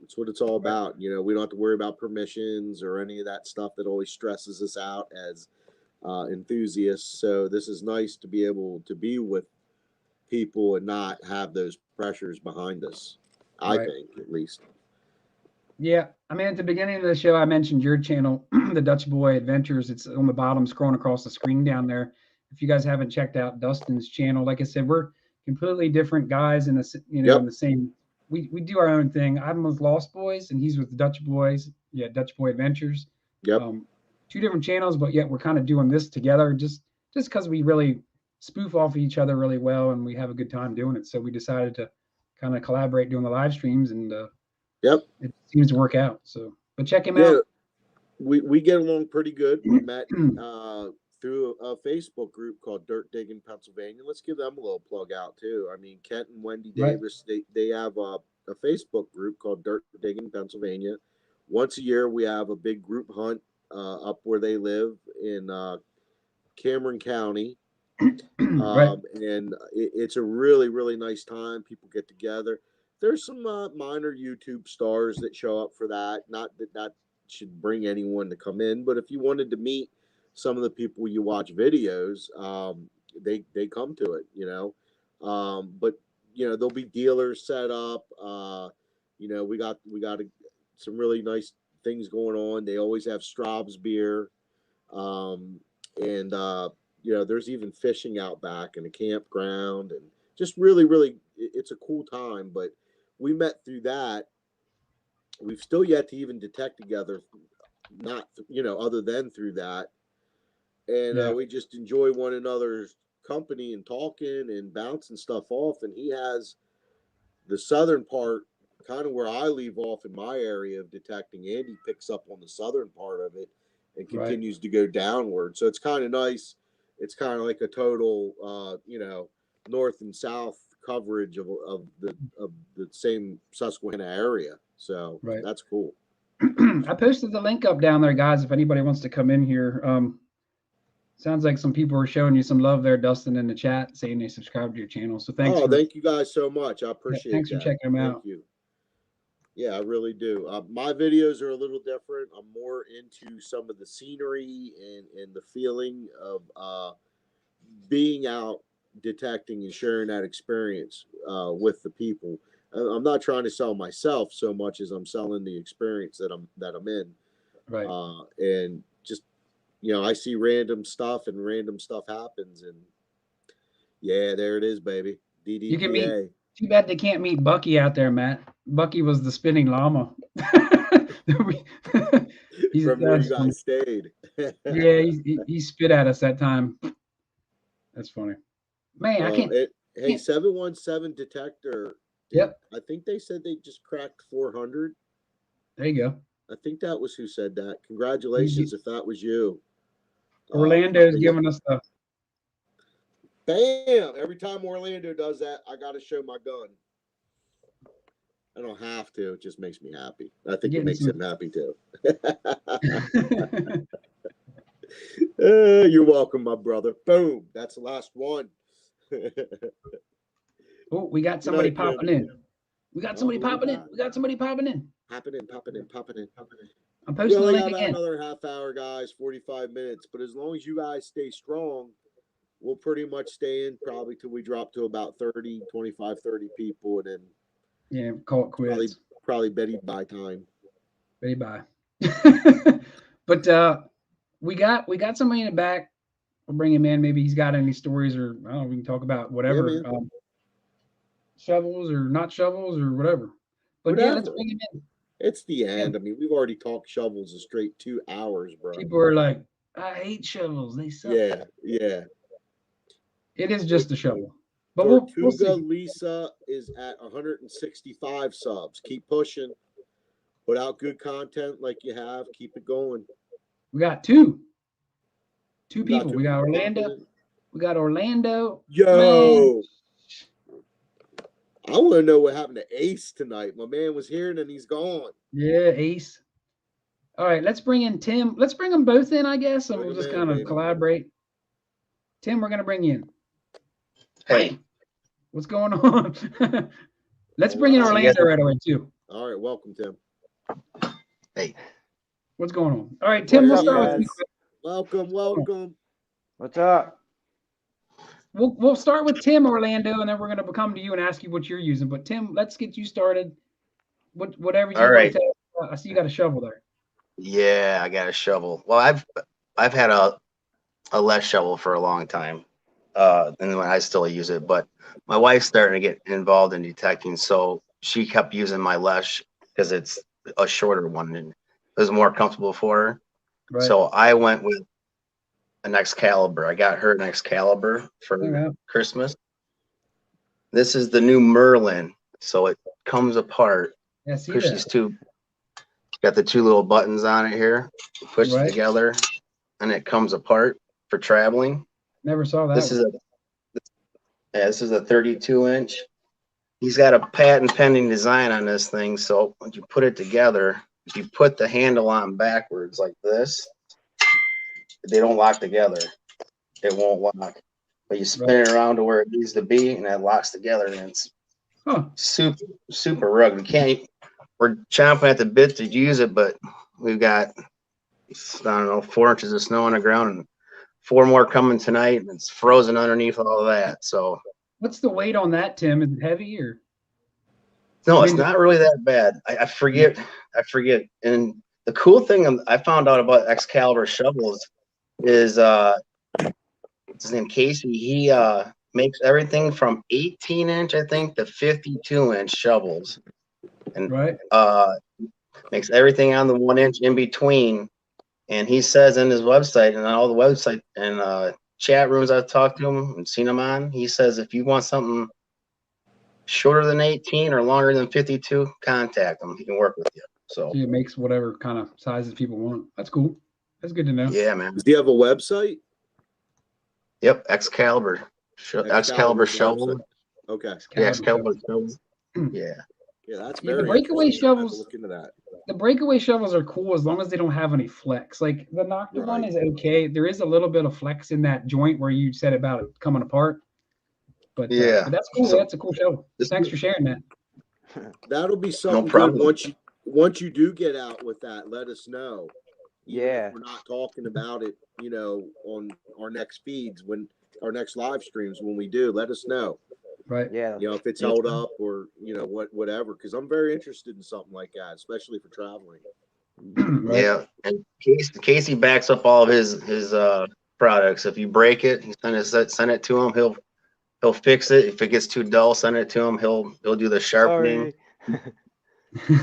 It's what it's all about. We don't have to worry about permissions or any of that stuff that always stresses us out as enthusiasts. So this is nice to be able to be with people and not have those pressures behind us. I think, at least. Yeah, I mean, at the beginning of the show, I mentioned your channel, the Dutch Boy Adventures. It's on the bottom, scrolling across the screen down there. If you guys haven't checked out Dustin's channel, like I said, we're completely different guys in the in the same. We do our own thing. I'm with Lost Boys, and he's with the Dutch Boys. Yeah, Dutch Boy Adventures. Yep. Two different channels, but yet we're kind of doing this together, just because we really spoof off each other really well, and we have a good time doing it. So we decided to kind of collaborate doing the live streams, and it seems to work out. So, but check him out. We get along pretty good. We met through a Facebook group called Dirt Digging Pennsylvania. Let's give them a little plug out too. I mean, Kent and Wendy Davis, they have a Facebook group called Dirt Digging Pennsylvania. Once a year, we have a big group hunt up where they live in Cameron County. And it's a really, really nice time. People get together. There's some minor YouTube stars that show up for that. Not that should bring anyone to come in, but if you wanted to meet some of the people you watch videos, they come to it, but there'll be dealers set up. We got some really nice things going on. They always have Straub's beer, and there's even fishing out back in a campground, and just really, really, it's a cool time. But we met through that. We've still yet to even detect together, not other than through that. And we just enjoy one another's company and talking and bouncing stuff off. And he has the southern part, kind of where I leave off in my area of detecting. Andy picks up on the southern part of it and continues to go downward. So it's kind of nice. It's kind of like a total, north and south coverage of the same Susquehanna area. So that's cool. I posted the link up down there, guys. If anybody wants to come in here, sounds like some people are showing you some love there, Dustin, in the chat, saying they subscribe to your channel. So thanks. Thank you guys so much. I appreciate it. Thanks for checking them out. Thank you. Yeah, I really do. My videos are a little different. I'm more into some of the scenery and the feeling of being out detecting and sharing that experience with the people. I'm not trying to sell myself so much as I'm selling the experience that I'm in. Right. And just, I see random stuff and random stuff happens, and there it is, baby. DDPA. You can meet. Too bad they can't meet Bucky out there, Matt. Bucky was the spinning llama. From where you guys stayed. Yeah, he spit at us that time. That's funny. Man, I can't. Hey, 717 detector. Yep. I think they said they just cracked 400. There you go. I think that was who said that. Congratulations if that was you. Orlando's giving us the. Bam! Every time Orlando does that, I got to show my gun. I don't have to. It just makes me happy. I think it makes him happy too. You're welcome, my brother. Boom. That's the last one. Oh, we got somebody popping in. We got somebody popping in. We got somebody popping in. Popping in. I'm posting the link again. Another half hour, guys, 45 minutes. But as long as you guys stay strong, we'll pretty much stay in probably till we drop to about 30, 25, 30 people. And then call it quits. Probably Betty bye time. Betty bye. But we got somebody in the back. We'll bring him in. Maybe he's got any stories, or I don't know. We can talk about whatever, Yeah, shovels or not shovels or whatever. But whatever. yeah, let's bring him in. It's the end. I mean, we've already talked shovels a straight 2 hours, bro. People are like, I hate shovels. They suck. Yeah, yeah. It is just a shovel. But Tortuga we'll see. Lisa is at 165 subs. Keep pushing. Put out good content like you have. Keep it going. We got two We people. got We got two Orlando. people. We got Orlando. Yo. Man. I want to know what happened to Ace tonight. My man was here and then he's gone. Yeah, Ace. All right, let's bring in Tim. Let's bring them both in, I guess, and Bring we'll them just in, kind of baby. collaborate. Tim, we're gonna bring you in. Hey, What's going on? Let's bring in Orlando right away too. All right, welcome, Tim. hey, What's going on? All right, Tim, we'll What's up, start with you. Welcome, welcome. What's up? We'll start with Tim, Orlando, and then we're gonna come to you and ask you what you're using. But Tim, let's get you started. Whatever you All want right. to tell. I see you got a shovel there. Yeah, I got a shovel. Well, I've had a less shovel for a long time, and I still use it. But my wife's starting to get involved in detecting, so she kept using my less because it's a shorter one and it was more comfortable for her. Right. So I went with an Excalibur. I got her an Excalibur for Christmas. This is the new Merlin, so it comes apart. Yeah, see Push that. these two. Got the 2 little buttons on it here. Push it together, and it comes apart for traveling. Never saw that. This is a 32-inch. He's got a patent pending design on this thing. So when you put it together, if you put the handle on backwards like this, they don't lock together. It won't lock. But you spin it around to where it needs to be, and it locks together, and it's super rugged. We're chomping at the bit to use it, but we've got, I don't know, 4 inches of snow on the ground and 4 more coming tonight, and it's frozen underneath all of that. So what's the weight on that, Tim? Is it heavy or? No, it's not really that bad. I forget. And the cool thing I found out about Excalibur Shovels is his name Casey. He makes everything from 18-inch, I think, to 52-inch shovels, and makes everything on the 1 inch in between. And he says in his website and all the website and chat rooms I've talked to him and seen him on, he says if you want something shorter than 18 or longer than 52, contact him. He can work with you. So it makes whatever kind of sizes people want. That's cool. That's good to know. Yeah, man. Does he have a website? Yep, Excalibur Shovel. Okay. Yeah, Excalibur Shovels. Yeah. Yeah, that's Yeah, very the breakaway interesting. I'll have to shovels. look into that. The breakaway shovels are cool as long as they don't have any flex. Like the Noctua one is okay. There is a little bit of flex in that joint where you said about it coming apart. But yeah, but that's cool. That's a cool shovel. Thanks for sharing that. That'll be something problem. good once you do get out with that. Let us know. Even Yeah. if we're not talking about it, on our next feeds, when our next live streams, when we do, let us know. Right. Yeah. If it's held up or whatever, because I'm very interested in something like that, especially for traveling. Yeah, and Casey backs up all of his products. If you break it, send it to him. He'll fix it. If it gets too dull, send it to him. He'll do the sharpening.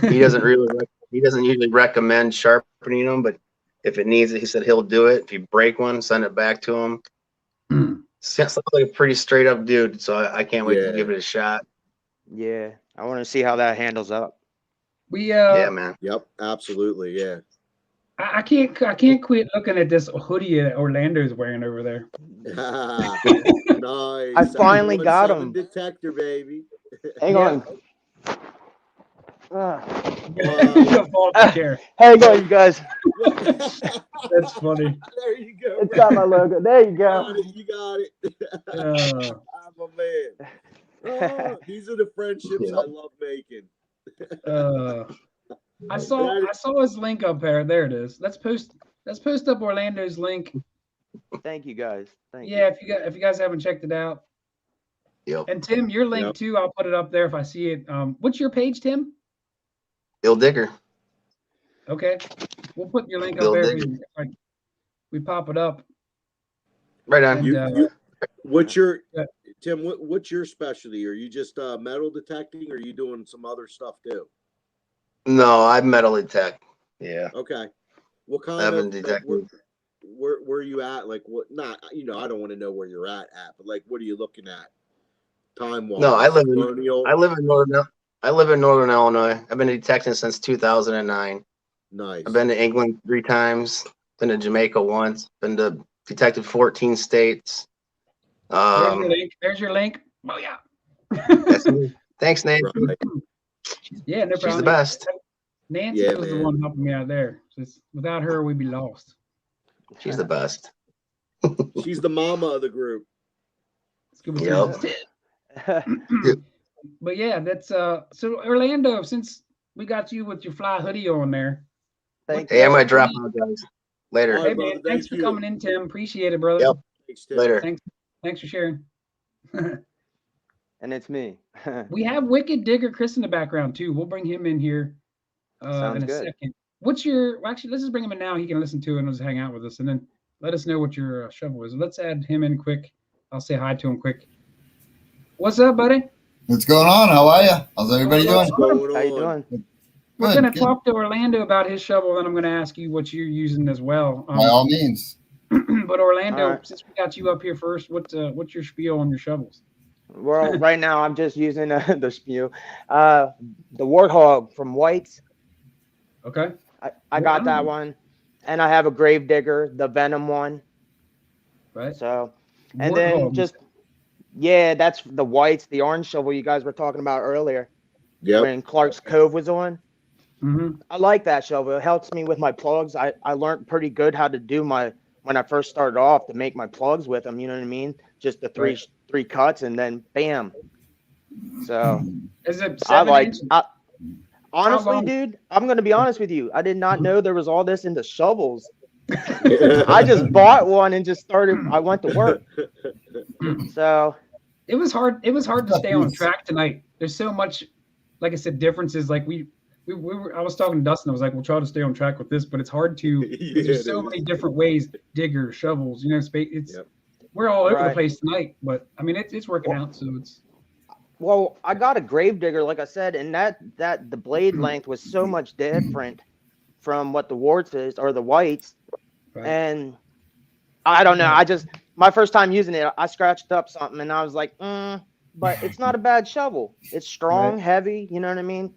He doesn't usually recommend sharpening them, but if it needs it, he said he'll do it. If you break one, send it back to him. Sounds like a pretty straight up dude, so I can't wait to give it a shot. Yeah, I want to see how that handles up. Yeah, man. Yep, absolutely. Yeah. I can't quit looking at this hoodie that Orlando's wearing over there. Nice. I finally got him. Detector, baby. Hang on. Hang on, you guys. That's funny. There you go. It's got my logo. There you go. You got it. I'm a man. Oh, these are the friendships I love making. I saw his link up there. There it is. Let's post up Orlando's link. Thank you guys. Thank you. If you guys haven't checked it out. Yep. And Tim, your link too. I'll put it up there if I see it. What's your page, Tim? Bill Digger. Okay, we'll put your link Bill up there. Digger. we pop it up. Right on. And, what's your Tim? What's your specialty? Are you just metal detecting, or are you doing some other stuff too? No, I'm metal detect. Yeah. Okay. What kind I haven't of detected. where are you at? Like what? Not I don't want to know where you're at, but like what are you looking at? Time wise. No, I live in Northern Illinois. I've been detecting since 2009. Nice. I've been to England 3 times. Been to Jamaica once. Been to detected 14 states. There's your link. Oh yeah. Thanks, Nate. Right. Yeah, no problem. She's the best. Nancy was the one helping me out there. Just without her, we'd be lost. She's the best. She's the mama of the group. But yeah, that's so Orlando, since we got you with your fly hoodie on there. Hey, I might drop out, guys. Later. Hey, man, thanks for coming in, Tim. Appreciate it, brother. Yep. Thanks, Tim. Later. Thanks for sharing. And it's me. We have Wicked Digger Chris in the background too. We'll bring him in here in a second. What's your? Well, actually, let's just bring him in now. He can listen to it and just hang out with us, and then let us know what your shovel is. Let's add him in quick. I'll say hi to him quick. What's up, buddy? What's going on? How are you? How's everybody doing? How you doing? We're going to talk to Orlando about his shovel, and I'm going to ask you what you're using as well. By all means. But Orlando, since we got you up here first, what's your spiel on your shovels? Well, right now I'm just using the spew, the Warthog from White's. Okay. I got that one, and I have a Gravedigger, the Venom one. Right. So, and then that's the White's, the orange shovel you guys were talking about earlier. Yeah. When Clark's Cove was on. Mm-hmm. I like that shovel. It helps me with my plugs. I learned pretty good how to do when I first started off to make my plugs with them. You know what I mean? Just the three cuts and then bam. So is it honestly, dude, I'm gonna be honest with you. I did not know there was all this into shovels. I just bought one and just started. I went to work. So it was hard. It was hard to stay on track tonight. There's so much, like I said, differences. Like we were. I was talking to Dustin. I was like, we'll try to stay on track with this, but it's hard to. There's so many different ways. Digger, shovels. We're all over the place tonight. But I mean, it's working out. So it's. Well, I got a Gravedigger, like I said, and that the blade length was so much different from what the Warts is or the Whites. Right. And I don't know. My first time using it, I scratched up something and I was like, but it's not a bad shovel. It's strong, heavy. You know what I mean?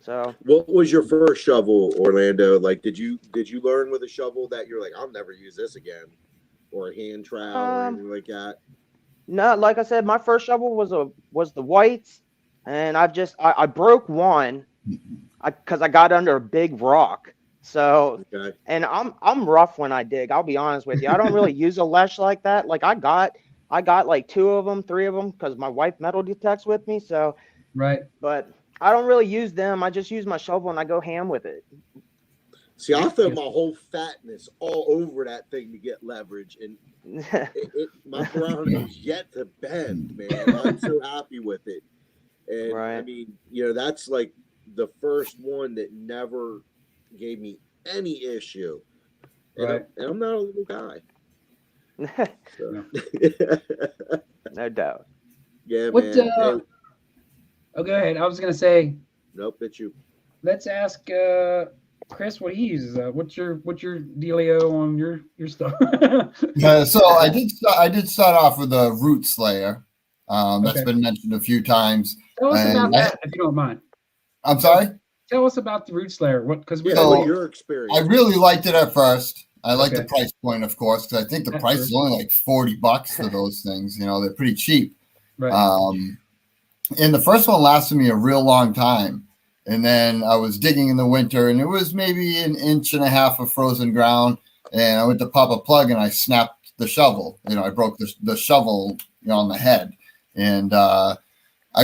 So. What was your first shovel, Orlando? Like, did you learn with a shovel that you're like, I'll never use this again, or a hand trowel or anything like that? No, like I said, my first shovel was the Whites, and I broke one, because I got under a big rock. So, and I'm rough when I dig. I'll be honest with you. I don't really use a lesh like that. Like I got like 2 of them, 3 of them, because my wife metal detects with me. So, but I don't really use them. I just use my shovel and I go ham with it. See, I throw my whole fatness all over that thing to get leverage, and my ground is yet to bend, man. I'm so happy with it. And I mean, that's like the first one that never gave me any issue. And I'm not a little guy. So. No doubt. Yeah, man. Oh, go ahead. I was going to say. Nope, it's you. Let's ask Chris what he uses. What's your dealio on your stuff? So I did start off with a Root Slayer. That's been mentioned a few times. Tell us about that, if you don't mind. I'm sorry? Tell us about the Root Slayer. What your experience? I really liked it at first. I like the price point, of course, because I think the price is only like $40 for those things. They're pretty cheap. Right. And the first one lasted me a real long time. And then I was digging in the winter, and it was maybe 1.5 inches of frozen ground. And I went to pop a plug, and I snapped the shovel. I broke the shovel on the head. And I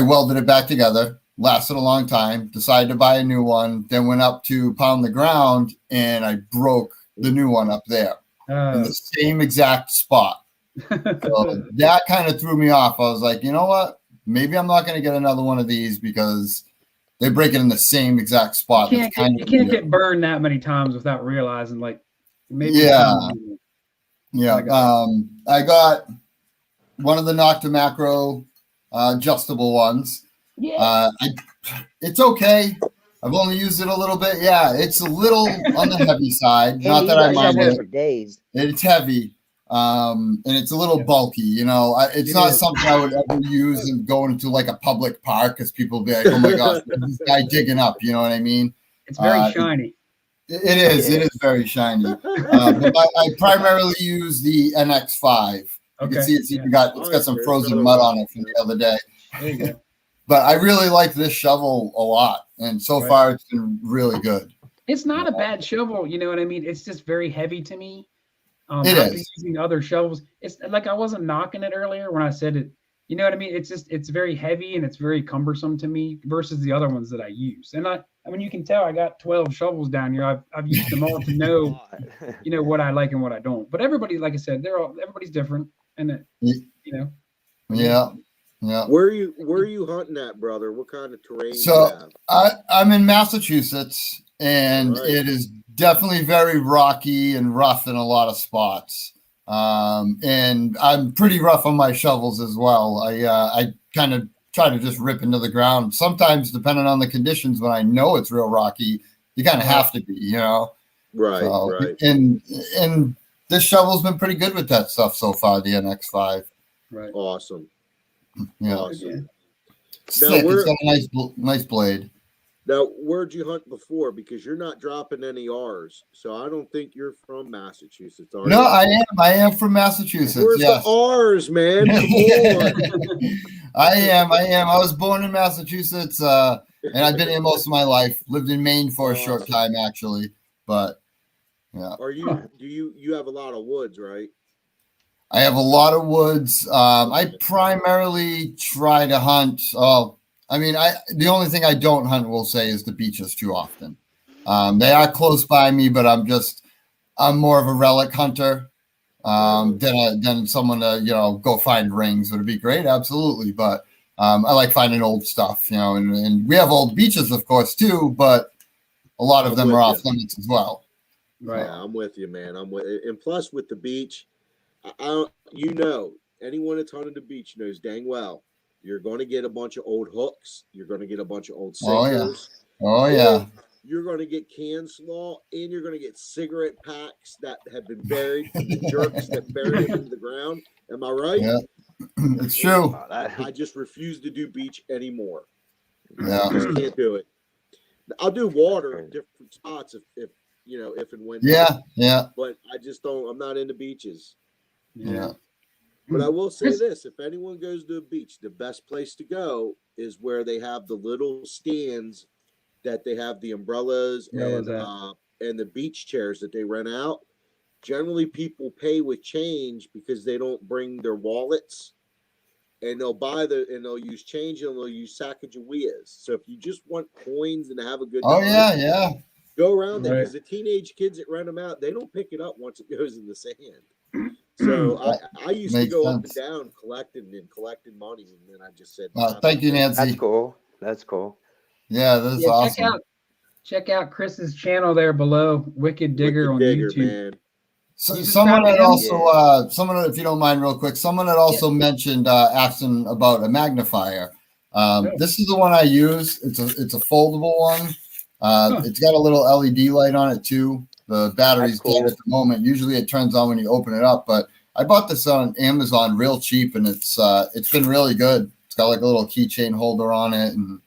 welded it back together. Lasted a long time. Decided to buy a new one. Then went up to pound the ground, and I broke the new one up there in the same exact spot. So that kind of threw me off. I was like, you know what? Maybe I'm not going to get another one of these because they break it in the same exact spot. You can't get burned that many times without realizing, like, maybe. Yeah. Yeah. I got one of the Noctua macro adjustable ones. Yeah. It's okay. I've only used it a little bit. Yeah, it's a little on the heavy side. And Not you that I got mind shovels it. for days. It's heavy, and it's a little bulky. You know, it's It not is. something I would ever use and go into like a public park because people will be like, "Oh my gosh, this guy digging up." You know what I mean? It's very shiny. It is. Yeah. It is very shiny. But I primarily use the NX5. You can see it's even got some frozen mud on it from the other day. There you go. But I really like this shovel a lot, and so far it's been really good. It's not a bad shovel, you know what I mean? It's just very heavy to me. It after is. using other shovels, it's like I wasn't knocking it earlier when I said it. You know what I mean? It's very heavy and it's very cumbersome to me versus the other ones that I use. And I mean, you can tell I got 12 shovels down here. I've used them all to know, you know, what I like and what I don't. But everybody, like I said, everybody's different, and you know. Yeah. Yeah. Where are you hunting at, brother? What kind of terrain do you So have? I'm in Massachusetts, and it is definitely very rocky and rough in a lot of spots. And I'm pretty rough on my shovels as well. I kind of try to just rip into the ground. Sometimes, depending on the conditions, when I know it's real rocky, you kind of have to be, you know. Right. So, right. And this shovel's been pretty good with that stuff so far. The NX5. Right. Awesome. Yeah. Awesome. Slick. It's got a nice blade. Now, where'd you hunt before? Because you're not dropping any R's, so I don't think you're from Massachusetts, are No, you? I am from Massachusetts. Where's yes. the R's, man? Come on. I am. I was born in Massachusetts, and I've been here most of my life. Lived in Maine for a short time, actually. But yeah. Are you? Do you have a lot of woods, right? I have a lot of woods. I primarily try to hunt. The only thing I don't hunt, we'll say, is the beaches too often. They are close by me, but I'm more of a relic hunter than someone to go find rings. Would it be great? Absolutely, but I like finding old stuff, and we have old beaches, of course, too, but a lot of them are off limits as well. Right, I'm with you, man. And plus with the beach, anyone that's hunted the beach knows dang well you're going to get a bunch of old hooks. You're going to get a bunch of old sinkers. Oh yeah. You're going to get can slaw, and you're going to get cigarette packs that have been buried from the jerks that buried them into the ground. Am I right? Yeah, it's true. I just refuse to do beach anymore. Yeah, I just can't do it. I'll do water in different spots if and when. Yeah. But I just don't. I'm not into beaches. Yeah. But I will say this: if anyone goes to a beach, the best place to go is where they have the little stands that they have the umbrellas and the beach chairs that they rent out. Generally, people pay with change because they don't bring their wallets, and they'll use change and they'll use Sacagaweas. So if you just want coins and have a good time, go around there because the teenage kids that rent them out, they don't pick it up once it goes in the sand. So I used to go up and down collecting money, and then I just said, "Thank you, Nancy." That's cool. Yeah, that's awesome. Check out Chris's channel there below, Wicked Digger on YouTube. Man. Someone had also, if you don't mind, real quick, someone had also mentioned asking about a magnifier. This is the one I use. It's a foldable one. It's got a little LED light on it too. The battery's dead at the moment. Usually it turns on when you open it up, but I bought this on Amazon real cheap, and it's been really good. It's got like a little keychain holder on it, and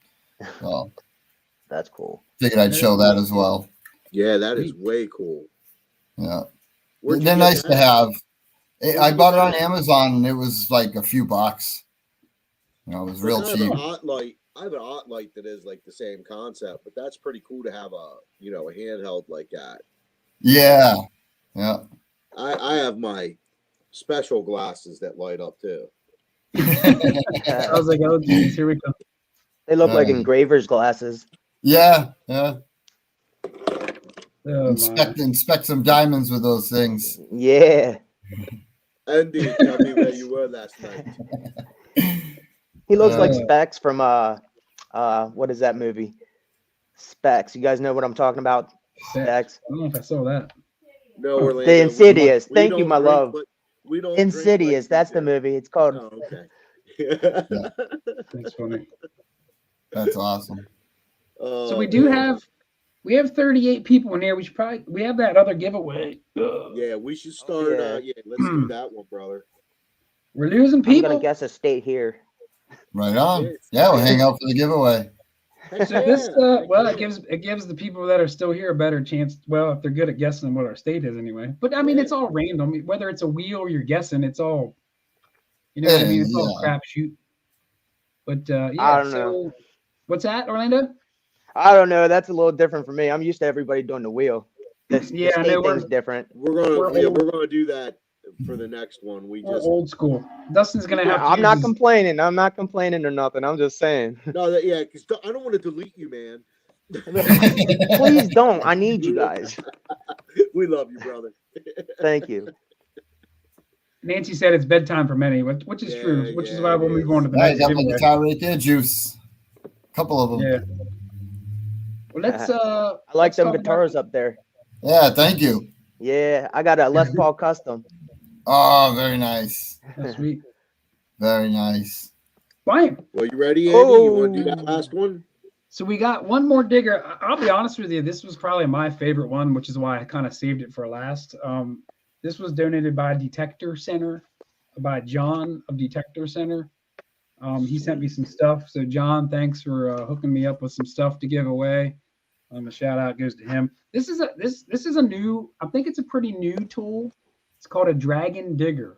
that's cool. Figured I'd show that as well. Yeah, that is way cool. Yeah, they're nice to have. I bought it on Amazon, and it was like a few bucks. It was real cheap. I have an art light that is like the same concept, but that's pretty cool to have a handheld like that. Yeah. I have my special glasses that light up too. I was like, oh geez, here we go. They look like engraver's glasses. Yeah. Inspect some diamonds with those things. Yeah. Andy, tell me where you were last night. He looks like Specs from what is that movie? Specs. You guys know what I'm talking about? Specs. I don't know if I saw that. No, Orlando. The Insidious. We Thank you, don't my drink love. what- we don't Insidious. drink That's the here. movie. It's called. Oh, okay. That's funny. That's awesome. So we have 38 people in here. We have that other giveaway. Yeah, we should start. yeah. Let's do that one, brother. We're losing I'm people. gonna guess a state here. Right on. Yeah, we'll hang out for the giveaway. So this, well, it gives the people that are still here a better chance. Well, if they're good at guessing what our state is, anyway. But I mean, it's all random. Whether it's a wheel or you're guessing, it's all. You know what I mean? It's all crapshoot. But yeah. I don't know. What's that, Orlando? I don't know. That's a little different for me. I'm used to everybody doing the wheel. The Yeah, I state know, thing's different. We're gonna do that for the next one. We're old school. Dustin's gonna have. I'm not complaining. I'm not complaining or nothing. I'm just saying. No, because I don't want to delete you, man. Please don't. I need you guys. We love you, brother. Thank you. Nancy said it's bedtime for many, which is true. Which is why we'll move on to the Nice. next Got my giveaway. guitar right there, Juice. A couple of them. Yeah. Well, let's. I like them guitars up there. Yeah, thank you. Yeah, I got a Les Paul custom. Oh, very nice. That's sweet. Very nice. Fine. Well, you ready, Andy? You want to do that last one? So we got one more digger. I'll be honest with you. This was probably my favorite one, which is why I kind of saved it for last. This was donated by Detector Center, by John of Detector Center. He sent me some stuff. So John, thanks for hooking me up with some stuff to give away. A shout out goes to him. This is a new. I think it's a pretty new tool. It's called a Dragon Digger.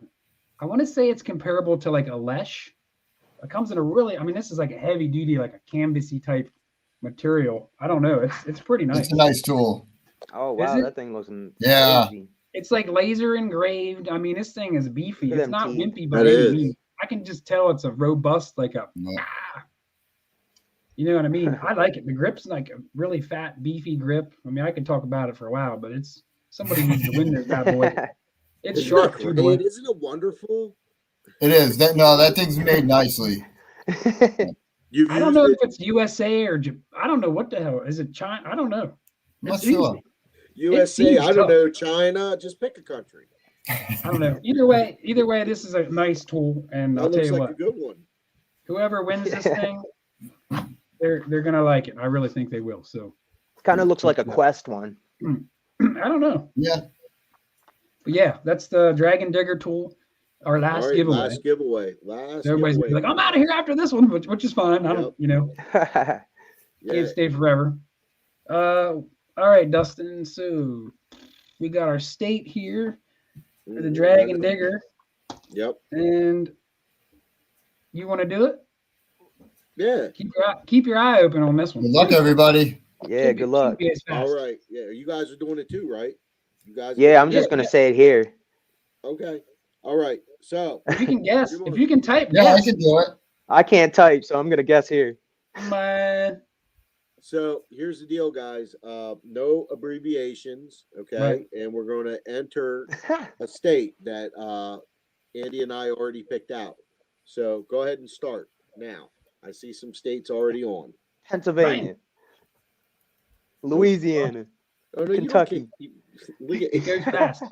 I want to say it's comparable to like a Lesh. It comes in a really. I mean, this is like a heavy duty, like a canvasy type material. I don't know. It's pretty nice. It's a nice tool. Oh wow, that thing looks yeah. crazy. It's like laser engraved. I mean, this thing is beefy. Look at It's them not teeth. wimpy by any means. I can just tell it's a robust, like a. You know what I mean? I like it. The grip's like a really fat, beefy grip. I mean, I could talk about it for a while, but it's somebody needs to win this bad boy. It's sharp too, boy. Isn't it wonderful? It is. That thing's made nicely. I don't know if it's USA or I don't know what the hell is it. China? I don't know. I'm not sure. USA. I don't know. China. Just pick a country. I don't know. Either way, this is a nice tool, and I'll tell you what. A good one. Whoever wins this thing, they're gonna like it. I really think they will. So. Kind of looks like a Quest one. I don't know. Yeah. But yeah, that's the Dragon Digger tool. Our last giveaway. Last giveaway. Everybody's gonna be like, I'm out of here after this one, which is fine. I don't, can't stay forever. All right, Dustin. So we got our state here for the Dragon Digger. Yep. And you want to do it? Yeah. Keep your eye open on this one. Good luck, everybody. Yeah, good luck. All right. Yeah, you guys are doing it too, right? You guys. Yeah, I'm just gonna say it here. Okay. All right. So if you can guess, if you can type, yeah, I can do it. I can't type, so I'm gonna guess here. Man. So here's the deal, guys. No abbreviations, okay? Right. And we're going to enter a state that Andy and I already picked out. So go ahead and start now. I see some states already on. Pennsylvania, Louisiana, Oh no, Kentucky. Look at It goes fast.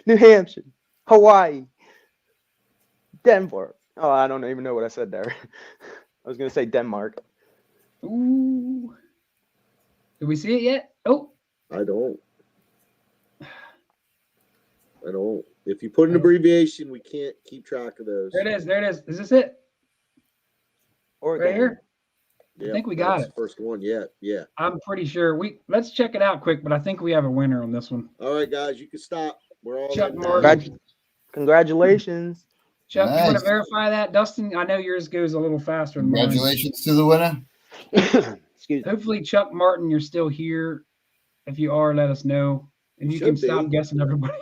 New Hampshire, Hawaii, Denver. Oh, I don't even know what I said there. I was gonna say Denmark. Ooh. Did we see it yet? Oh. I don't. If you put an abbreviation, we can't keep track of those. There it is. There it is. Is this it? Oregon. Right here? Yeah, I think we got that's it. the first one. Yeah. I'm pretty sure. Let's check it out quick, but I think we have a winner on this one. All right, guys, you can stop. We're all Chuck in Martin. Congratulations. Chuck, you want Nice. to verify that? Dustin, I know yours goes a little faster than mine. Congratulations to the winner. Excuse me. Hopefully, Chuck Martin, you're still here. If you are, let us know. And you can Should stop be. guessing everybody.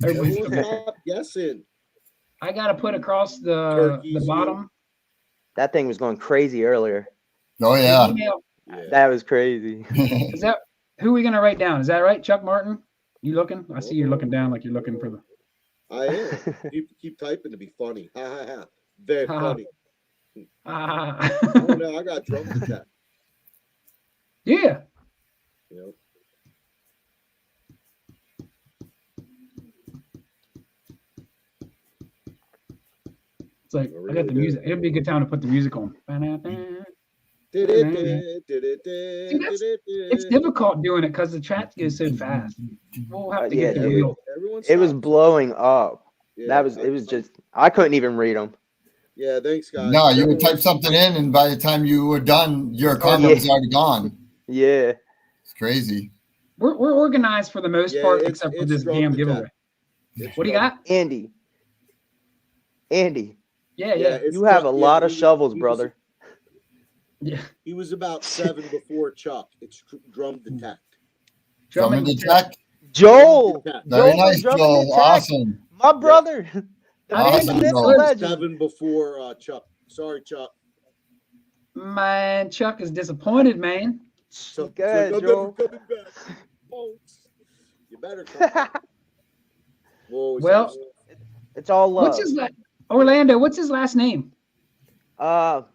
Everyone stop guessing. I got to put across the Turkeys, bottom. That thing was going crazy earlier. Oh yeah. Email. That was crazy. Is that who are we going to write down? Is that right, Chuck Martin? You looking? I see you're looking down like you're looking for the. I am. keep typing to be funny. Ha ha ha. Very funny. Oh no, I got drums to check. Yeah. Yep. It's like I got the music. It'd be a good time to put the music on. See, it's difficult doing it because the chat goes so fast. We'll have to get the wheel. It was blowing up. It was just I couldn't even read them. Yeah, thanks, guys. No, you would type something in, and by the time you were done, your comment was already gone. Yeah, it's crazy. We're organized for the most part, except for this damn giveaway. What do you got, Andy? Yeah. You have a lot of shovels, brother. Yeah. He was about 7 before Chuck. It's drum detect. Drum and detect. Joel. Very nice, Joel. Awesome. My brother. Awesome, Joel. 7 before Chuck. Sorry, Chuck. Man, Chuck is disappointed, man. So, good, Joel. You better come back. Well, it's all love. What's his Orlando? What's his last name? Or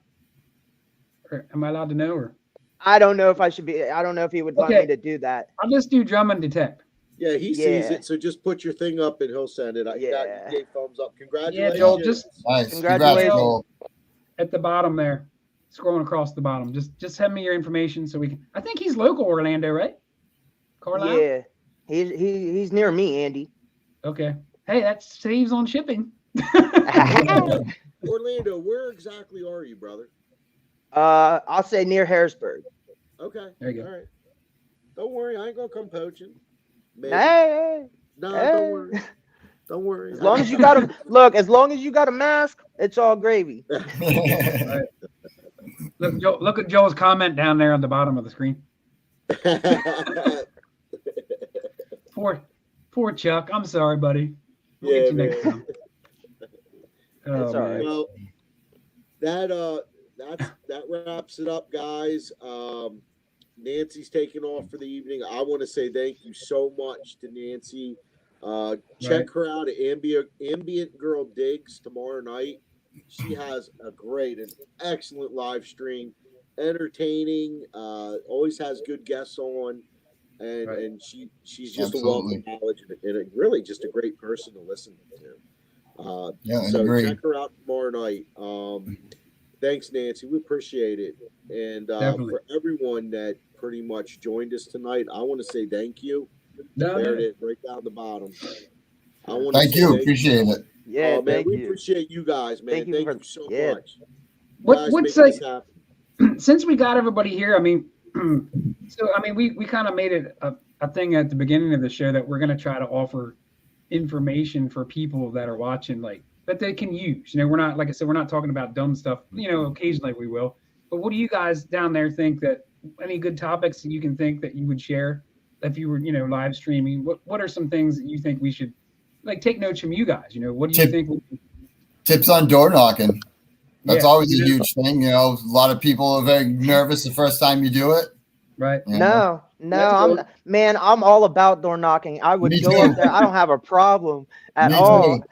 am I allowed to know? Or I don't know if I should be. I don't know if he would want me to do that. I'll just do drum and detect. Yeah, he sees it. So just put your thing up and he'll send it. He gave thumbs up. Congratulations. Yeah, Joel, just nice. Congratulations. At the bottom there, scrolling across the bottom. Just send me your information so we can. I think he's local Orlando, right? Carlisle? Yeah, he's near me, Andy. Okay. Hey, that saves on shipping. Orlando, where exactly are you, brother? I'll say near Harrisburg. Okay. There you go. All right. Don't worry, I ain't gonna come poaching. Maybe. Hey. Don't worry. Don't worry. As long as you got as long as you got a mask, it's all gravy. Right. Look at Joel's comment down there on the bottom of the screen. Poor Chuck. I'm sorry, buddy. We'll get you next time. That's all right. Well, that wraps it up, guys. Nancy's taking off for the evening. I want to say thank you so much to Nancy. Check her out at Ambient Girl Digs tomorrow night. She has an excellent live stream, entertaining. Always has good guests on, and she's just a wealth of knowledge and really just a great person to listen to. So check her out tomorrow night. Thanks, Nancy. We appreciate it. And for everyone that pretty much joined us tonight, I want to say thank you. There it is, right down the bottom. Thank you. Appreciate it. Yeah, man, we appreciate you guys, man. Thank you so much. What's like, since we got everybody here, I mean, we kind of made it a thing at the beginning of the show that we're going to try to offer information for people that are watching, like, that they can use. We're not, like I said, we're not talking about dumb stuff. Occasionally we will. But what do you guys down there think that any good topics that you can think that you would share if you were, live streaming? What are some things that you think we should take notes from you guys? What do you think? Tips on door knocking. That's always a huge thing. A lot of people are very nervous the first time you do it. Right. No, I'm all about door knocking. I would go up there. I don't have a problem at all.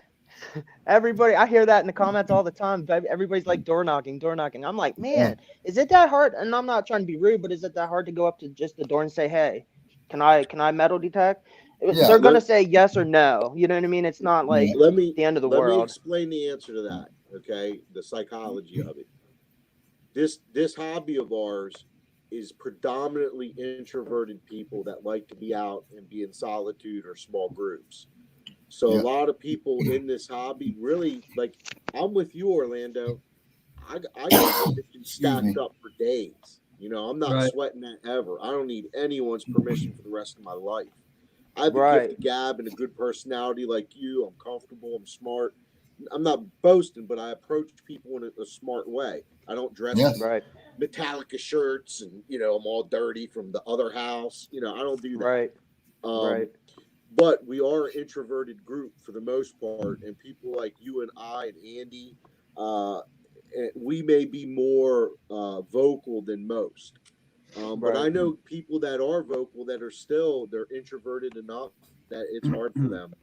Everybody, I hear that in the comments all the time. Everybody's like door knocking. I'm like, man, is it that hard? And I'm not trying to be rude, but is it that hard to go up to just the door and say, hey, can I metal detect? They're gonna say yes or no. You know what I mean? It's not like the end of the world. Let me explain the answer to that. Okay, the psychology of it. This hobby of ours is predominantly introverted people that like to be out and be in solitude or small groups. So a lot of people in this hobby really, like, I'm with you, Orlando. I got stacked up for days. I'm not sweating that ever. I don't need anyone's permission for the rest of my life. I have a gift of gab and a good personality like you. I'm comfortable. I'm smart. I'm not boasting, but I approach people in a smart way. I don't dress in Metallica shirts and, I'm all dirty from the other house. I don't do that. But we are an introverted group for the most part, and people like you and I and Andy, we may be more vocal than most. But I know people that are vocal that are they're introverted enough that it's hard for them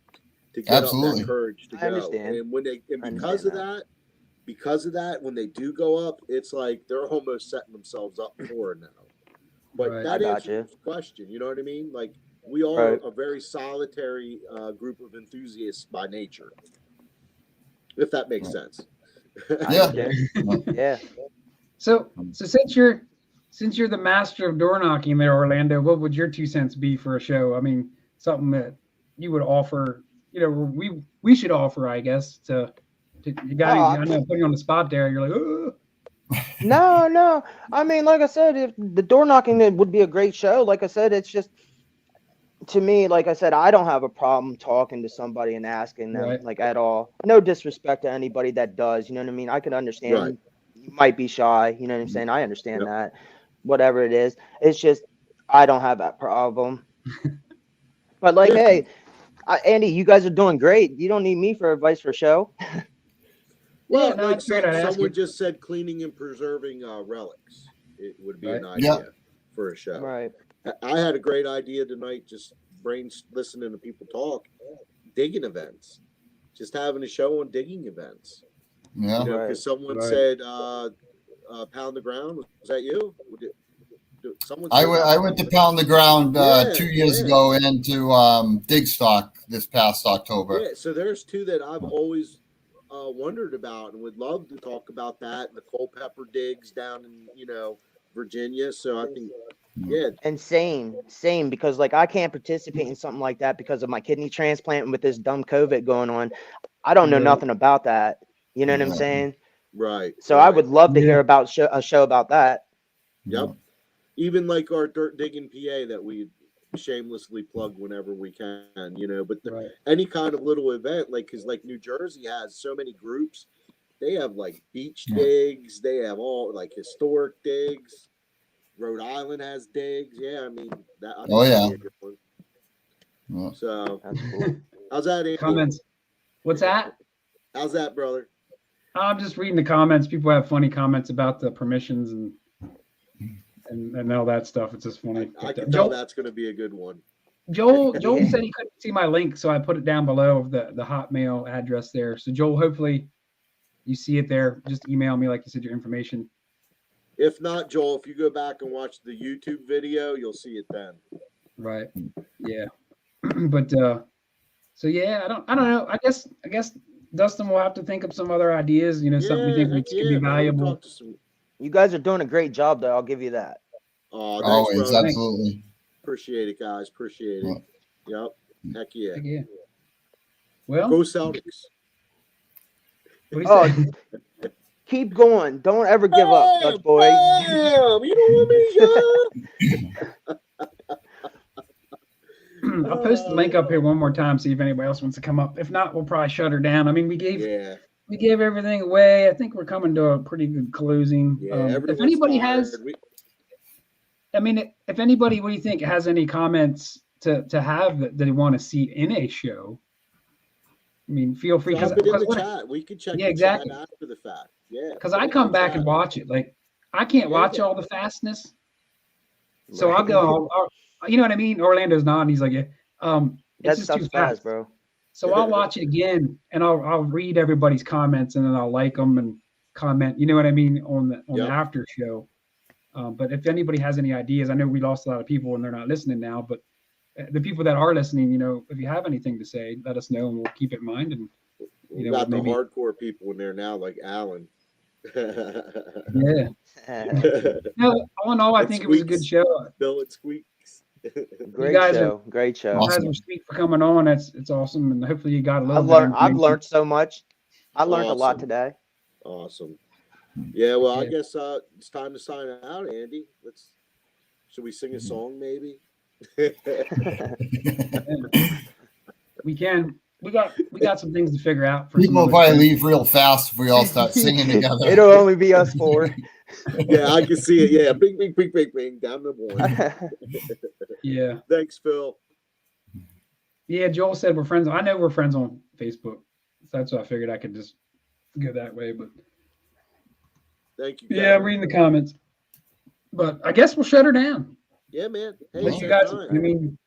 to get up that courage to go. And because of that, when they do go up, it's like they're almost setting themselves up for it now. But that answers the question. You know what I mean? Like, we are a very solitary group of enthusiasts by nature, if that makes sense. Yeah. Yeah. So since you're the master of door knocking there, Orlando, what would your 2 cents be for a show? I mean, something that you would offer, you know, we should offer, I guess, to you guys. I know I'm putting you on the spot there. You're like, oh. No. I mean, like I said, if the door knocking, it would be a great show. Like I said, it's just, to me, like I said, I don't have a problem talking to somebody and asking them, like, at all. No disrespect to anybody that does, you know what I mean? I can understand you might be shy, you know what I'm saying? I understand that. Whatever it is. It's just, I don't have that problem. But like, hey, Andy, you guys are doing great. You don't need me for advice for a show. Well, like someone just said, cleaning and preserving relics. It would be an idea for a show. Right. I had a great idea tonight, just listening to people talk, digging events, just having a show on digging events. Yeah. You know, because someone said, pound the ground. Was that you? Someone I went to pound the ground 2 years ago into Digstock this past October. Yeah, so there's two that I've always wondered about and would love to talk about that. The Culpeper digs down in, you know, Virginia. So I think, and same, because like I can't participate in something like that because of my kidney transplant and with this dumb COVID going on. I don't know nothing about that. You know what I'm saying? Right. So I would love to hear about a show about that. Yep. Even like our dirt digging PA that we shamelessly plug whenever we can, you know, but any kind of little event, like, because like New Jersey has so many groups, they have like beach digs, they have all like historic digs. Rhode Island has digs. Yeah, I mean that. So that's cool. How's that, Andy? Comments. What's that? How's that, brother? I'm just reading the comments. People have funny comments about the permissions and all that stuff. It's just funny. I can tell that's going to be a good one. Joel said he couldn't see my link, so I put it down below of the Hotmail address there. So Joel, hopefully you see it there. Just email me, like you said, your information. If not, Joel, if you go back and watch the YouTube video, you'll see it then. Right. Yeah. But so yeah, I don't know. I guess Dustin will have to think of some other ideas. You know, something we think could be valuable. You guys are doing a great job, though. I'll give you that. Oh, always, absolutely. Appreciate it, guys. Appreciate it. Yep. Heck yeah. Heck yeah. Well, go Celtics. Keep going. Don't ever give up, Dutch boy. You don't want me to I'll post the link up here one more time, see if anybody else wants to come up. If not, we'll probably shut her down. I mean, we gave everything away. I think we're coming to a pretty good closing. If anybody has, if anybody, what do you think, has any comments to have that they want to see in a show? I mean, feel free. Drop it in the chat. We can check the chat after the fact. Yeah. Because I come back and watch it. Like, I can't watch all the fastness. So I'll go, you know what I mean? Orlando's nodding. He's like, yeah. It's just too fast, bro. So I'll watch it again and I'll read everybody's comments and then I'll like them and comment, you know what I mean, on the after show. But if anybody has any ideas, I know we lost a lot of people and they're not listening now, but the people that are listening, you know, if you have anything to say, let us know and we'll keep it in mind. And we got the hardcore people in there now, like Alan. Yeah. No, all in all, I think it was a good show. Bill and Squeaks. Great show. You guys are sweet for coming on. It's awesome, and hopefully you got a little. I've learned so much. I learned a lot today. Awesome. Yeah. Well, I guess it's time to sign out, Andy. Should we sing a song, maybe? We can. We got some things to figure out. People will probably leave real fast if we all start singing together. It'll only be us four. Yeah, I can see it. Yeah, bing, bing, bing, bing, bing, down the one. Yeah. Thanks, Phil. Yeah, Joel said we're friends. I know we're friends on Facebook. So that's what I figured I could just go that way. But thank you. Yeah, I'm reading the comments. But I guess we'll shut her down. Yeah, man. Hey, you guys, I mean,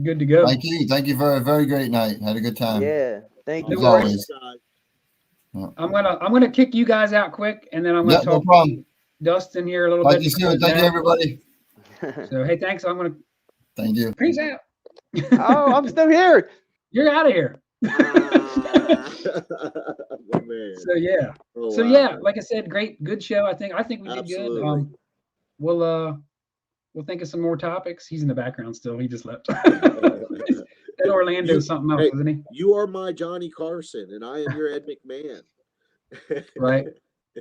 good to go. Thank you. Thank you for a very great night. Had a good time. Yeah. Thank you. As always. I'm gonna kick you guys out quick, and then I'm gonna talk to Dustin here a little bit. Thank you, everybody. So hey, thanks. I'm gonna. Thank you. Peace out. Oh, I'm still here. You're out of here. Oh, man. So yeah. Oh, so wow. yeah, like I said, good show. I think we did Absolutely. good. We'll think of some more topics. He's in the background still. He just left. That Orlando's something else, isn't he? You are my Johnny Carson, and I am your Ed McMahon. Right.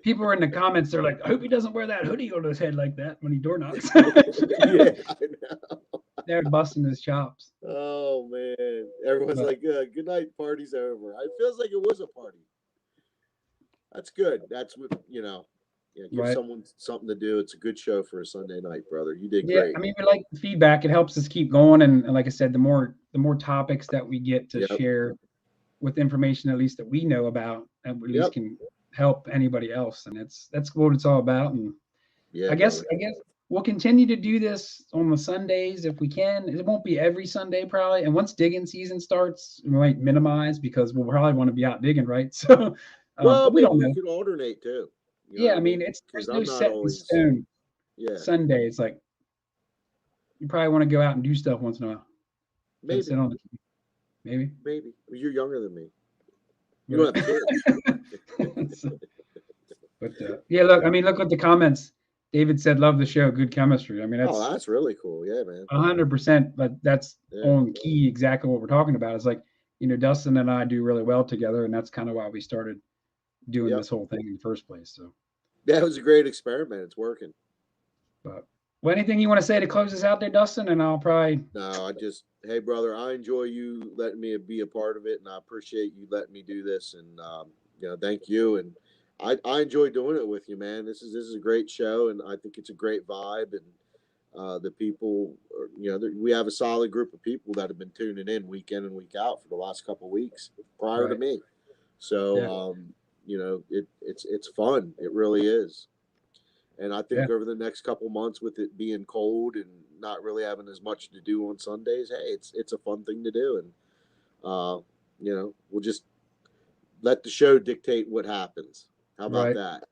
People are in the comments. They're like, I hope he doesn't wear that hoodie on his head like that when he door knocks. Yeah, I know. They're busting his chops. Oh man, everyone's like, "Good night, party's over." It feels like it was a party. That's good. That's what give Right. someone something to do. It's a good show for a Sunday night, brother. You did Yeah, great. I mean, we like the feedback. It helps us keep going, and like I said, the more topics that we get to share with information, at least that we know about, and at least can help anybody else, and that's what it's all about. And I guess we'll continue to do this on the Sundays if we can. It won't be every Sunday probably, and once digging season starts, we might minimize because we'll probably want to be out digging, right? So, well, we maybe don't know. we could alternate too. Yeah, I mean, there's no set in stone. Yeah. Sunday, it's like you probably want to go out and do stuff once in a while. Maybe. Sit on it. Maybe. Maybe. You're younger than me. You don't have kids. But yeah, look at the comments. David said, "Love the show, good chemistry." I mean, that's really cool. Yeah, man. 100%. But that's on key. Exactly what we're talking about. It's like Dustin and I do really well together, and that's kind of why we started doing this whole thing in the first place. So that was a great experiment. It's working. But anything you want to say to close us out there, Dustin? And I'll probably hey brother, I enjoy you letting me be a part of it, and I appreciate you letting me do this, and thank you. And I enjoy doing it with you, man. This is a great show, and I think it's a great vibe, and the people we have a solid group of people that have been tuning in week in and week out for the last couple of weeks prior to me. So it's fun. It really is. And I think over the next couple months, with it being cold and not really having as much to do on Sundays, hey, it's a fun thing to do. And we'll just let the show dictate what happens. How about that?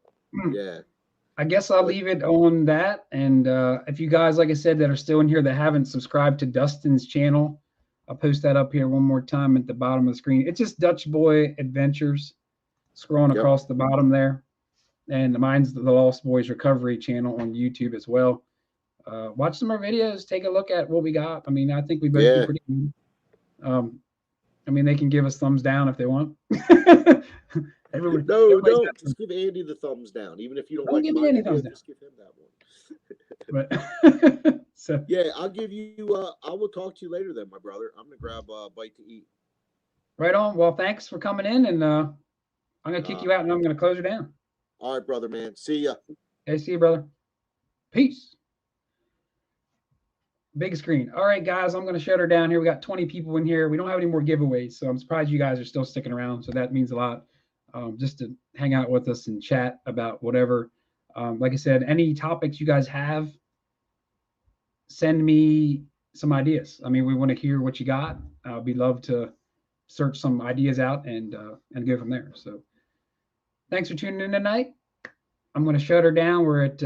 Yeah. I guess I'll leave it on that. And if you guys, like I said, that are still in here that haven't subscribed to Dustin's channel, I'll post that up here one more time at the bottom of the screen. It's just Dutch Boy Adventures, scrolling across the bottom there. And mine's the Lost Boys Recovery channel on YouTube as well. Watch some of our videos. Take a look at what we got. I mean, I think we both do pretty good. I mean, they can give us thumbs down if they want. Everyone, don't. Just give Andy the thumbs down. Even if you don't like give me any thumbs down. Just give him that one. But so yeah, I'll give you. I will talk to you later then, my brother. I'm gonna grab a bite to eat. Right on. Well, thanks for coming in, and I'm gonna kick you out, and I'm gonna close her down. All right, brother, man. See ya. Hey, see you, brother. Peace. Big screen. All right, guys, I'm going to shut her down here. We got 20 people in here. We don't have any more giveaways, so I'm surprised you guys are still sticking around. So that means a lot, just to hang out with us and chat about whatever. Like I said, any topics you guys have, send me some ideas. I mean, we want to hear what you got. We'd love to search some ideas out and go from there. So thanks for tuning in tonight. I'm going to shut her down. We're at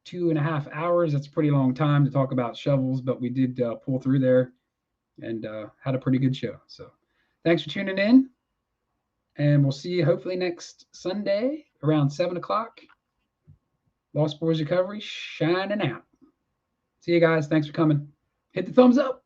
2.5 hours. That's a pretty long time to talk about shovels, but we did pull through there and had a pretty good show. So thanks for tuning in, and we'll see you hopefully next Sunday around 7 o'clock. Lost Boys Recovery shining out. See you guys. Thanks for coming. Hit the thumbs up.